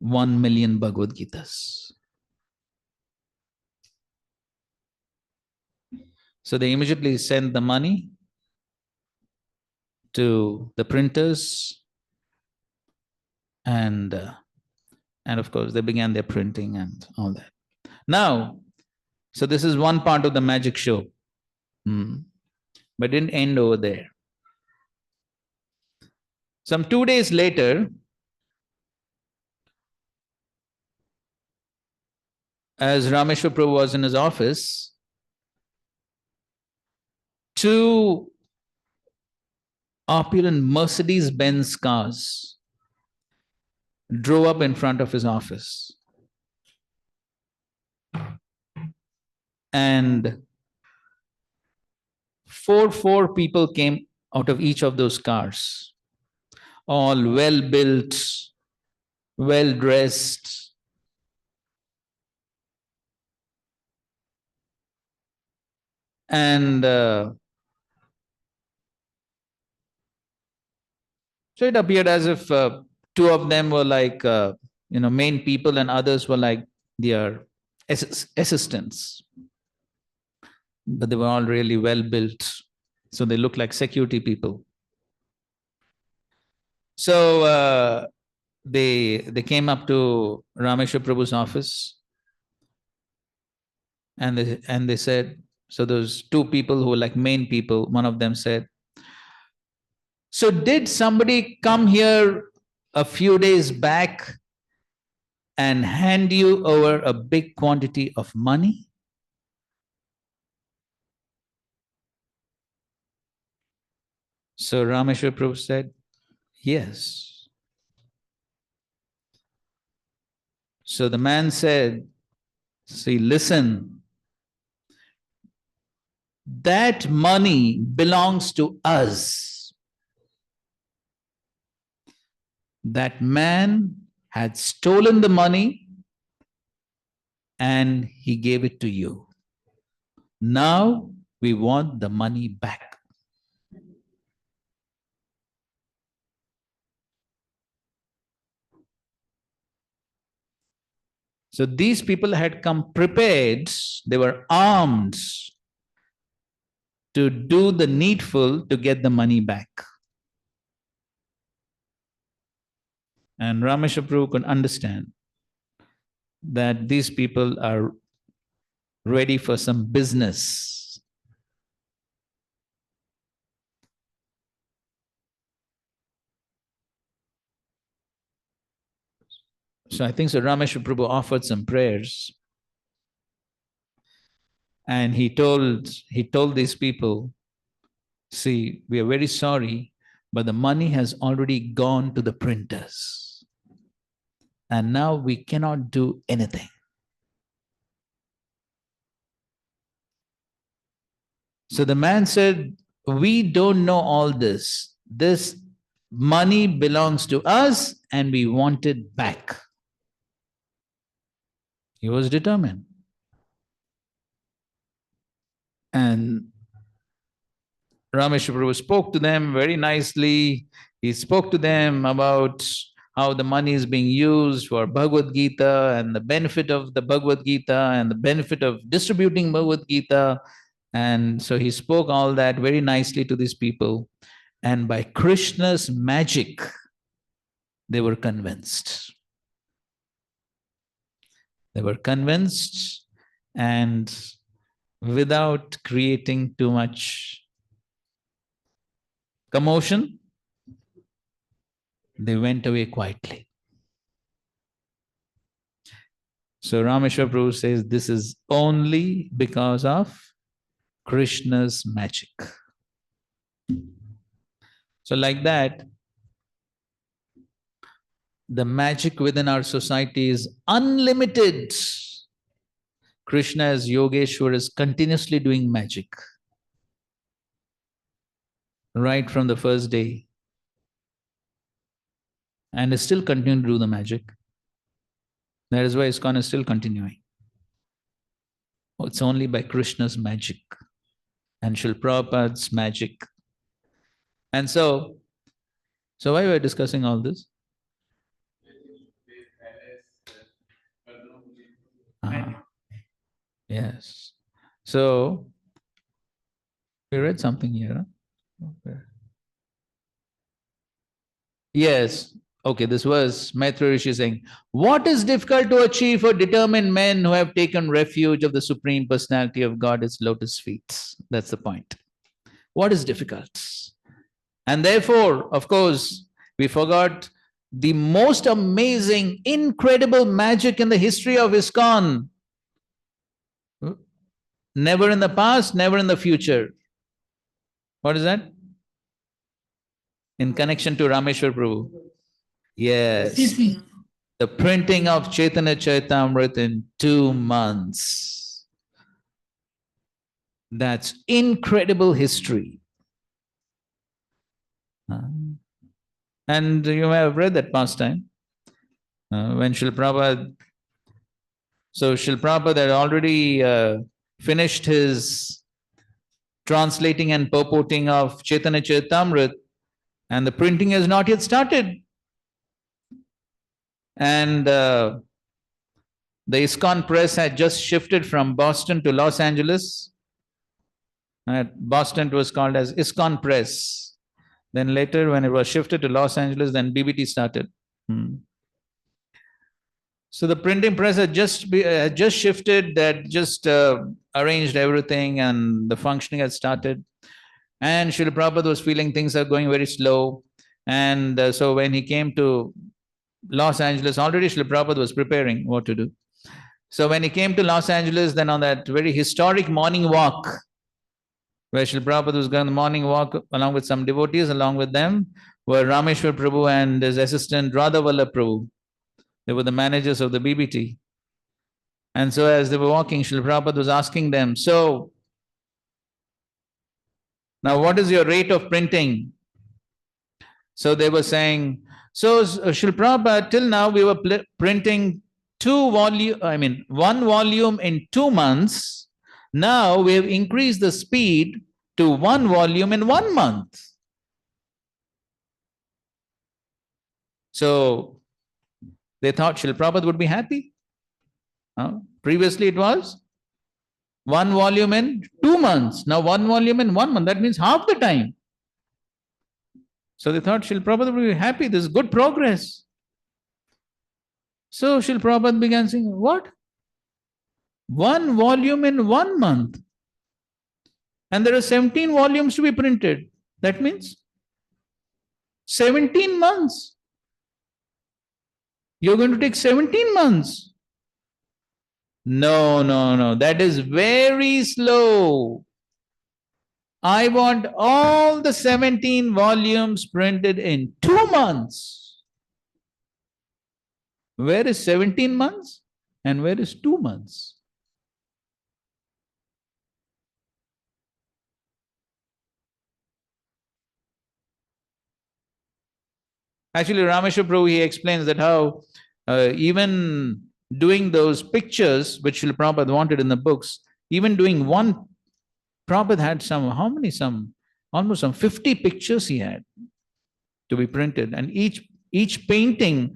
1 million Bhagavad Gitas. So they immediately sent the money to the printers, and of course they began their printing and all that. Now, so this is one part of the magic show, but didn't end over there. Some 2 days later, as Rameshwar Prabhu was in his office, 2 opulent Mercedes-Benz cars drove up in front of his office. And four people came out of each of those cars, all well-built, well-dressed. And so it appeared as if 2 of them were like, main people, and others were like their assistants. But they were all really well built, so they looked like security people. So they came up to Rameshwar Prabhu's office, and they said, so those 2 people who were like main people, one of them said, so did somebody come here a few days back and hand you over a big quantity of money? So Rameshwar Prabhu said, yes. So the man said, see, listen, that money belongs to us. That man had stolen the money and he gave it to you. Now we want the money back. So these people had come prepared, they were armed to do the needful to get the money back. And Rameshwar Prabhu could understand that these people are ready for some business. So I think so Rameshwar Prabhu offered some prayers. And he told these people, see, we are very sorry, but the money has already gone to the printers. And now we cannot do anything. So the man said, we don't know all this. This money belongs to us and we want it back. He was determined. And Rameshwar Prabhu spoke to them very nicely. He spoke to them about how the money is being used for Bhagavad Gita and the benefit of the Bhagavad Gita and the benefit of distributing Bhagavad Gita. And so he spoke all that very nicely to these people. And by Krishna's magic, they were convinced. They were convinced, and without creating too much commotion, they went away quietly. So Rameshwar Prabhu says this is only because of Krishna's magic. So like that, the magic within our society is unlimited. Krishna as Yogeshwar is continuously doing magic. Right from the first day. And is still continuing to do the magic. That is why ISKCON is still continuing. It's only by Krishna's magic and Srila Prabhupada's magic. And so why we're discussing all this? Yes. So we read something here. Huh? Yes. Okay, this was Maitreya Rishi saying, what is difficult to achieve for determined men who have taken refuge of the Supreme Personality of God as lotus feet? That's the point. What is difficult? And therefore, of course, we forgot the most amazing, incredible magic in the history of ISKCON. Never in the past, never in the future. What is that? In connection to Rameshwar Prabhu. Yes. CC. The printing of Chaitanya Charitamrita in 2 months. That's incredible history. And you may have read that past time. When Srila Prabhupada, so Srila Prabhupada had already finished his translating and purporting of Chaitanya Charitamrita, and the printing has not yet started. And the ISKCON press had just shifted from Boston to Los Angeles. At Boston it was called as ISKCON Press. Then later when it was shifted to Los Angeles, then BBT started. So the printing press had just shifted, that just arranged everything and the functioning had started. And Srila Prabhupada was feeling things are going very slow. And so when he came to Los Angeles, already Srila Prabhupada was preparing what to do. So when he came to Los Angeles, then on that very historic morning walk, where Srila Prabhupada was going on the morning walk along with some devotees, along with them were Rameshwar Prabhu and his assistant Radha Vallabh Prabhu. They were the managers of the BBT. And so as they were walking, Srila Prabhupada was asking them, so now what is your rate of printing? So they were saying, so Srila Prabhupada, till now we were printing 1 volume in 2 months. Now we have increased the speed to 1 volume in 1 month. So they thought Srila Prabhupada would be happy. Previously it was One volume in 2 months. Now one volume in 1 month. That means half the time. So they thought Srila Prabhupada will be happy. This is good progress. So Srila Prabhupada began saying, what? 1 volume in 1 month. And there are 17 volumes to be printed. That means 17 months. You're going to take 17 months. No, no, no. That is very slow. I want all the 17 volumes printed in 2 months. Where is 17 months and where is 2 months? Actually, Rameshwar Prabhu, he explains that how even doing those pictures, which Srila Prabhupada wanted in the books, even doing one, Prabhupada had almost some 50 pictures he had to be printed. And each painting,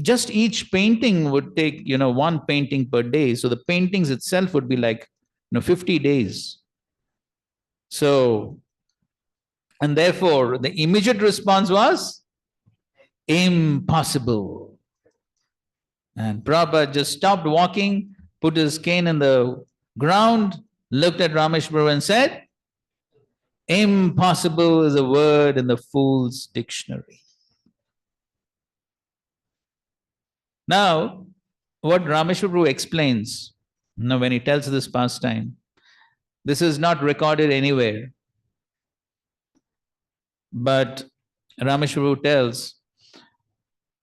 just each painting would take, one painting per day. So the paintings itself would be like, 50 days. So, and therefore, the immediate response was, impossible. And Prabhupada just stopped walking, put his cane in the ground, looked at Rameshwar and said, impossible is a word in the fool's dictionary. Now, what Rameshwar explains, when he tells this pastime, this is not recorded anywhere. But Rameshwar tells,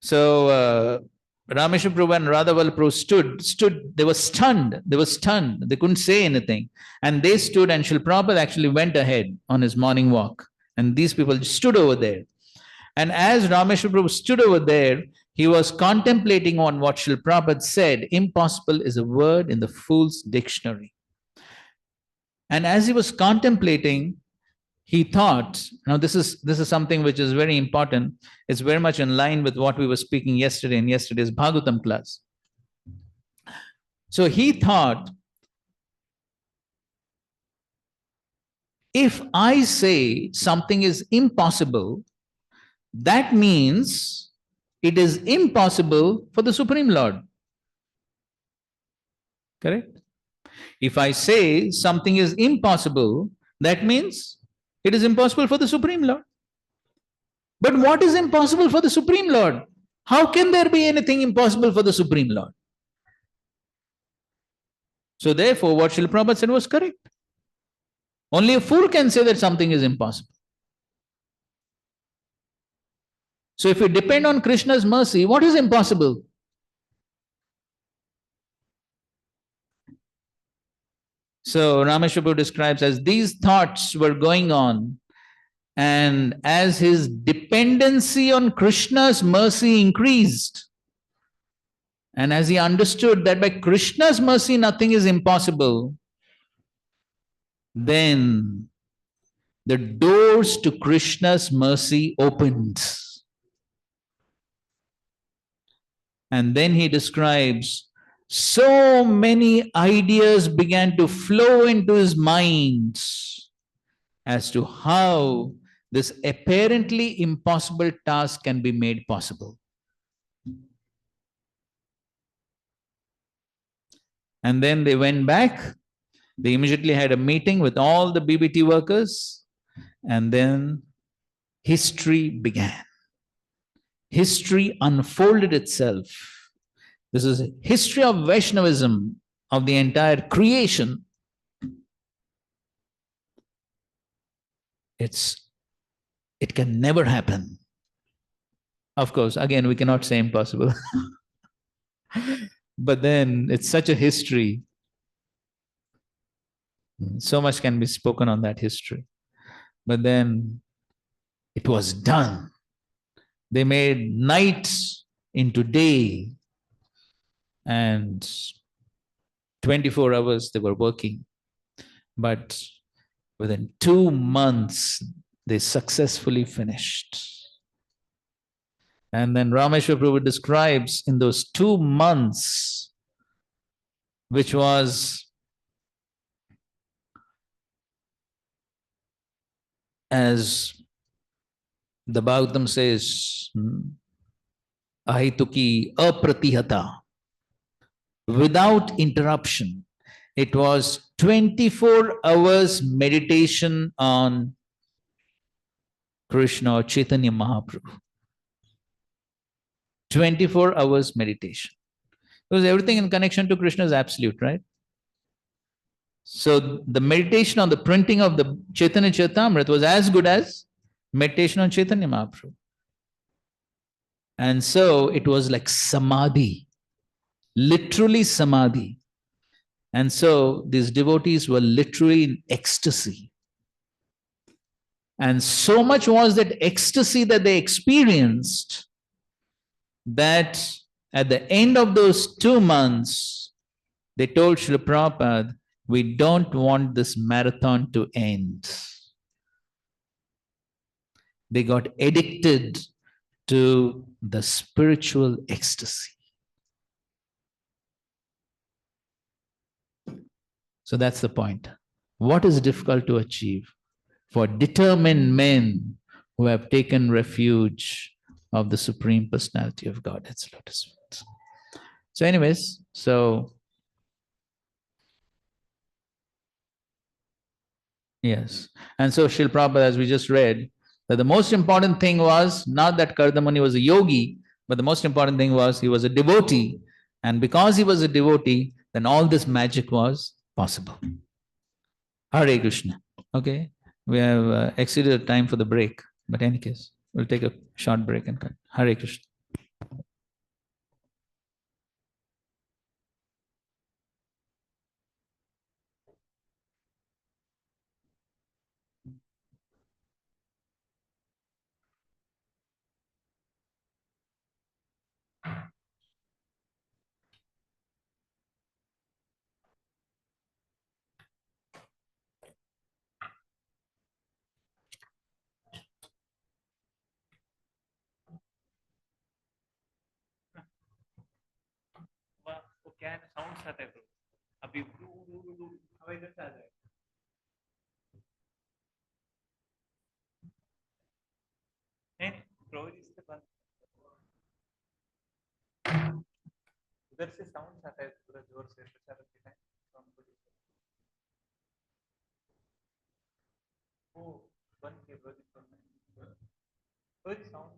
so Rameshwar Prabhu and Radhaval Prabhu stood, they were stunned, they couldn't say anything. And they stood and Srila Prabhupada actually went ahead on his morning walk. And these people stood over there. And as Rameshwar Prabhu stood over there, he was contemplating on what Srila Prabhupada said, impossible is a word in the fool's dictionary. And as he was contemplating, he thought, now this is something which is very important. It's very much in line with what we were speaking yesterday in yesterday's Bhagavatam class. So he thought, if I say something is impossible, that means it is impossible for the Supreme Lord. Correct? If I say something is impossible, that means it is impossible for the Supreme Lord. But what is impossible for the Supreme Lord? How can there be anything impossible for the Supreme Lord? So therefore, what Srila Prabhupada said was correct. Only a fool can say that something is impossible. So if we depend on Krishna's mercy, what is impossible? So Rameshwar Prabhu describes as these thoughts were going on, and as his dependency on Krishna's mercy increased, and as he understood that by Krishna's mercy nothing is impossible, then the doors to Krishna's mercy opened. And then he describes, so many ideas began to flow into his mind as to how this apparently impossible task can be made possible. And then they went back. They immediately had a meeting with all the BBT workers, and then history began. History unfolded itself. This is a history of Vaishnavism, of the entire creation. It can never happen. Of course, again, we cannot say impossible. But then it's such a history. So much can be spoken on that history. But then it was done. They made night into day. And 24 hours they were working. But within 2 months, they successfully finished. And then Rameshwar Prabhu describes in those 2 months, which was as the Bhagavatam says, ahituki apratihata, without interruption. It was 24 hours meditation on Krishna or Chaitanya Mahaprabhu. 24 hours meditation. Because everything in connection to Krishna is absolute, right? So the meditation on the printing of the Chaitanya Charitamrita was as good as meditation on Chaitanya Mahaprabhu. And so it was like samadhi, literally samadhi. And so these devotees were literally in ecstasy. And so much was that ecstasy that they experienced that at the end of those 2 months, they told Srila Prabhupada, we don't want this marathon to end. They got addicted to the spiritual ecstasy. So that's the point. What is difficult to achieve? For determined men who have taken refuge of the Supreme Personality of Godhead's lotus feet. So anyways, yes. And so Srila Prabhupada, as we just read, that the most important thing was not that Kardamani was a yogi, but the most important thing was he was a devotee. And because he was a devotee, then all this magic was possible. Hare Krishna. Okay. We have exceeded the time for the break. But in any case, we'll take a short break and cut. Hare Krishna. वो क्या है ना sounds आता है अभी हवा इधर से आ जाएगा नहीं प्रोज इससे बंद उधर से साउंड्स आता है पूरा जोर से प्रचार करते हैं वो बंद के प्रोज sound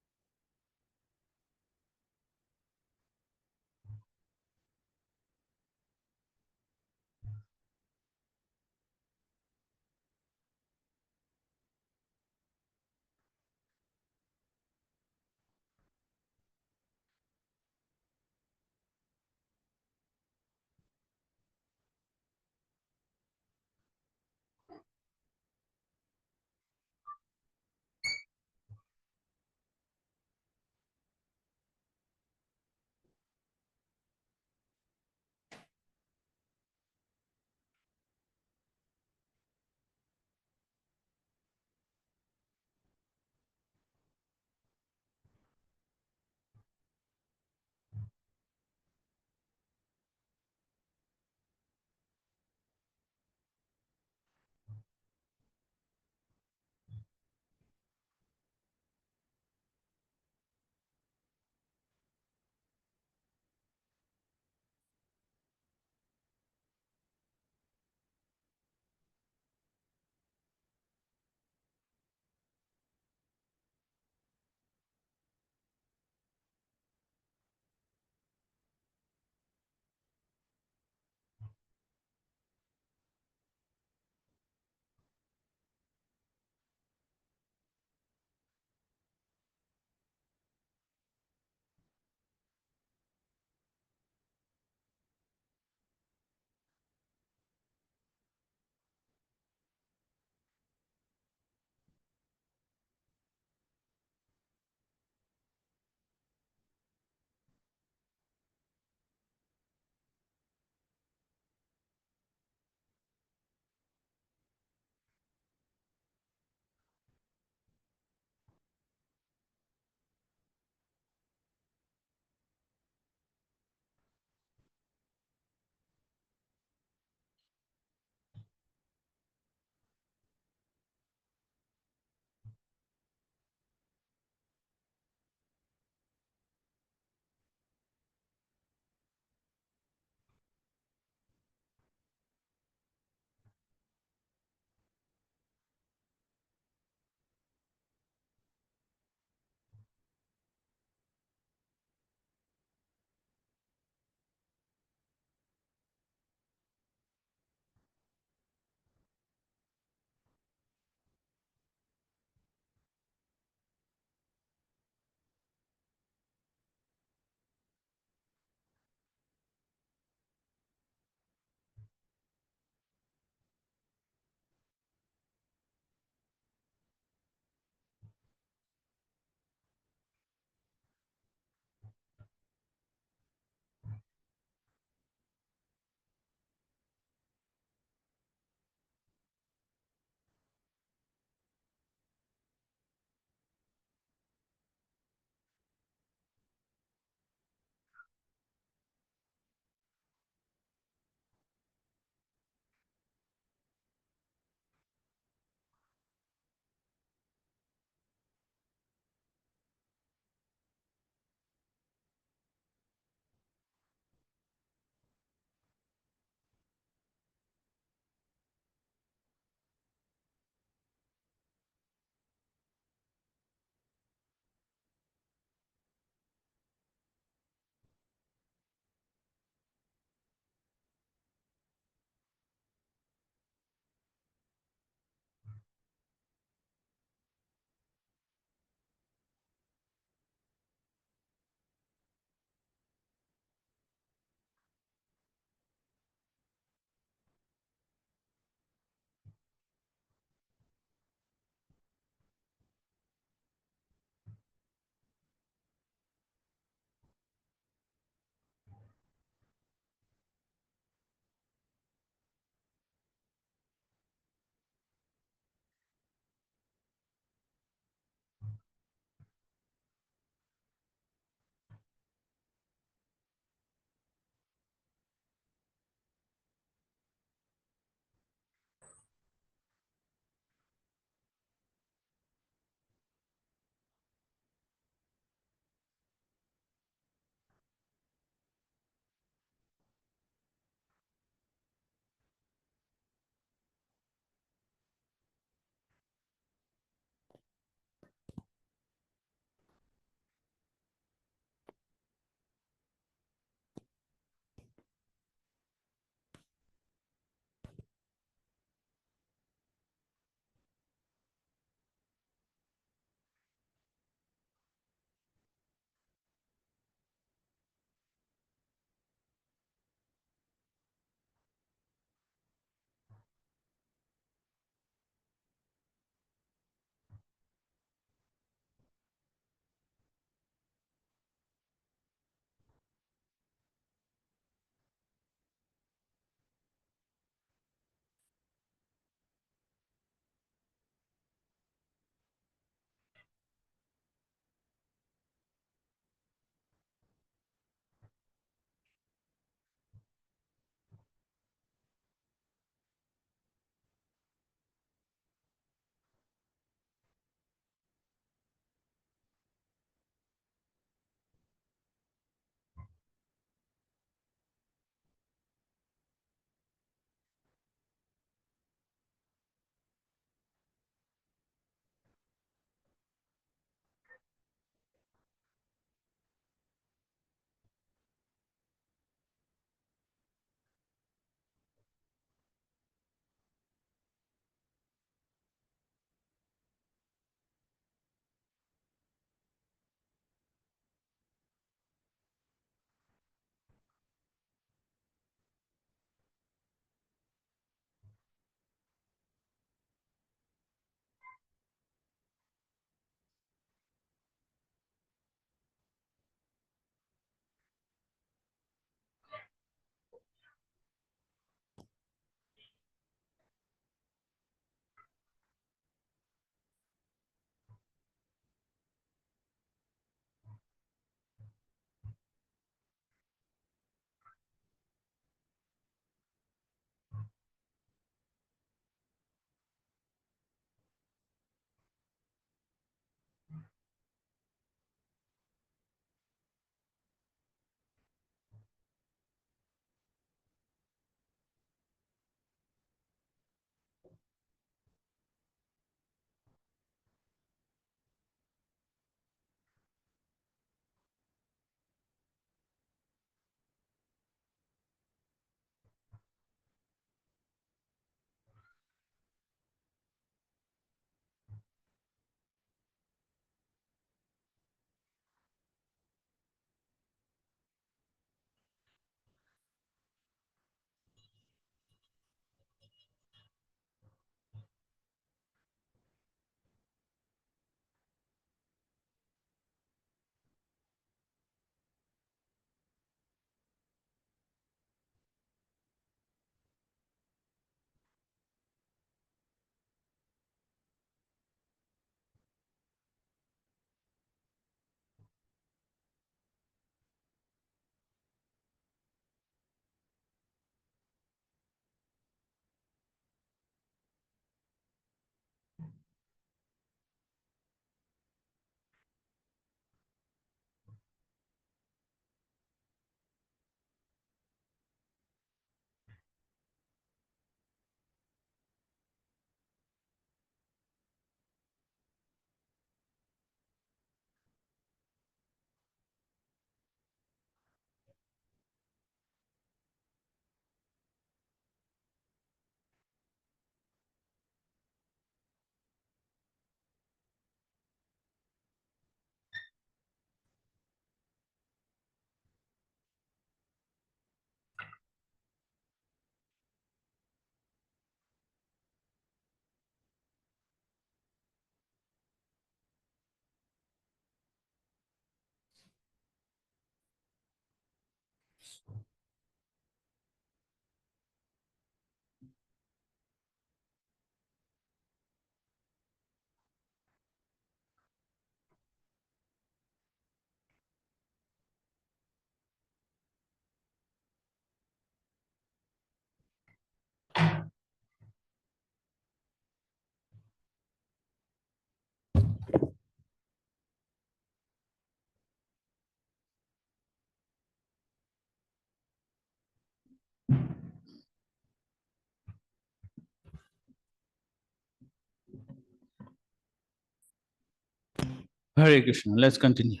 Hare Krishna. Let's continue.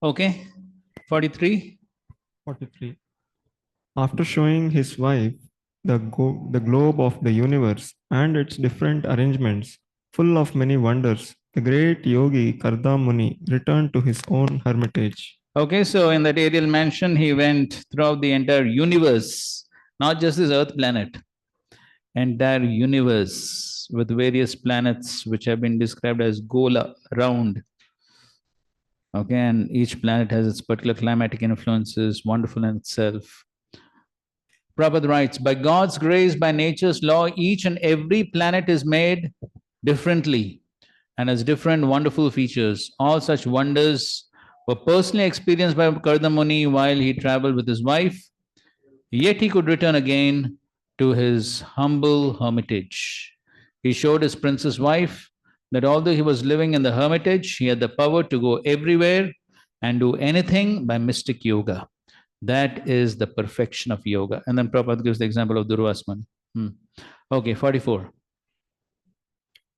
Okay, 43. 43. After showing his wife the globe of the universe and its different arrangements, full of many wonders, the great yogi Karda Muni returned to his own hermitage. Okay, so in that aerial mansion, he went throughout the entire universe, not just this Earth planet, entire universe with various planets which have been described as Gola, round. Okay, and each planet has its particular climatic influences, wonderful in itself. Prabhupada writes, by God's grace, by nature's law, each and every planet is made differently and has different wonderful features. All such wonders were personally experienced by Karda Muni while he traveled with his wife, yet he could return again to his humble hermitage. He showed his princess wife that although he was living in the hermitage, he had the power to go everywhere and do anything by mystic yoga. That is the perfection of yoga. And then Prabhupada gives the example of Durvasmani. Okay, 44.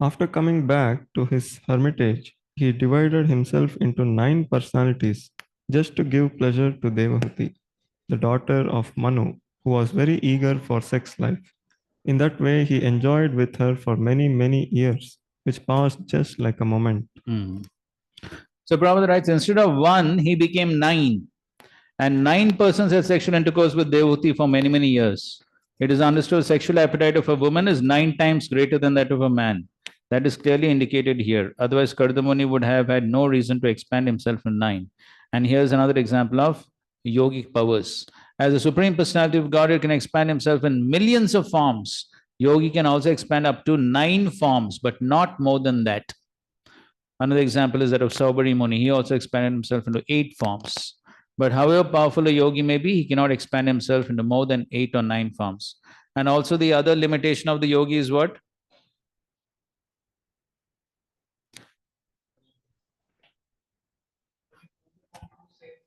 After coming back to his hermitage, he divided himself into 9 personalities just to give pleasure to Devahuti, the daughter of Manu, who was very eager for sex life. In that way, he enjoyed with her for many, many years, which passed just like a moment. So Prabhupada writes, instead of 1, he became 9. And 9 persons had sexual intercourse with Devahuti for many, many years. It is understood sexual appetite of a woman is 9 times greater than that of a man. That is clearly indicated here. Otherwise, Karda Muni would have had no reason to expand himself in 9. And here's another example of yogic powers. As the Supreme Personality of Godhead can expand himself in millions of forms, yogi can also expand up to 9 forms, but not more than that. Another example is that of Saubari Muni. He also expanded himself into 8 forms. But however powerful a yogi may be, he cannot expand himself into more than 8 or 9 forms. And also the other limitation of the yogi is what?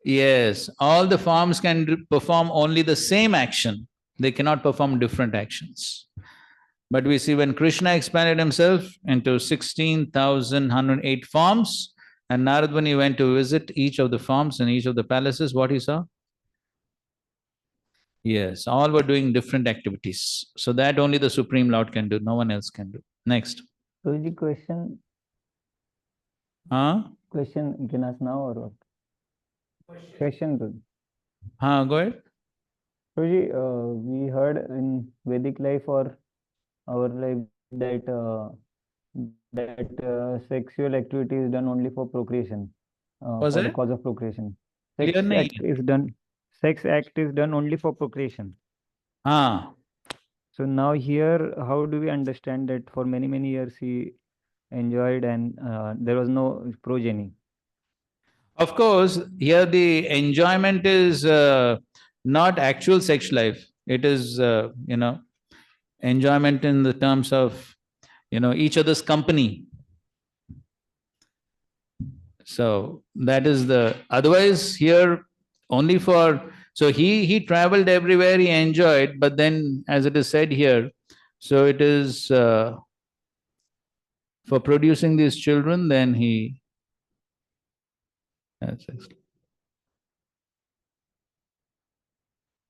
Yes, all the forms can perform only the same action. They cannot perform different actions. But we see when Krishna expanded himself into 16,108 forms, and Narad, when he went to visit each of the forms in each of the palaces, what he saw? Yes, all were doing different activities. So that only the Supreme Lord can do, no one else can do. Next. So the question you can ask now or what? Question. Go ahead. Guruji, we heard in Vedic life or our life that sexual activity is done only for procreation, Was for the it? cause of procreation. Clear Sex nahi act is done. Sex act is done only for procreation. hai. So now here, how do we understand that for many many years he enjoyed and there was no progeny? Of course, here the enjoyment is not actual sex life. It is, enjoyment in the terms of, each other's company. So that is the, otherwise here only for, so he traveled everywhere, he enjoyed, but then as it is said here, so it is for producing these children, then he has sex.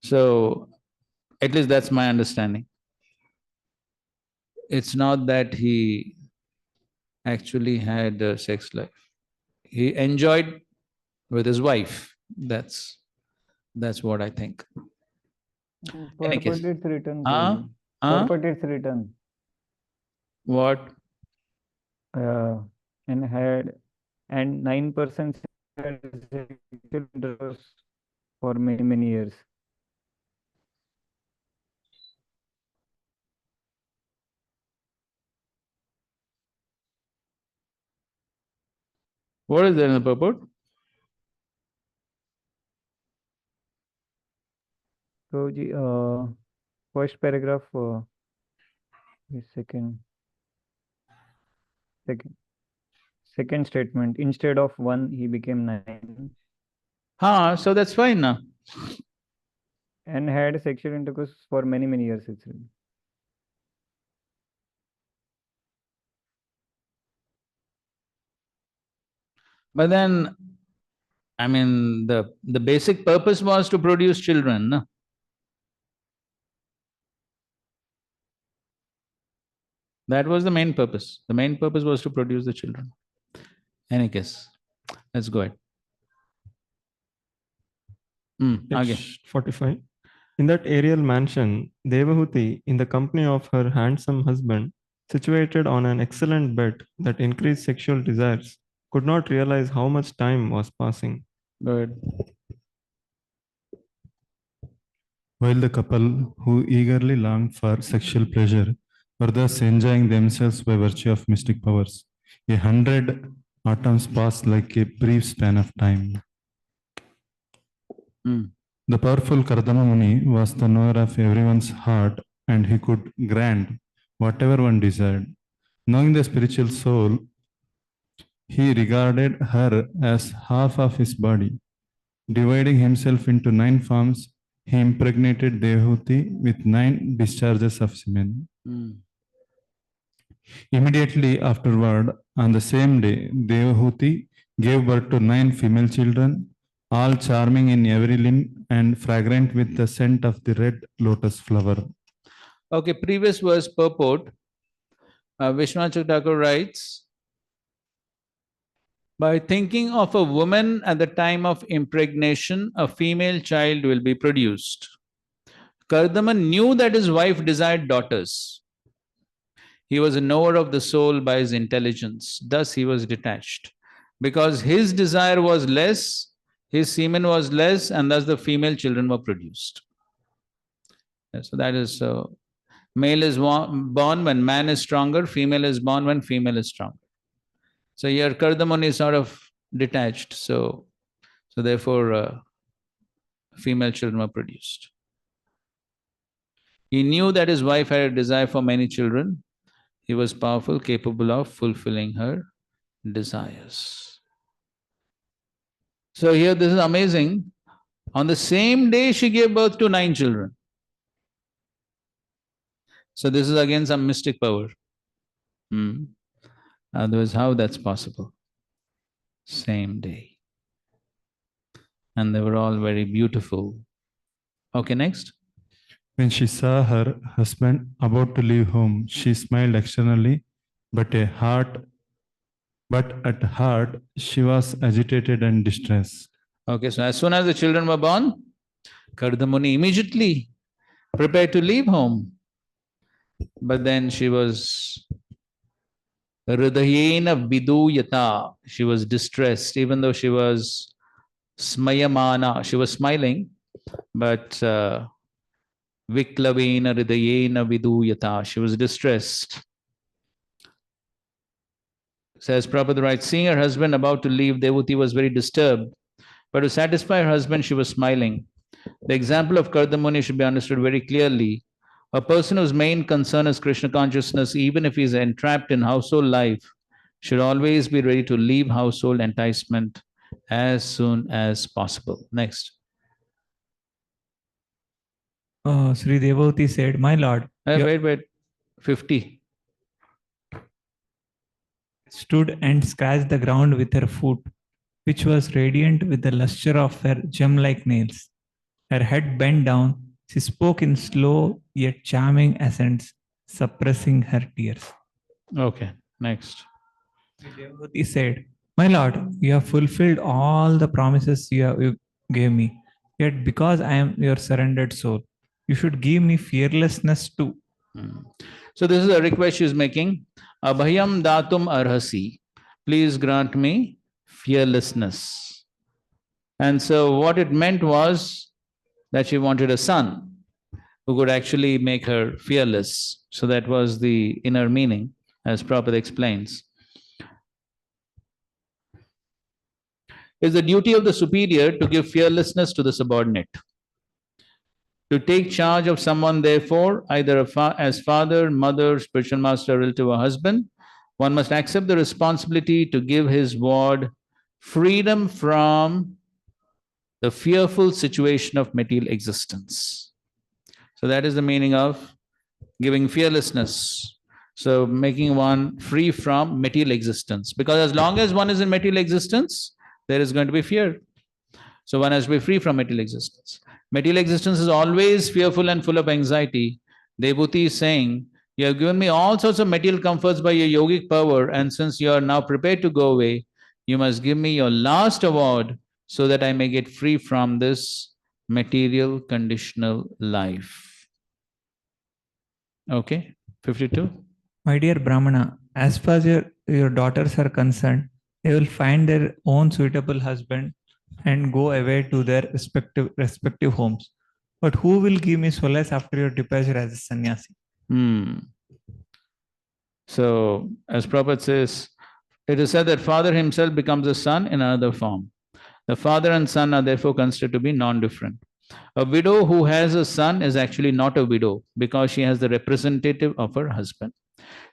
So at least that's my understanding. It's not that he actually had a sex life. He enjoyed with his wife. That's what I think. Any case. Purport it's written. Huh? Purport it's written. What? And had and 9% had sexual intercourse for many many years. What is there in the purport? So first paragraph, second statement. Instead of 1, he became 9. So that's fine now. and had sexual intercourse for many, many years actually. But then, I mean, the basic purpose was to produce children, no? That was the main purpose. The main purpose was to produce the children. Any case, let's go ahead. Again. Text 45. In that aerial mansion, Devahuti, in the company of her handsome husband, situated on an excellent bed that increased sexual desires, could not realize how much time was passing. Go ahead. While the couple who eagerly longed for sexual pleasure were thus enjoying themselves by virtue of mystic powers, 100 autumns passed like a brief span of time. The powerful Kardama Muni was the knower of everyone's heart, and he could grant whatever one desired. Knowing the spiritual soul, he regarded her as half of his body. Dividing himself into 9 forms, he impregnated Devahuti with 9 discharges of semen. Immediately afterward, on the same day, Devahuti gave birth to 9 female children, all charming in every limb and fragrant with the scent of the red lotus flower. Okay, previous verse purport. Vishwanath Thakur writes, by thinking of a woman at the time of impregnation, a female child will be produced. Kardaman knew that his wife desired daughters. He was a knower of the soul by his intelligence. Thus he was detached. Because his desire was less, his semen was less, and thus the female children were produced. So that is, male is born when man is stronger, female is born when female is stronger. So here Kardamon is sort of detached, so therefore female children were produced. He knew that his wife had a desire for many children. He was powerful, capable of fulfilling her desires. So here this is amazing. On the same day she gave birth to 9 children. So this is again some mystic power. Otherwise, how that's possible? Same day. And they were all very beautiful. Okay, next. When she saw her husband about to leave home, she smiled externally, but at heart, she was agitated and distressed. Okay, so as soon as the children were born, Kardamuni immediately prepared to leave home. But then she was Hridayena viduyata. She was distressed, even though she was smayamana. She was smiling, but viklavena hridayena viduyata. She was distressed. Says Prabhupada writes, seeing her husband about to leave, Devuti was very disturbed. But to satisfy her husband, she was smiling. The example of Kardamuni should be understood very clearly. A person whose main concern is Krishna consciousness, even if he is entrapped in household life, should always be ready to leave household enticement as soon as possible. Next. Sri Devavati said, my lord. Wait. 50. Stood and scratched the ground with her foot, which was radiant with the luster of her gem-like nails. Her head bent down. She spoke in slow yet charming accents, suppressing her tears. Okay, next. Devavati said, my lord, you have fulfilled all the promises you gave me. Yet because I am your surrendered soul, you should give me fearlessness too. So this is a request she is making. Abhayam datum arhasi. Please grant me fearlessness. And so what it meant was that she wanted a son who could actually make her fearless. So that was the inner meaning, as Prabhupada explains. It's the duty of the superior to give fearlessness to the subordinate. To take charge of someone, therefore, either as father, mother, spiritual master, relative, or husband, one must accept the responsibility to give his ward freedom from the fearful situation of material existence. So that is the meaning of giving fearlessness. So making one free from material existence. Because as long as one is in material existence, there is going to be fear. So one has to be free from material existence. Material existence is always fearful and full of anxiety. Devhuti is saying, you have given me all sorts of material comforts by your yogic power, and since you are now prepared to go away, you must give me your last award so that I may get free from this material conditional life. Okay, 52. My dear Brahmana, as far as your daughters are concerned, they will find their own suitable husband and go away to their respective homes. But who will give me solace after your departure as a sannyasi? So, as Prabhupada says, it is said that father himself becomes a son in another form. The father and son are therefore considered to be non-different. A widow who has a son is actually not a widow because she has the representative of her husband.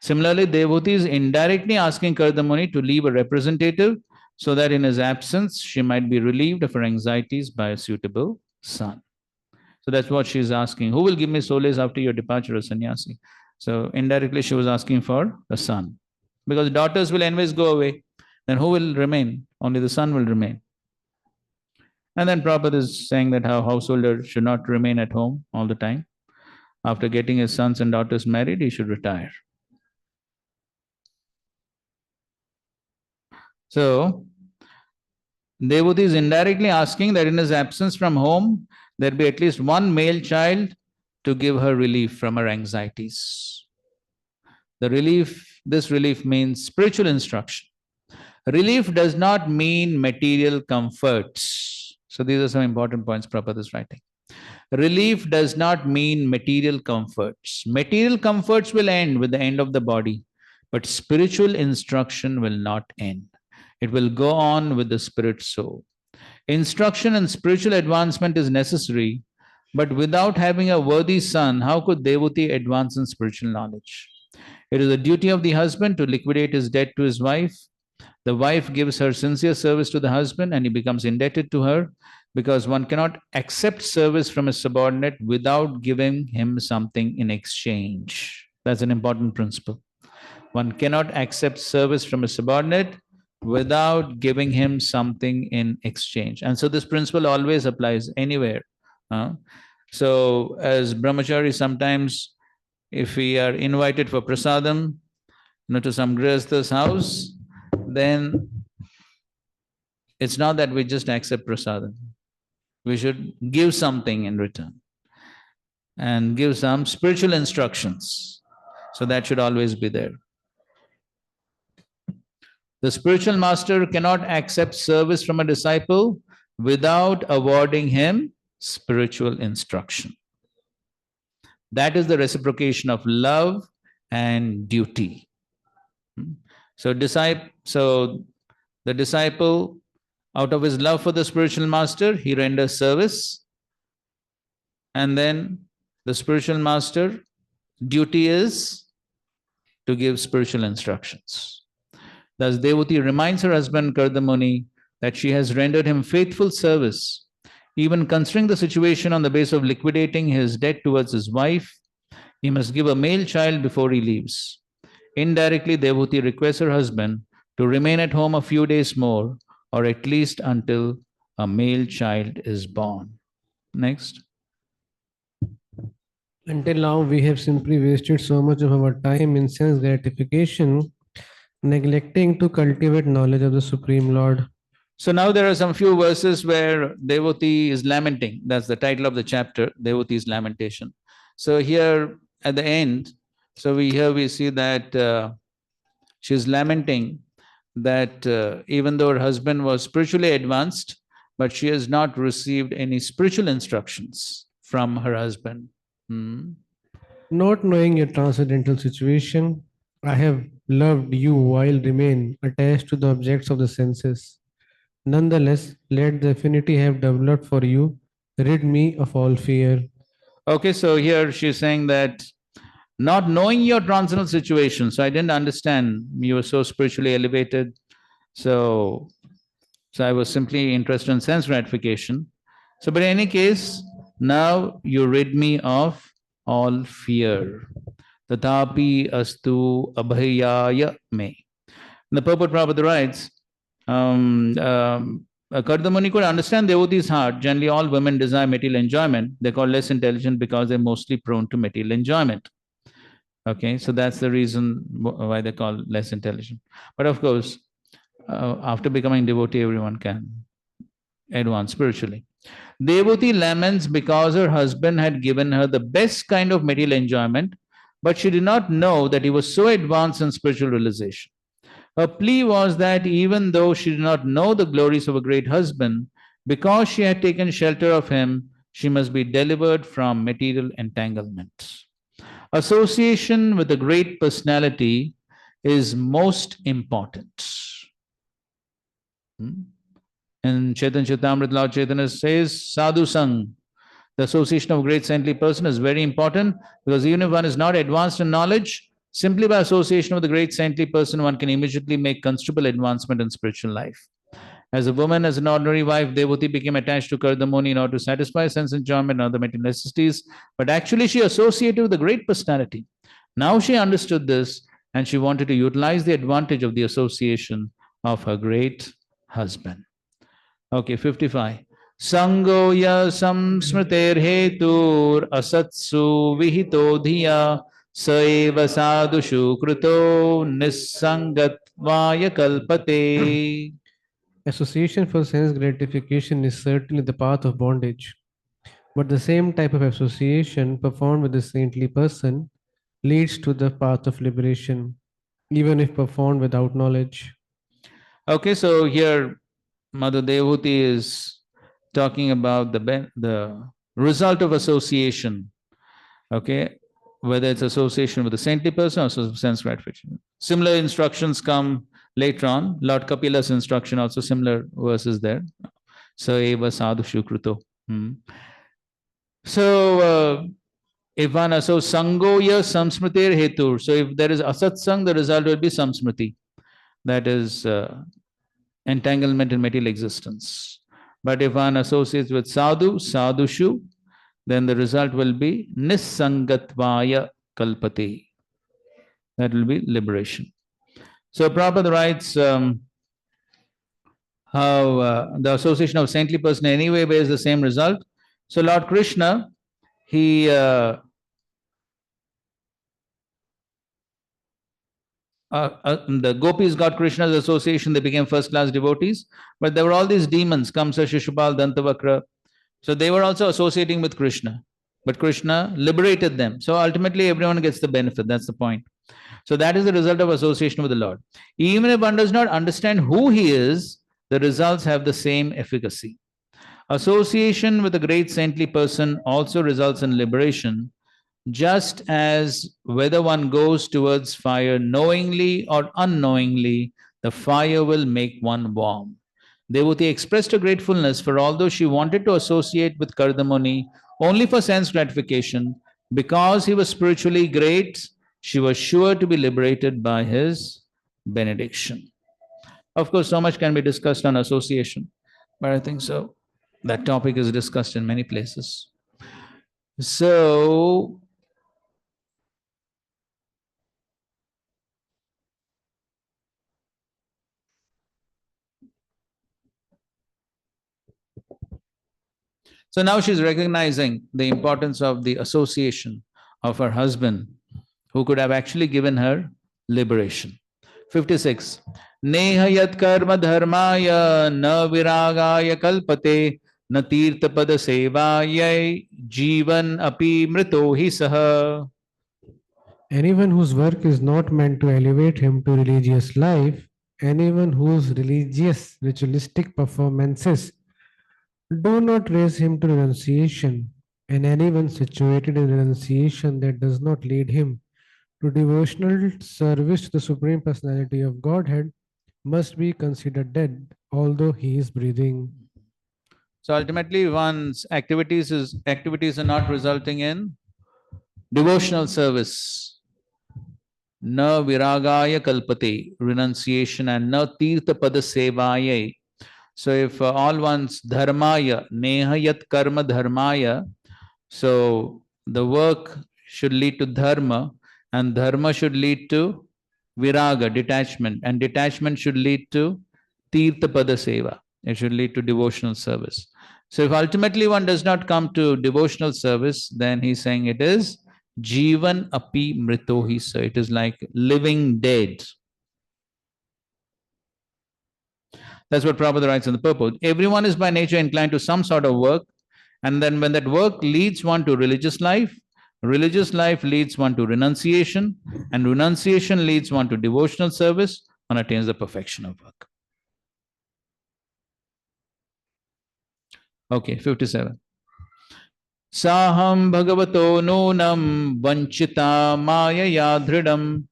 Similarly, Devhuti is indirectly asking Kardamuni to leave a representative so that in his absence, she might be relieved of her anxieties by a suitable son. So that's what she's asking. Who will give me solace after your departure as sannyasi? So indirectly, she was asking for a son. Because daughters will anyways go away. Then who will remain? Only the son will remain. And then Prabhupada is saying that how householder should not remain at home all the time. After getting his sons and daughters married, he should retire. So, Devhuti is indirectly asking that in his absence from home, there be at least one male child to give her relief from her anxieties. This relief means spiritual instruction. Relief does not mean material comforts. So these are some important points Prabhupada is writing. Relief does not mean material comforts. Material comforts will end with the end of the body, but spiritual instruction will not end. It will go on with the spirit soul. Instruction and spiritual advancement is necessary, but without having a worthy son, how could Devhuti advance in spiritual knowledge? It is the duty of the husband to liquidate his debt to his wife. The wife gives her sincere service to the husband and he becomes indebted to her, because one cannot accept service from a subordinate without giving him something in exchange. That's an important principle. One cannot accept service from a subordinate without giving him something in exchange. And so this principle always applies anywhere. So as brahmachari, sometimes if we are invited for prasadam, to some grihastha's house, then it's not that we just accept prasadam. We should give something in return and give some spiritual instructions. So that should always be there. The spiritual master cannot accept service from a disciple without awarding him spiritual instruction. That is the reciprocation of love and duty. So the disciple, out of his love for the spiritual master, he renders service. And then the spiritual master, duty is to give spiritual instructions. Thus, Devhuti reminds her husband Kardamuni that she has rendered him faithful service. Even considering the situation on the basis of liquidating his debt towards his wife, he must give a male child before he leaves. Indirectly, Devhuti requests her husband to remain at home a few days more, or at least until a male child is born. Next. Until now, we have simply wasted so much of our time in sense gratification, neglecting to cultivate knowledge of the Supreme Lord. So now there are some few verses where Devhuti is lamenting. That's the title of the chapter, Devhuti's lamentation. So here at the end, we see that she's lamenting that even though her husband was spiritually advanced, but she has not received any spiritual instructions from her husband. Not knowing your transcendental situation, I have loved you while remain attached to the objects of the senses. Nonetheless, let the affinity have developed for you, rid me of all fear. Okay, so here she's saying that not knowing your transcendental situation, so I didn't understand, you were so spiritually elevated, so I was simply interested in sense gratification. So, but in any case, now you rid me of all fear. Tatapi astu abhayaya me. The purport Prabhupada writes, Kardamuni could understand devotee's heart. Generally, all women desire material enjoyment. They're called less intelligent because they're mostly prone to material enjoyment. Okay, so that's the reason why they're called less intelligent. But of course, after becoming devotee, everyone can advance spiritually. Devotee laments because her husband had given her the best kind of material enjoyment, but she did not know that he was so advanced in spiritual realization. Her plea was that even though she did not know the glories of a great husband, because she had taken shelter of him, she must be delivered from material entanglements. Association with a great personality is most important. In Chaitanya Charitamrita, Lord Chaitanya says, Sadhu Sang, the association of a great saintly person is very important, because even if one is not advanced in knowledge, simply by association with a great saintly person, one can immediately make considerable advancement in spiritual life. As a woman, as an ordinary wife, Devoti became attached to Kardamoni in order to satisfy sense enjoyment and other material necessities, but actually she associated with a great personality. Now she understood this, and she wanted to utilize the advantage of the association of her great husband. Okay, 55. Sango ya samsmriter hetur asatsu vihito dhiya saeva sadhushu kruto nissangatvaya kalpate. Association for sense gratification is certainly the path of bondage, but the same type of association performed with a saintly person leads to the path of liberation, even if performed without knowledge. Okay, so here Mother Devahuti is talking about the result of association. Okay, whether it's association with a saintly person or sense gratification. Similar instructions come later on. Lord Kapila's instruction also similar verses there. So eva sadhu shukruto. So if one associates sangoya samsmritir hetur. So if there is asatsang, the result will be samsmriti. That is entanglement in material existence. But if one associates with sadhu, sadhushu, then the result will be nissangatvaya kalpati. That will be liberation. So Prabhupada writes how the association of saintly person anyway bears the same result. So Lord Krishna, he the gopis got Krishna's association, they became first class devotees, but there were all these demons, Kamsa, Shishupal, Dantavakra. So they were also associating with Krishna, but Krishna liberated them. So ultimately everyone gets the benefit, that's the point. So that is the result of association with the Lord. Even if one does not understand who he is, the results have the same efficacy. Association with a great saintly person also results in liberation, just as whether one goes towards fire knowingly or unknowingly, the fire will make one warm. Devoti expressed her gratefulness, for although she wanted to associate with Kardamuni only for sense gratification, because he was spiritually great, she was sure to be liberated by his benediction. Of course, so much can be discussed on association, but I think so. That topic is discussed in many places. So, so now she's recognizing the importance of the association of her husband, who could have actually given her liberation. 56. Neha yat karma dharmaya na viragaya kalpate na tirtha pada sevayai jivan api mrito hi saha. Anyone whose work is not meant to elevate him to religious life, anyone whose religious, ritualistic performances do not raise him to renunciation, and anyone situated in renunciation that does not lead him to devotional service to the Supreme Personality of Godhead must be considered dead, although he is breathing. So ultimately, one's activities are not resulting in devotional service. Na viragaya kalpate, renunciation, and na tirtha pada sevayai. So if all one's dharmaya, neha yat karma dharmaya, so the work should lead to dharma, and dharma should lead to viraga, detachment, and detachment should lead to tirtha pada seva. It should lead to devotional service. So if ultimately one does not come to devotional service, then he's saying it is jivan api mritohi. So it is like living dead. That's what Prabhupada writes in the purport. Everyone is by nature inclined to some sort of work, and then when that work leads one to religious life leads one to renunciation, and renunciation leads one to devotional service, one attains the perfection of work. Okay, 57. Saham bhagavato nunam vanchita maya dhridam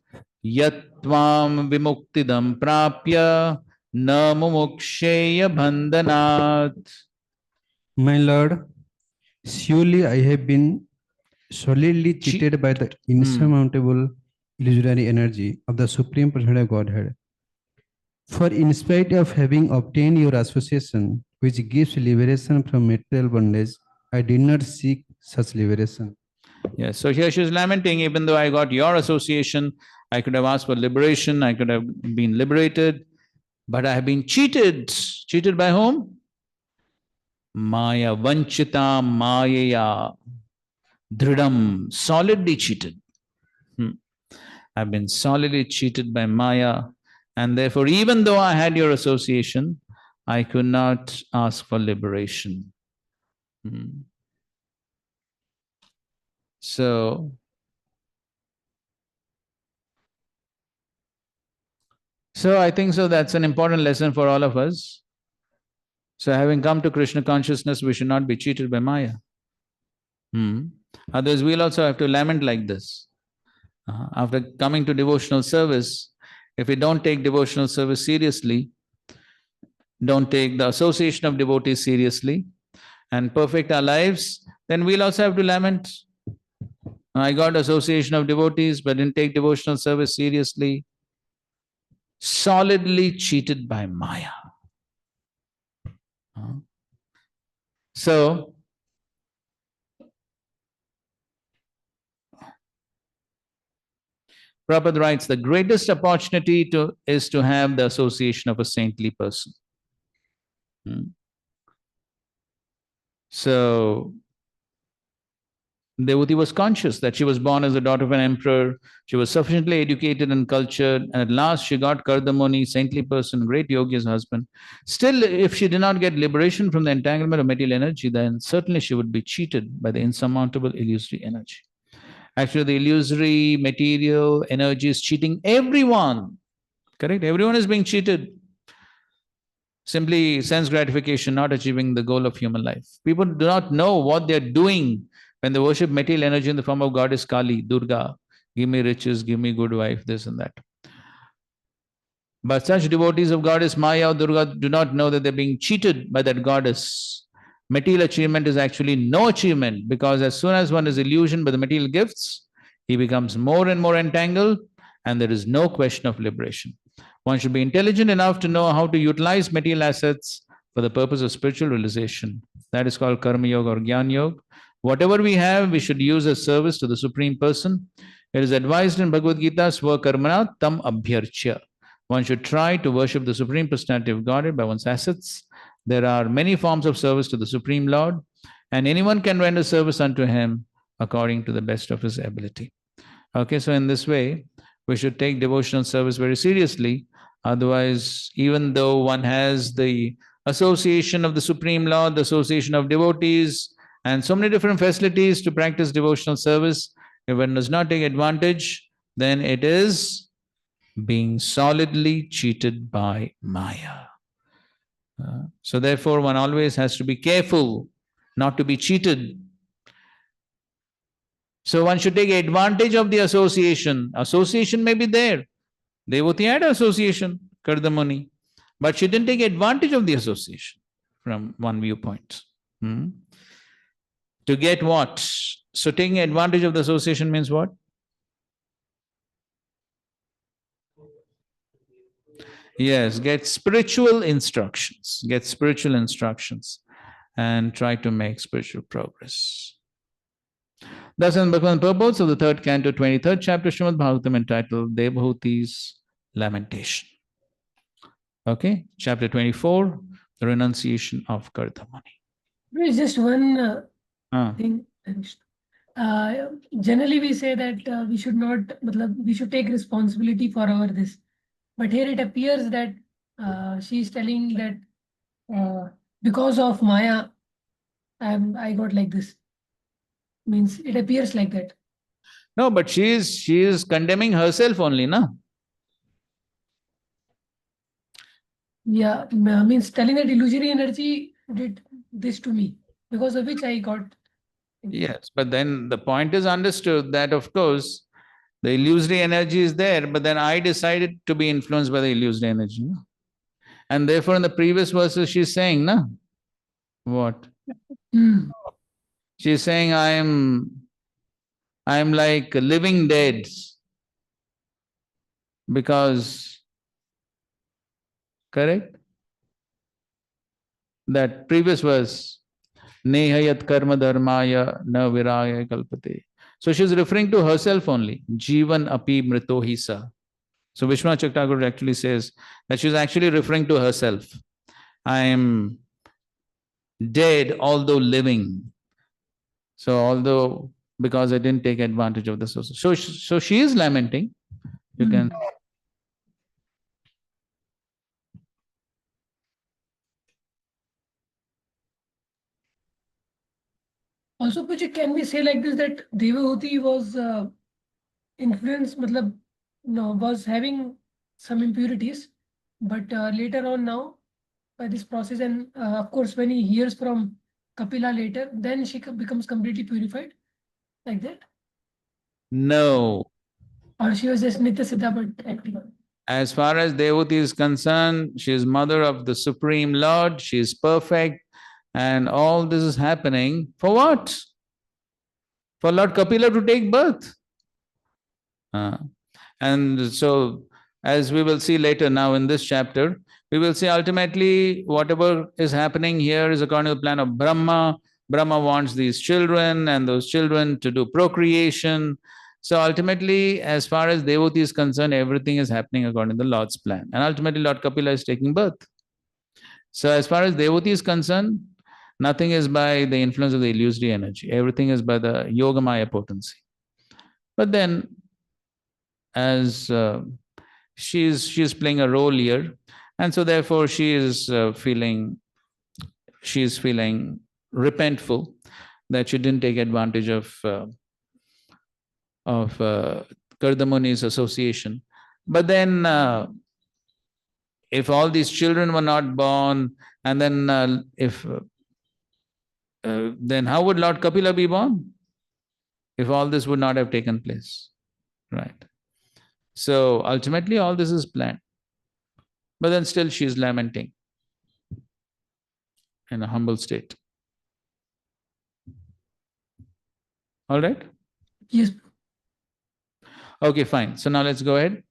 yatvam vimuktidam prapya na mumuksheya bandhanat. My Lord, surely I have been solidly cheated by the insurmountable illusory energy of the Supreme Personality of Godhead. For in spite of having obtained your association, which gives liberation from material bondage, I did not seek such liberation. Yes, so here she is lamenting, even though I got your association, I could have asked for liberation, I could have been liberated, but I have been cheated. Cheated by whom? Maya, vanchita mayaya, dridam, solidly cheated. I've been solidly cheated by Maya, and therefore, even though I had your association, I could not ask for liberation. So I think so that's an important lesson for all of us. So having come to Krishna consciousness, we should not be cheated by Maya. Otherwise, we'll also have to lament like this. After coming to devotional service, if we don't take devotional service seriously, don't take the association of devotees seriously, and perfect our lives, then we'll also have to lament. I got association of devotees, but didn't take devotional service seriously. Solidly cheated by Maya. So, Prabhupada writes, the greatest opportunity is to have the association of a saintly person. So, Devati was conscious that she was born as the daughter of an emperor. She was sufficiently educated and cultured, and at last she got Kardamuni, saintly person, great yogi as husband. Still, if she did not get liberation from the entanglement of material energy, then certainly she would be cheated by the insurmountable illusory energy. Actually, the illusory material energy is cheating everyone. Correct? Everyone is being cheated. Simply sense gratification, not achieving the goal of human life. People do not know what they're doing when they worship material energy in the form of goddess Kali, Durga. Give me riches, give me good wife, this and that. But such devotees of goddess Maya or Durga do not know that they're being cheated by that goddess. Material achievement is actually no achievement, because as soon as one is illusioned by the material gifts, he becomes more and more entangled, and there is no question of liberation. One should be intelligent enough to know how to utilize material assets for the purpose of spiritual realization. That is called Karma Yoga or Gyan Yoga. Whatever we have, we should use as service to the Supreme Person. It is advised in Bhagavad Gita, Swa Karmana Tam Abhyarchya. One should try to worship the Supreme Personality of Godhead by one's assets. There are many forms of service to the Supreme Lord, and anyone can render service unto Him according to the best of his ability. Okay, so in this way, we should take devotional service very seriously. Otherwise, even though one has the association of the Supreme Lord, the association of devotees, and so many different facilities to practice devotional service, if one does not take advantage, then it is being solidly cheated by Maya. So therefore, one always has to be careful not to be cheated. So one should take advantage of the association. Association may be there. Devati had association, Kardamuni, but she didn't take advantage of the association from one viewpoint. To get what? So taking advantage of the association means what? Yes, get spiritual instructions. Get spiritual instructions and try to make spiritual progress. Thus, in Bhagwan purports of the third canto, 23rd chapter, Srimad Bhagavatam, entitled Devahuti's Lamentation. Okay, chapter 24, the renunciation of Kardamani. There's just one thing. Generally, we say that we should not, we should take responsibility for our this. But here it appears that she's telling that because of Maya, I got like this. Means it appears like that. No, but she is condemning herself only, na? Yeah, means telling that illusory energy did this to me, because of which I got. Yes, but then the point is understood that, of course, the illusory energy is there, but then I decided to be influenced by the illusory energy. No? And therefore, in the previous verses, she's saying, na? What? She's saying, I am like living dead because, correct? That previous verse, Nehayat karma dharmaya na viraya kalpate. So she's referring to herself only. Jivan api mrito hisa. So Vishwanath Chakravarti actually says that she's actually referring to herself. I am dead although living. So although, because I didn't take advantage of the source. So she is lamenting. You can. Also, Puji, can we say like this that Devahuti was influenced, was having some impurities, but later on now, by this process, and of course, when he hears from Kapila later, then she becomes completely purified, like that? No. Or she was just Nitya Siddha but active? As far as Devahuti is concerned, she is mother of the Supreme Lord, she is perfect, and all this is happening for what? For Lord Kapila to take birth. And so, as we will see later now in this chapter, we will see ultimately whatever is happening here is according to the plan of Brahma. Brahma wants these children and those children to do procreation. So ultimately, as far as Devoti is concerned, everything is happening according to the Lord's plan. And ultimately, Lord Kapila is taking birth. So as far as Devoti is concerned, nothing is by the influence of the illusory energy. Everything is by the Yogamaya potency. But then, as she's playing a role here, and so therefore she is feeling repentful that she didn't take advantage of Kardamuni's association. But then if all these children were not born, and then then how would Lord Kapila be born? If all this would not have taken place, right? So ultimately all this is planned. But then still she is lamenting in a humble state. All right? Yes. Okay, fine. So now let's go ahead.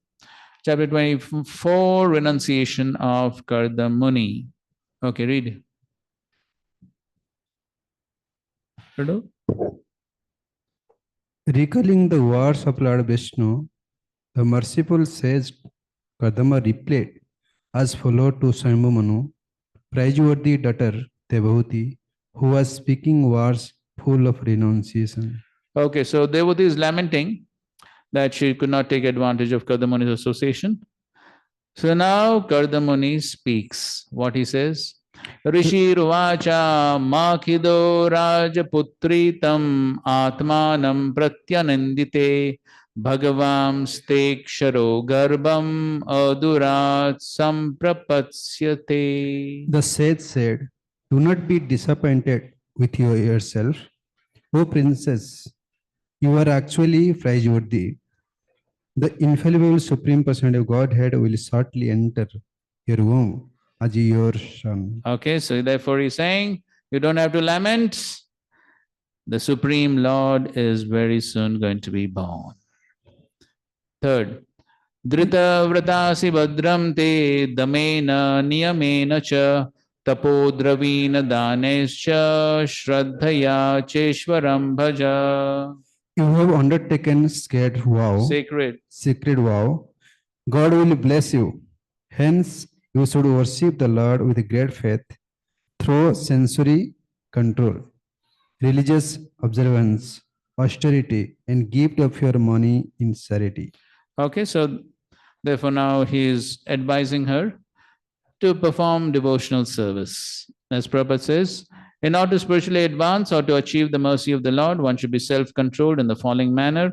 Chapter 24, renunciation of Kardamuni. Okay, read. Riddle? Recalling the words of Lord Vishnu, the merciful sage Kadama replied as followed to Swayambhu, praiseworthy daughter Devahuti, who was speaking words full of renunciation. Okay, so Devati is lamenting that she could not take advantage of Kardamuni's association. So now Kardamuni speaks. What he says? Rishirvacha makhido rajaputritam atmanam pratyanandite bhagavam steksharo garbham adurat samprapatsyate. The sage said, do not be disappointed with yourself. O princess, you are actually praiseworthy. The infallible Supreme Personality of Godhead will shortly enter your womb as your son. Okay, so therefore he's saying, you don't have to lament. The Supreme Lord is very soon going to be born. Third, Drita vratasi bhadram te damena niyamena cha tapodravina danescha shraddhaya cheshwaram bhaja. You have undertaken sacred vow. God will bless you. Hence, you should worship the Lord with great faith through sensory control, religious observance, austerity, and gift of your money in charity. Okay, so therefore now he is advising her to perform devotional service. As Prabhupada says, in order to spiritually advance or to achieve the mercy of the Lord, one should be self-controlled in the following manner.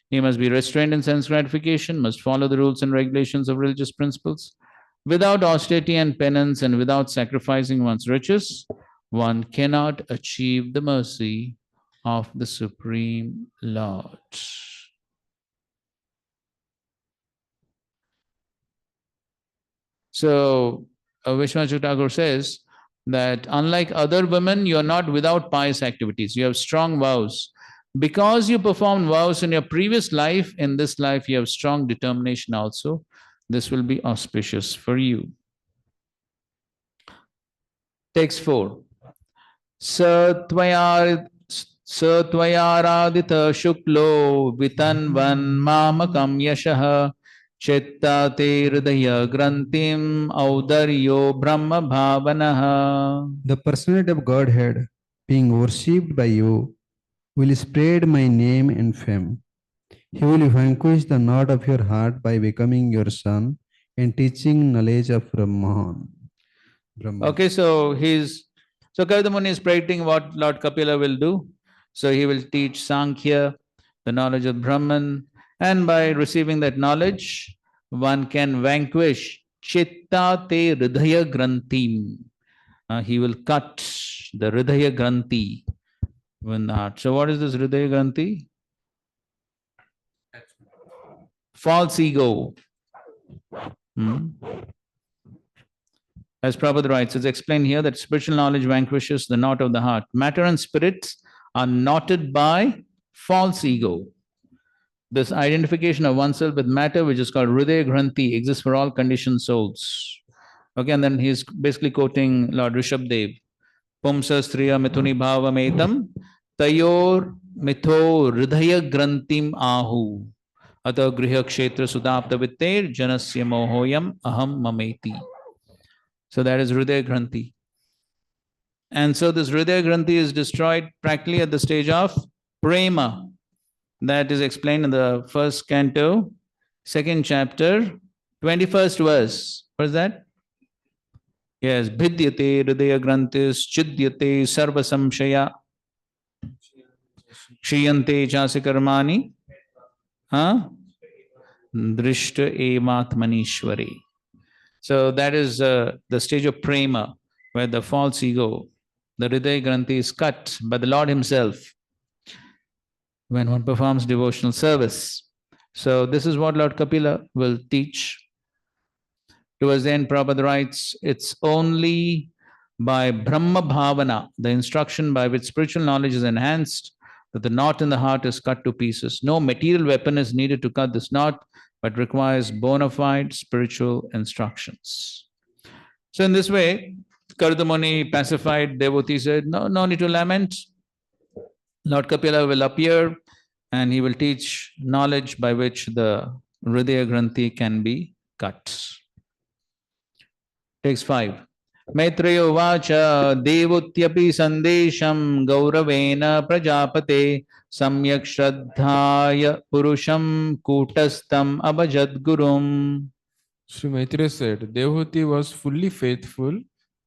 He must be restrained in sense gratification, must follow the rules and regulations of religious principles. Without austerity and penance and without sacrificing one's riches, one cannot achieve the mercy of the Supreme Lord. So, Vishwanath Thakur says that unlike other women, you are not without pious activities. You have strong vows. Because you performed vows in your previous life, in this life you have strong determination also. This will be auspicious for you. Text 4. Satvayar Satvayaradita Shuklo Vitanvan Mamakam Yashaha Chitta te hridaya grantim audaryo brahma bhavanaha. The personality of Godhead, being worshipped by you, will spread my name and fame. He will vanquish the knot of your heart by becoming your son and teaching knowledge of Brahman. Okay, so Karda Muni is predicting what Lord Kapila will do. So he will teach Sankhya, the knowledge of Brahman, and by receiving that knowledge, one can vanquish Chitta te hridaya grantim. He will cut the hridaya granthi in the heart. So what is this hridaya granthi? False ego. As Prabhupada writes, it's explained here that spiritual knowledge vanquishes the knot of the heart. Matter and spirits are knotted by false ego. This identification of oneself with matter, which is called Hridaya Granthi, exists for all conditioned souls. Okay, and then he's basically quoting Lord Rishabdev. Pumsa striya mithuni bhava metam tayor mitho hridaya grantim ahu ato griha kshetra sudapta vitter janasya mohoyam aham mameti. So that is Hridaya Granthi. And so this Hridaya Granthi is destroyed practically at the stage of prema. That is explained in the first canto, second chapter, 21st verse. What is that? Yes, Bhidyate Hridaya Granthis Chidyate Sarva Samshaya Kshiyante Chasi Karmani Drishta Evatmanishwari. So that is the stage of prema, where the false ego, the Hridaya Granthi is cut by the Lord himself when one performs devotional service. So this is what Lord Kapila will teach. Towards the end, Prabhupada writes, it's only by Brahma Bhavana, the instruction by which spiritual knowledge is enhanced, that the knot in the heart is cut to pieces. No material weapon is needed to cut this knot, but requires bona fide spiritual instructions. So in this way, Karda Muni pacified devotee, said, no need to lament. Lord Kapila will appear and he will teach knowledge by which the Hridaya Granthi can be cut. Text 5. Maitreyo vacha devutyapi sandesham gauravena prajapate samyak shraddhaya purusham kutastam abhajad gurum. Sri Maitreya said, Devahuti was fully faithful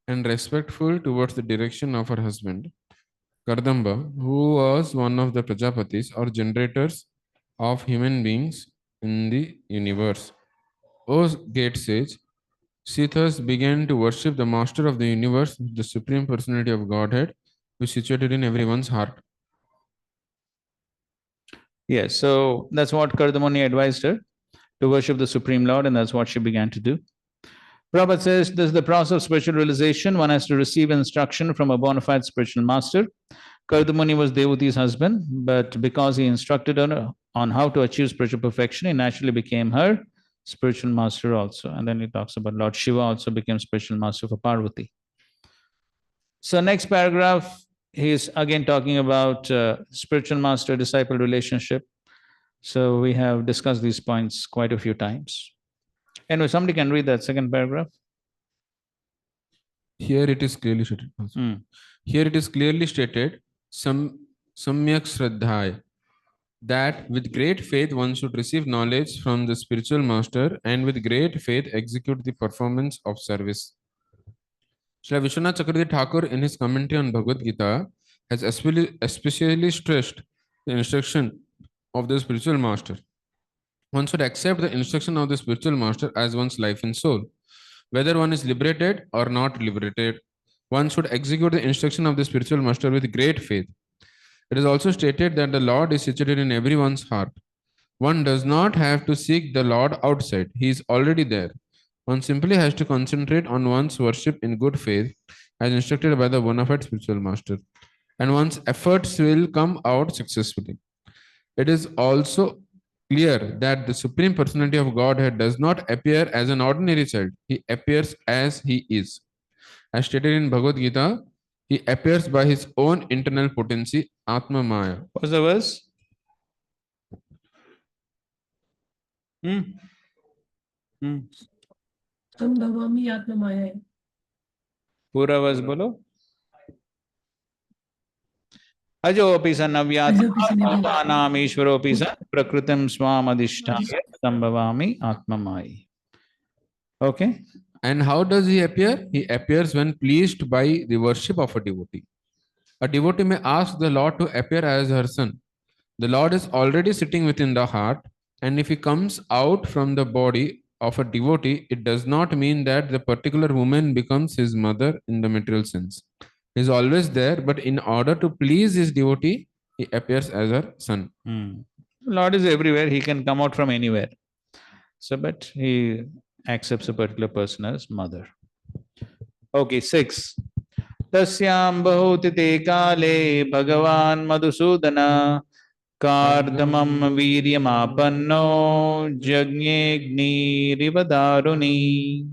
and respectful towards the direction of her husband, Kardamba, who was one of the Prajapatis or generators of human beings in the universe. O great sage, she thus began to worship the master of the universe, the supreme personality of Godhead, who is situated in everyone's heart. Yes, so that's what Karda Muni advised her, to worship the Supreme Lord, and that's what she began to do. Prabhupada says this is the process of spiritual realization. One has to receive instruction from a bona fide spiritual master. Karda Muni was Devuti's husband, but because he instructed her on how to achieve spiritual perfection, he naturally became her spiritual master also. And then he talks about Lord Shiva also became spiritual master for Parvati. So next paragraph, he is again talking about spiritual master disciple relationship. So we have discussed these points quite a few times. Anyway, somebody can read that second paragraph. Here it is clearly stated. Here it is clearly stated, Samyak Shraddhaya, that with great faith one should receive knowledge from the spiritual master and with great faith execute the performance of service. Srila Vishwanath Chakravarti Thakur in his commentary on Bhagavad Gita has especially stressed the instruction of the spiritual master. One should accept the instruction of the spiritual master as one's life and soul. Whether one is liberated or not liberated, one should execute the instruction of the spiritual master with great faith. It is also stated that the Lord is situated in everyone's heart. One does not have to seek the Lord outside. He is already there. One simply has to concentrate on one's worship in good faith as instructed by the bona fide spiritual master, and one's efforts will come out successfully. It is also clear that the Supreme Personality of Godhead does not appear as an ordinary child. He appears as he is. As stated in Bhagavad Gita, he appears by his own internal potency, Atma Maya. What's the verse? Sambhavami Atma Maya. पूरा verse बोलो. अजोऽपि सन् अव्यात्मानाम् ईश्वरोऽपि सन् प्रकृतिं स्वाम् अधिष्ठाय संभवामि आत्ममायि. Okay. And how does he appear? He appears when pleased by the worship of a devotee. A devotee may ask the Lord to appear as her son. The Lord is already sitting within the heart, and if he comes out from the body of a devotee, it does not mean that the particular woman becomes his mother in the material sense. He is always there, but in order to please his devotee, he appears as her son. Lord is everywhere, he can come out from anywhere. So, but he accepts a particular person as mother. Okay, 6. Tasyam bahutite kale bhagavan madhusudana kardamam viryamapanno jagnegni rivadaruni.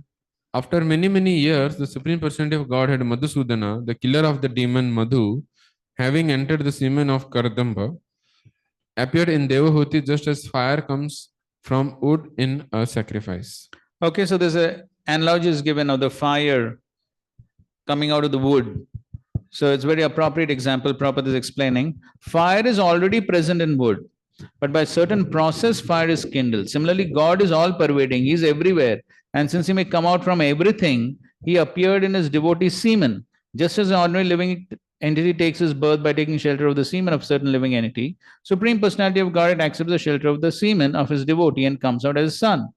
After many years, the Supreme Personality of Godhead Madhusudana, the killer of the demon Madhu, having entered the semen of Kardamba, appeared in Devahuti just as fire comes from wood in a sacrifice. Okay, so there's an analogy is given of the fire coming out of the wood. So it's very appropriate example. Prabhupada is explaining. Fire is already present in wood, but by certain process, fire is kindled. Similarly, God is all pervading. He is everywhere. And since he may come out from everything, he appeared in his devotee semen. Just as an ordinary living entity takes his birth by taking shelter of the semen of certain living entity, Supreme Personality of Godhead accepts the shelter of the semen of his devotee and comes out as son.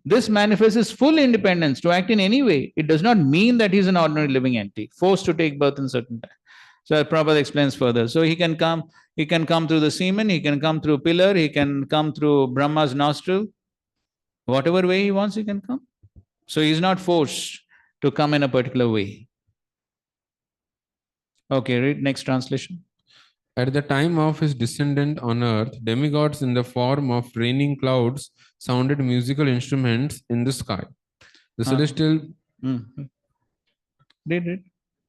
This manifests his full independence to act in any way. It does not mean that he is an ordinary living entity, forced to take birth in certain time. So Prabhupada explains further. So he can come through the semen, he can come through pillar, he can come through Brahma's nostril. Whatever way he wants, he can come. So he is not forced to come in a particular way. Okay, read next translation. At the time of his descent on earth, demigods in the form of raining clouds sounded musical instruments in the sky. The celestial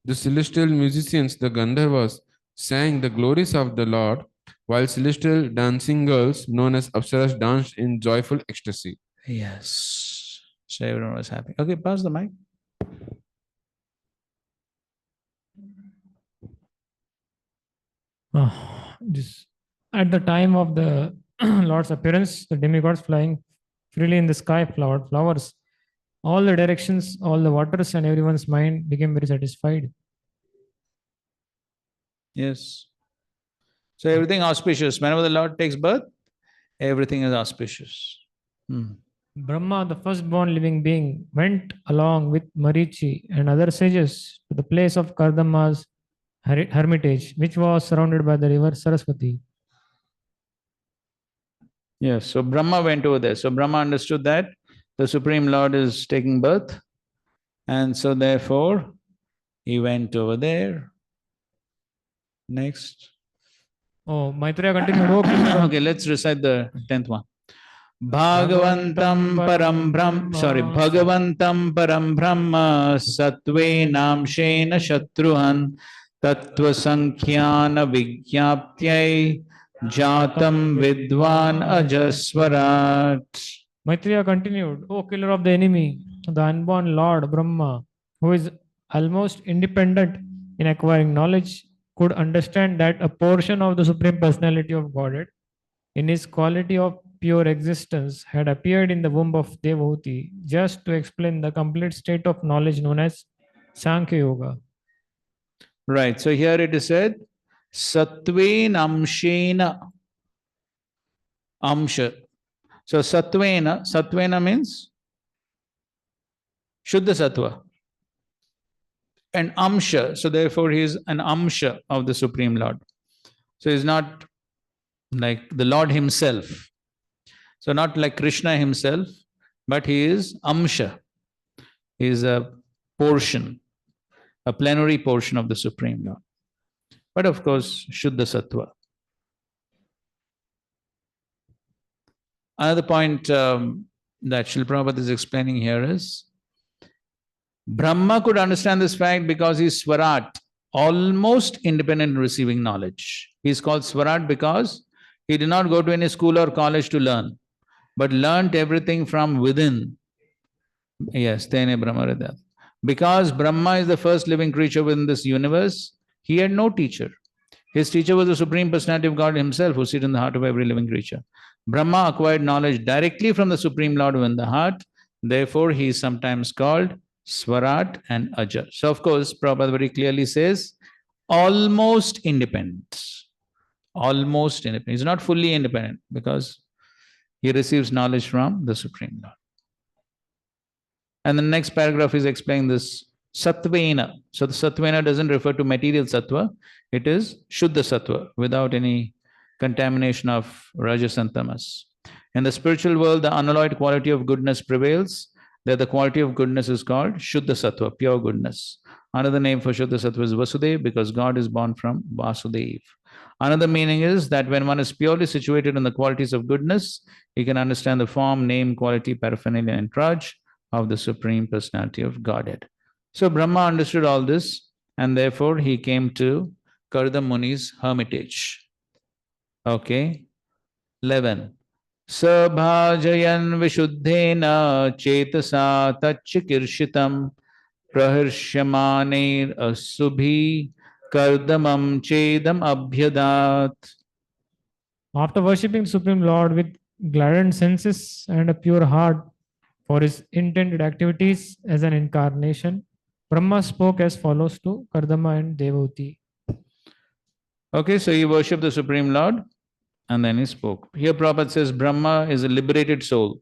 The celestial musicians, the Gandharvas, sang the glories of the Lord, while celestial dancing girls known as Apsaras danced in joyful ecstasy. Yes. So everyone was happy. Okay, pass the mic. At the time of the Lord's appearance, the demigods flying freely in the sky flowered flowers. All the directions, all the waters, and everyone's mind became very satisfied. Yes. So everything auspicious. Whenever the Lord takes birth, everything is auspicious. Brahma, the firstborn living being, went along with Marichi and other sages to the place of Kardama's hermitage, which was surrounded by the river Saraswati. Yes, so Brahma went over there. So Brahma understood that the Supreme Lord is taking birth, and so therefore he went over there. Next. Oh, Maitreya continued. Okay, let's recite the 10th one. Bhagavantam param brahm, Bhagavantam param brahma satvenamshena shatruhan tattva sankhyana vigyaptyai jatam vidwan ajaswarat. Maitreya continued, O killer of the enemy, the unborn Lord Brahma, who is almost independent in acquiring knowledge, could understand that a portion of the Supreme Personality of Godhead, in his quality of pure existence, had appeared in the womb of Devahuti just to explain the complete state of knowledge known as Sankhya Yoga. Right. So here it is said, Satven amshena amsha. So Satvena means Shuddha Sattva. And Amsha. So therefore he is an Amsha of the Supreme Lord. So he's not like the Lord himself. So not like Krishna himself, but he is Amsha. He is a portion, a plenary portion of the Supreme Lord. But of course, Shuddha Sattva. Another point that Srila Prabhupada is explaining here is Brahma could understand this fact because he is Swarat, almost independent in receiving knowledge. He is called Swarat because he did not go to any school or college to learn, but learnt everything from within. Yes, Tene Brahma. Because Brahma is the first living creature within this universe, he had no teacher. His teacher was the Supreme Personality of God himself, who sits in the heart of every living creature. Brahma acquired knowledge directly from the Supreme Lord within the heart. Therefore, he is sometimes called Swarat and Ajar. So, of course, Prabhupada very clearly says, almost independent. Almost independent. He's not fully independent because he receives knowledge from the Supreme Lord. And the next paragraph is explaining this Sattvena. So the Sattvena doesn't refer to material Sattva. It is Shuddha Sattva without any contamination of Rajas and Tamas. In the spiritual world, the unalloyed quality of goodness prevails. There the quality of goodness is called Shuddha Sattva, pure goodness. Another name for Shuddha Sattva is Vasudev because God is born from Vasudev. Another meaning is that when one is purely situated in the qualities of goodness, he can understand the form, name, quality, paraphernalia, and trudge of the Supreme Personality of Godhead. So Brahma understood all this and therefore he came to Karda Muni's hermitage. Okay. 11. Sabhajayan vishuddhena chetasa tachikiršitam prahirshyamaner asubhi kardamam chedam abhyadat. After worshipping Supreme Lord with gladdened senses and a pure heart for his intended activities as an incarnation, Brahma spoke as follows to Kardama and Devahuti. Okay, so he worshipped the Supreme Lord and then he spoke. Here Prabhupada says Brahma is a liberated soul.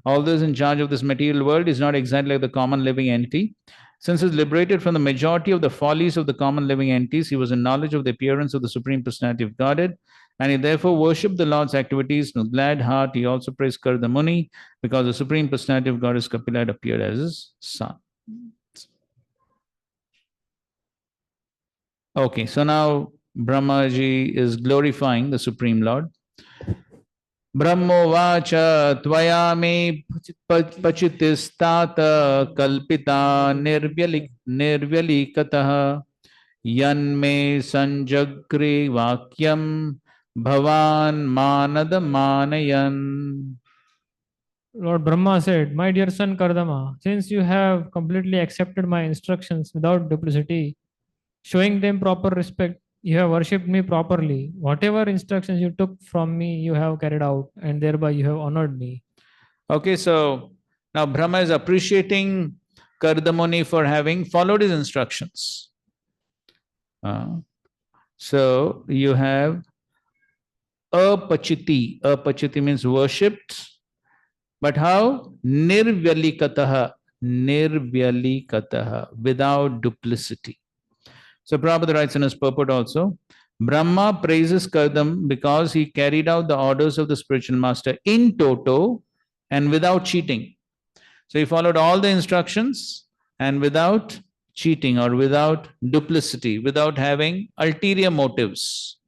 Although is in charge of this material world, is not exactly like the common living entity. Since he is liberated from the majority of the follies of the common living entities, he was in knowledge of the appearance of the Supreme Personality of Godhead, and he therefore worshipped the Lord's activities with glad heart. He also praised Karda Muni because the Supreme Personality of God is Kapila had appeared as his son. Okay, so now Brahmaji is glorifying the Supreme Lord. Brahmovacha tvayame pachitistata kalpita nirvyalikataha yanme sanjagre vakyam bhavan manada manayan. Lord Brahma said, My dear son Kardama, since you have completely accepted my instructions without duplicity, showing them proper respect, you have worshipped me properly. Whatever instructions you took from me, you have carried out, and thereby you have honored me. Okay, so now Brahma is appreciating Kardamuni for having followed his instructions. So you have apachiti. Apachiti means worshipped. But how? Nirvyalikataha. Nirvyalikataha. Without duplicity. So Prabhupada writes in his purport also, Brahma praises Kardam because he carried out the orders of the spiritual master in toto and without cheating. So he followed all the instructions and without cheating or without duplicity, without having ulterior motives.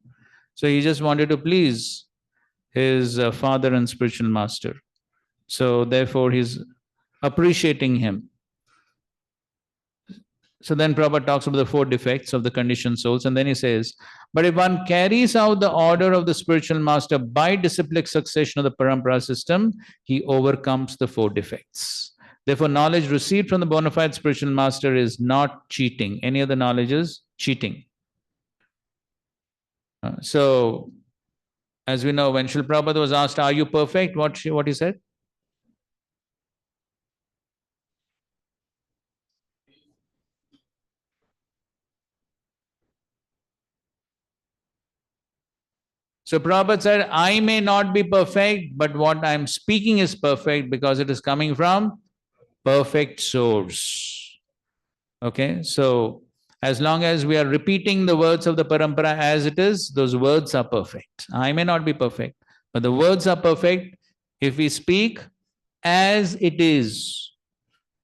So he just wanted to please his father and spiritual master. So therefore he's appreciating him. So then Prabhupada talks about the 4 defects of the conditioned souls, and then he says, but if one carries out the order of the spiritual master by disciplic succession of the parampara system, he overcomes the 4 defects. Therefore, knowledge received from the bona fide spiritual master is not cheating. Any other knowledge is cheating. So, as we know, when Srila Prabhupada was asked, are you perfect? What he said? So Prabhupada said, I may not be perfect, but what I'm speaking is perfect because it is coming from perfect source. Okay, so as long as we are repeating the words of the parampara as it is, those words are perfect. I may not be perfect, but the words are perfect if we speak as it is,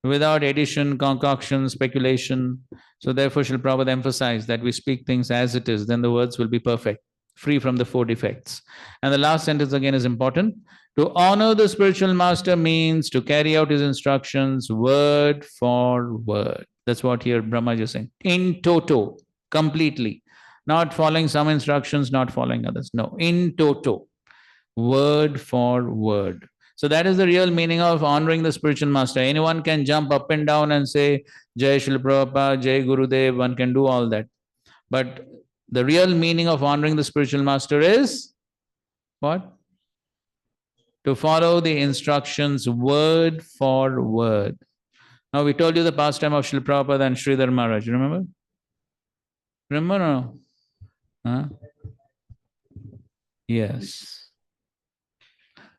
without addition, concoction, speculation. So therefore, Srila Prabhupada emphasized that we speak things as it is, then the words will be perfect, free from the 4 defects. And the last sentence again is important. To honor the spiritual master means to carry out his instructions word for word. That's what here Brahmaji is saying. In toto, completely. Not following some instructions, not following others. No, in toto, word for word. So that is the real meaning of honoring the spiritual master. Anyone can jump up and down and say, Jai Srila Prabhupada, Jai Gurudev, one can do all that. But the real meaning of honoring the spiritual master is what? To follow the instructions word for word. Now we told you the pastime of Srila Prabhupada and Sridhar Maharaj, remember? Remember or no? Huh? Yes.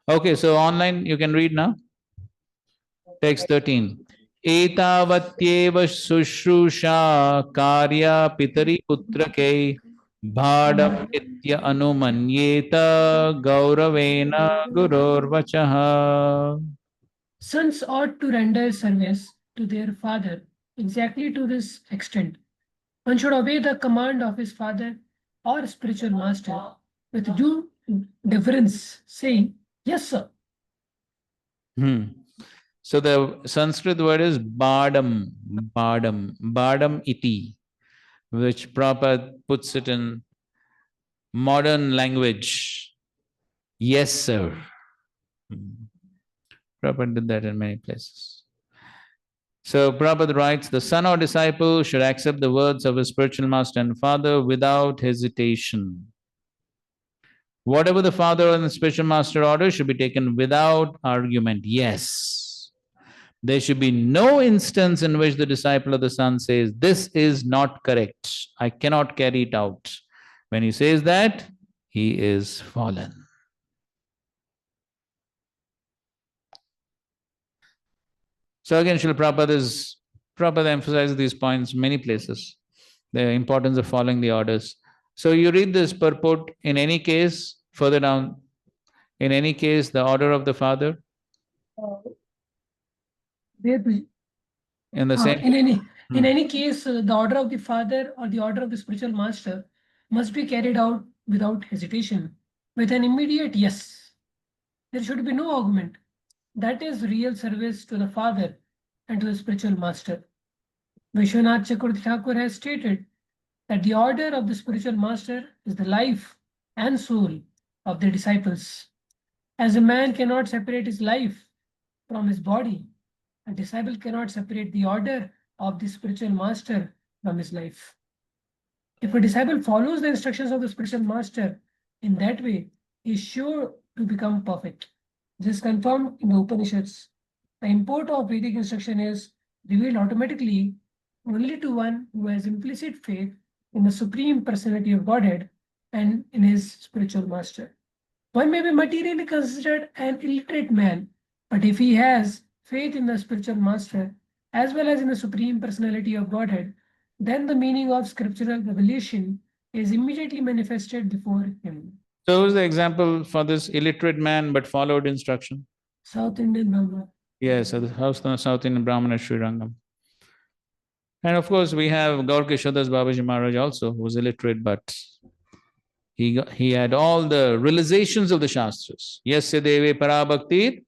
Okay, so online you can read now. Text 13. Etavatyeva sushrusha karya pitari putrake bhadam itya anumanyeta gauravena gurorvachaha. Sons ought to render service to their father exactly to this extent. One should obey the command of his father or spiritual master with due deference, saying, yes, sir. So the Sanskrit word is badam, badam iti, which Prabhupada puts it in modern language. Yes, sir. Prabhupada did that in many places. So Prabhupada writes, the son or disciple should accept the words of his spiritual master and father without hesitation. Whatever the father or the spiritual master orders should be taken without argument. Yes. There should be no instance in which the disciple of the son says, this is not correct. I cannot carry it out. When he says that, he is fallen. So again, Srila Prabhupada emphasizes these points many places, the importance of following the orders. So you read this purport in any case, further down, in any case, the order of the father. In the same. In any case, the order of the father or the order of the spiritual master must be carried out without hesitation, with an immediate yes. There should be no argument. That is real service to the father and to the spiritual master. Vishwanath Chakravarti Thakur has stated that the order of the spiritual master is the life and soul of the disciples. As a man cannot separate his life from his body, a disciple cannot separate the order of the spiritual master from his life. If a disciple follows the instructions of the spiritual master in that way, he is sure to become perfect. This is confirmed in the Upanishads. The import of Vedic instruction is revealed automatically only to one who has implicit faith in the Supreme Personality of Godhead and in his spiritual master. One may be materially considered an illiterate man, but if he has faith in the spiritual master as well as in the Supreme Personality of Godhead, then the meaning of scriptural revelation is immediately manifested before him. So who's the example for this illiterate man but followed instruction? South Indian Brahmana. Yes, the house of South Indian Brahmana Sri Rangam. And of course, we have Gaur Kishodas Babaji Maharaj also, who was illiterate, but he had all the realizations of the Shastras. Yasya deve para bhakti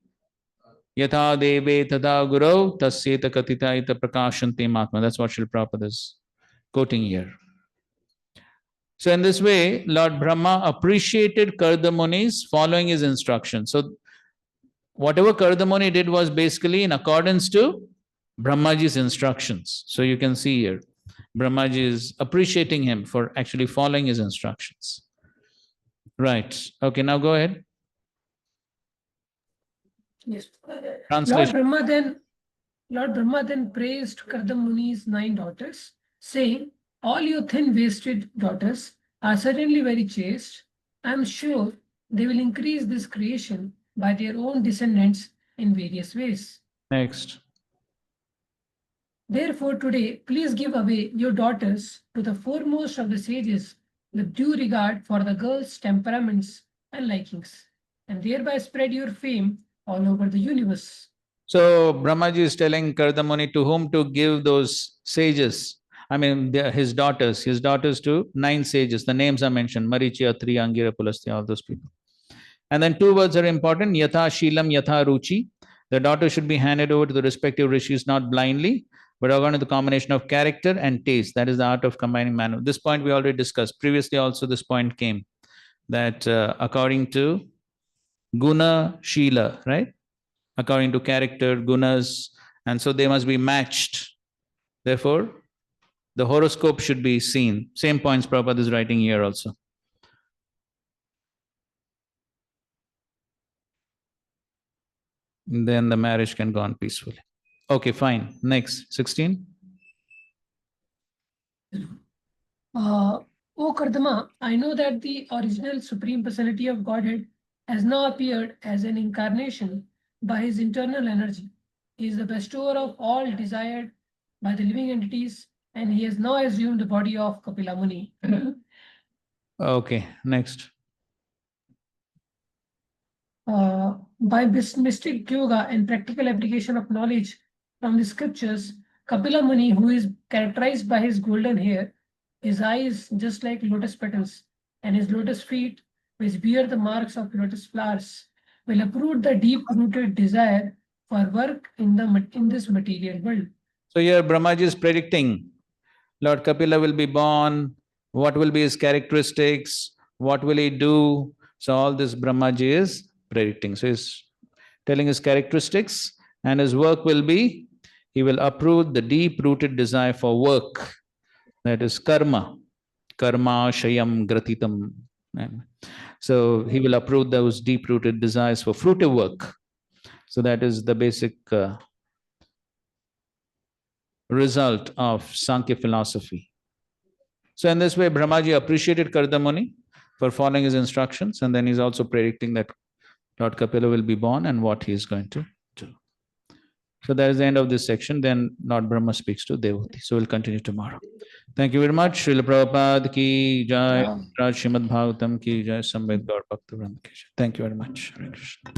Yatha deve tada guru tasyeta katita ita prakashanti matma. That's what Srila Prabhupada is quoting here. So in this way, Lord Brahma appreciated Karda Muni's following his instructions. So whatever Karda Muni did was basically in accordance to Brahmaji's instructions. So you can see here, Brahmaji is appreciating him for actually following his instructions. Right. Okay, now go ahead. Yes. Translation. Lord Brahma then praised Karda Muni's 9 daughters, saying, all you thin-waisted daughters are certainly very chaste. I am sure they will increase this creation by their own descendants in various ways. Next. Therefore, today, please give away your daughters to the foremost of the sages with due regard for the girls' temperaments and likings, and thereby spread your fame all over the universe. So Brahmaji is telling Karda Muni to whom to give those sages. I mean, his daughters to 9 sages. The names are mentioned: Marichi, Atri, Angira, Pulastya, all those people. And then 2 words are important: Yatha Shilam, Yatha Ruchi. The daughter should be handed over to the respective rishis, not blindly, but according to the combination of character and taste. That is the art of combining manner. This point we already discussed. Previously also this point came, that according to guna, shila, right? According to character, gunas, and so they must be matched. Therefore, the horoscope should be seen. Same points Prabhupada is writing here also. Then the marriage can go on peacefully. Okay, fine. Next, 16. O Kardama, I know that the original Supreme Personality of Godhead has now appeared as an incarnation by his internal energy. He is the bestower of all desired by the living entities, and he has now assumed the body of Kapila Muni. Okay, next. By mystic yoga and practical application of knowledge from the scriptures, Kapila Muni, who is characterized by his golden hair, his eyes just like lotus petals, and his lotus feet, which bear the marks of lotus flowers, will uproot the deep-rooted desire for work in this material world. So here Brahmaji is predicting Lord Kapila will be born, what will be his characteristics, what will he do. So all this Brahmaji is predicting. So he's telling his characteristics, and his work will be, he will uproot the deep-rooted desire for work. That is karma. Karma shayam gratitam. So he will uproot those deep-rooted desires for fruitive work. So that is the basic result of Sankhya philosophy. So in this way, Brahmaji appreciated Karda Muni for following his instructions, and then he's also predicting that Lord Kapila will be born and what he is going to do. So that is the end of this section. Then Lord Brahma speaks to Devati. So we'll continue tomorrow. Thank you very much. Srila Prabhupada ki jai, Raj Srimad Bhagavatam ki jai, Samved Gaur Bhakta Brahma ki jai. Thank you very much. Hare Krishna.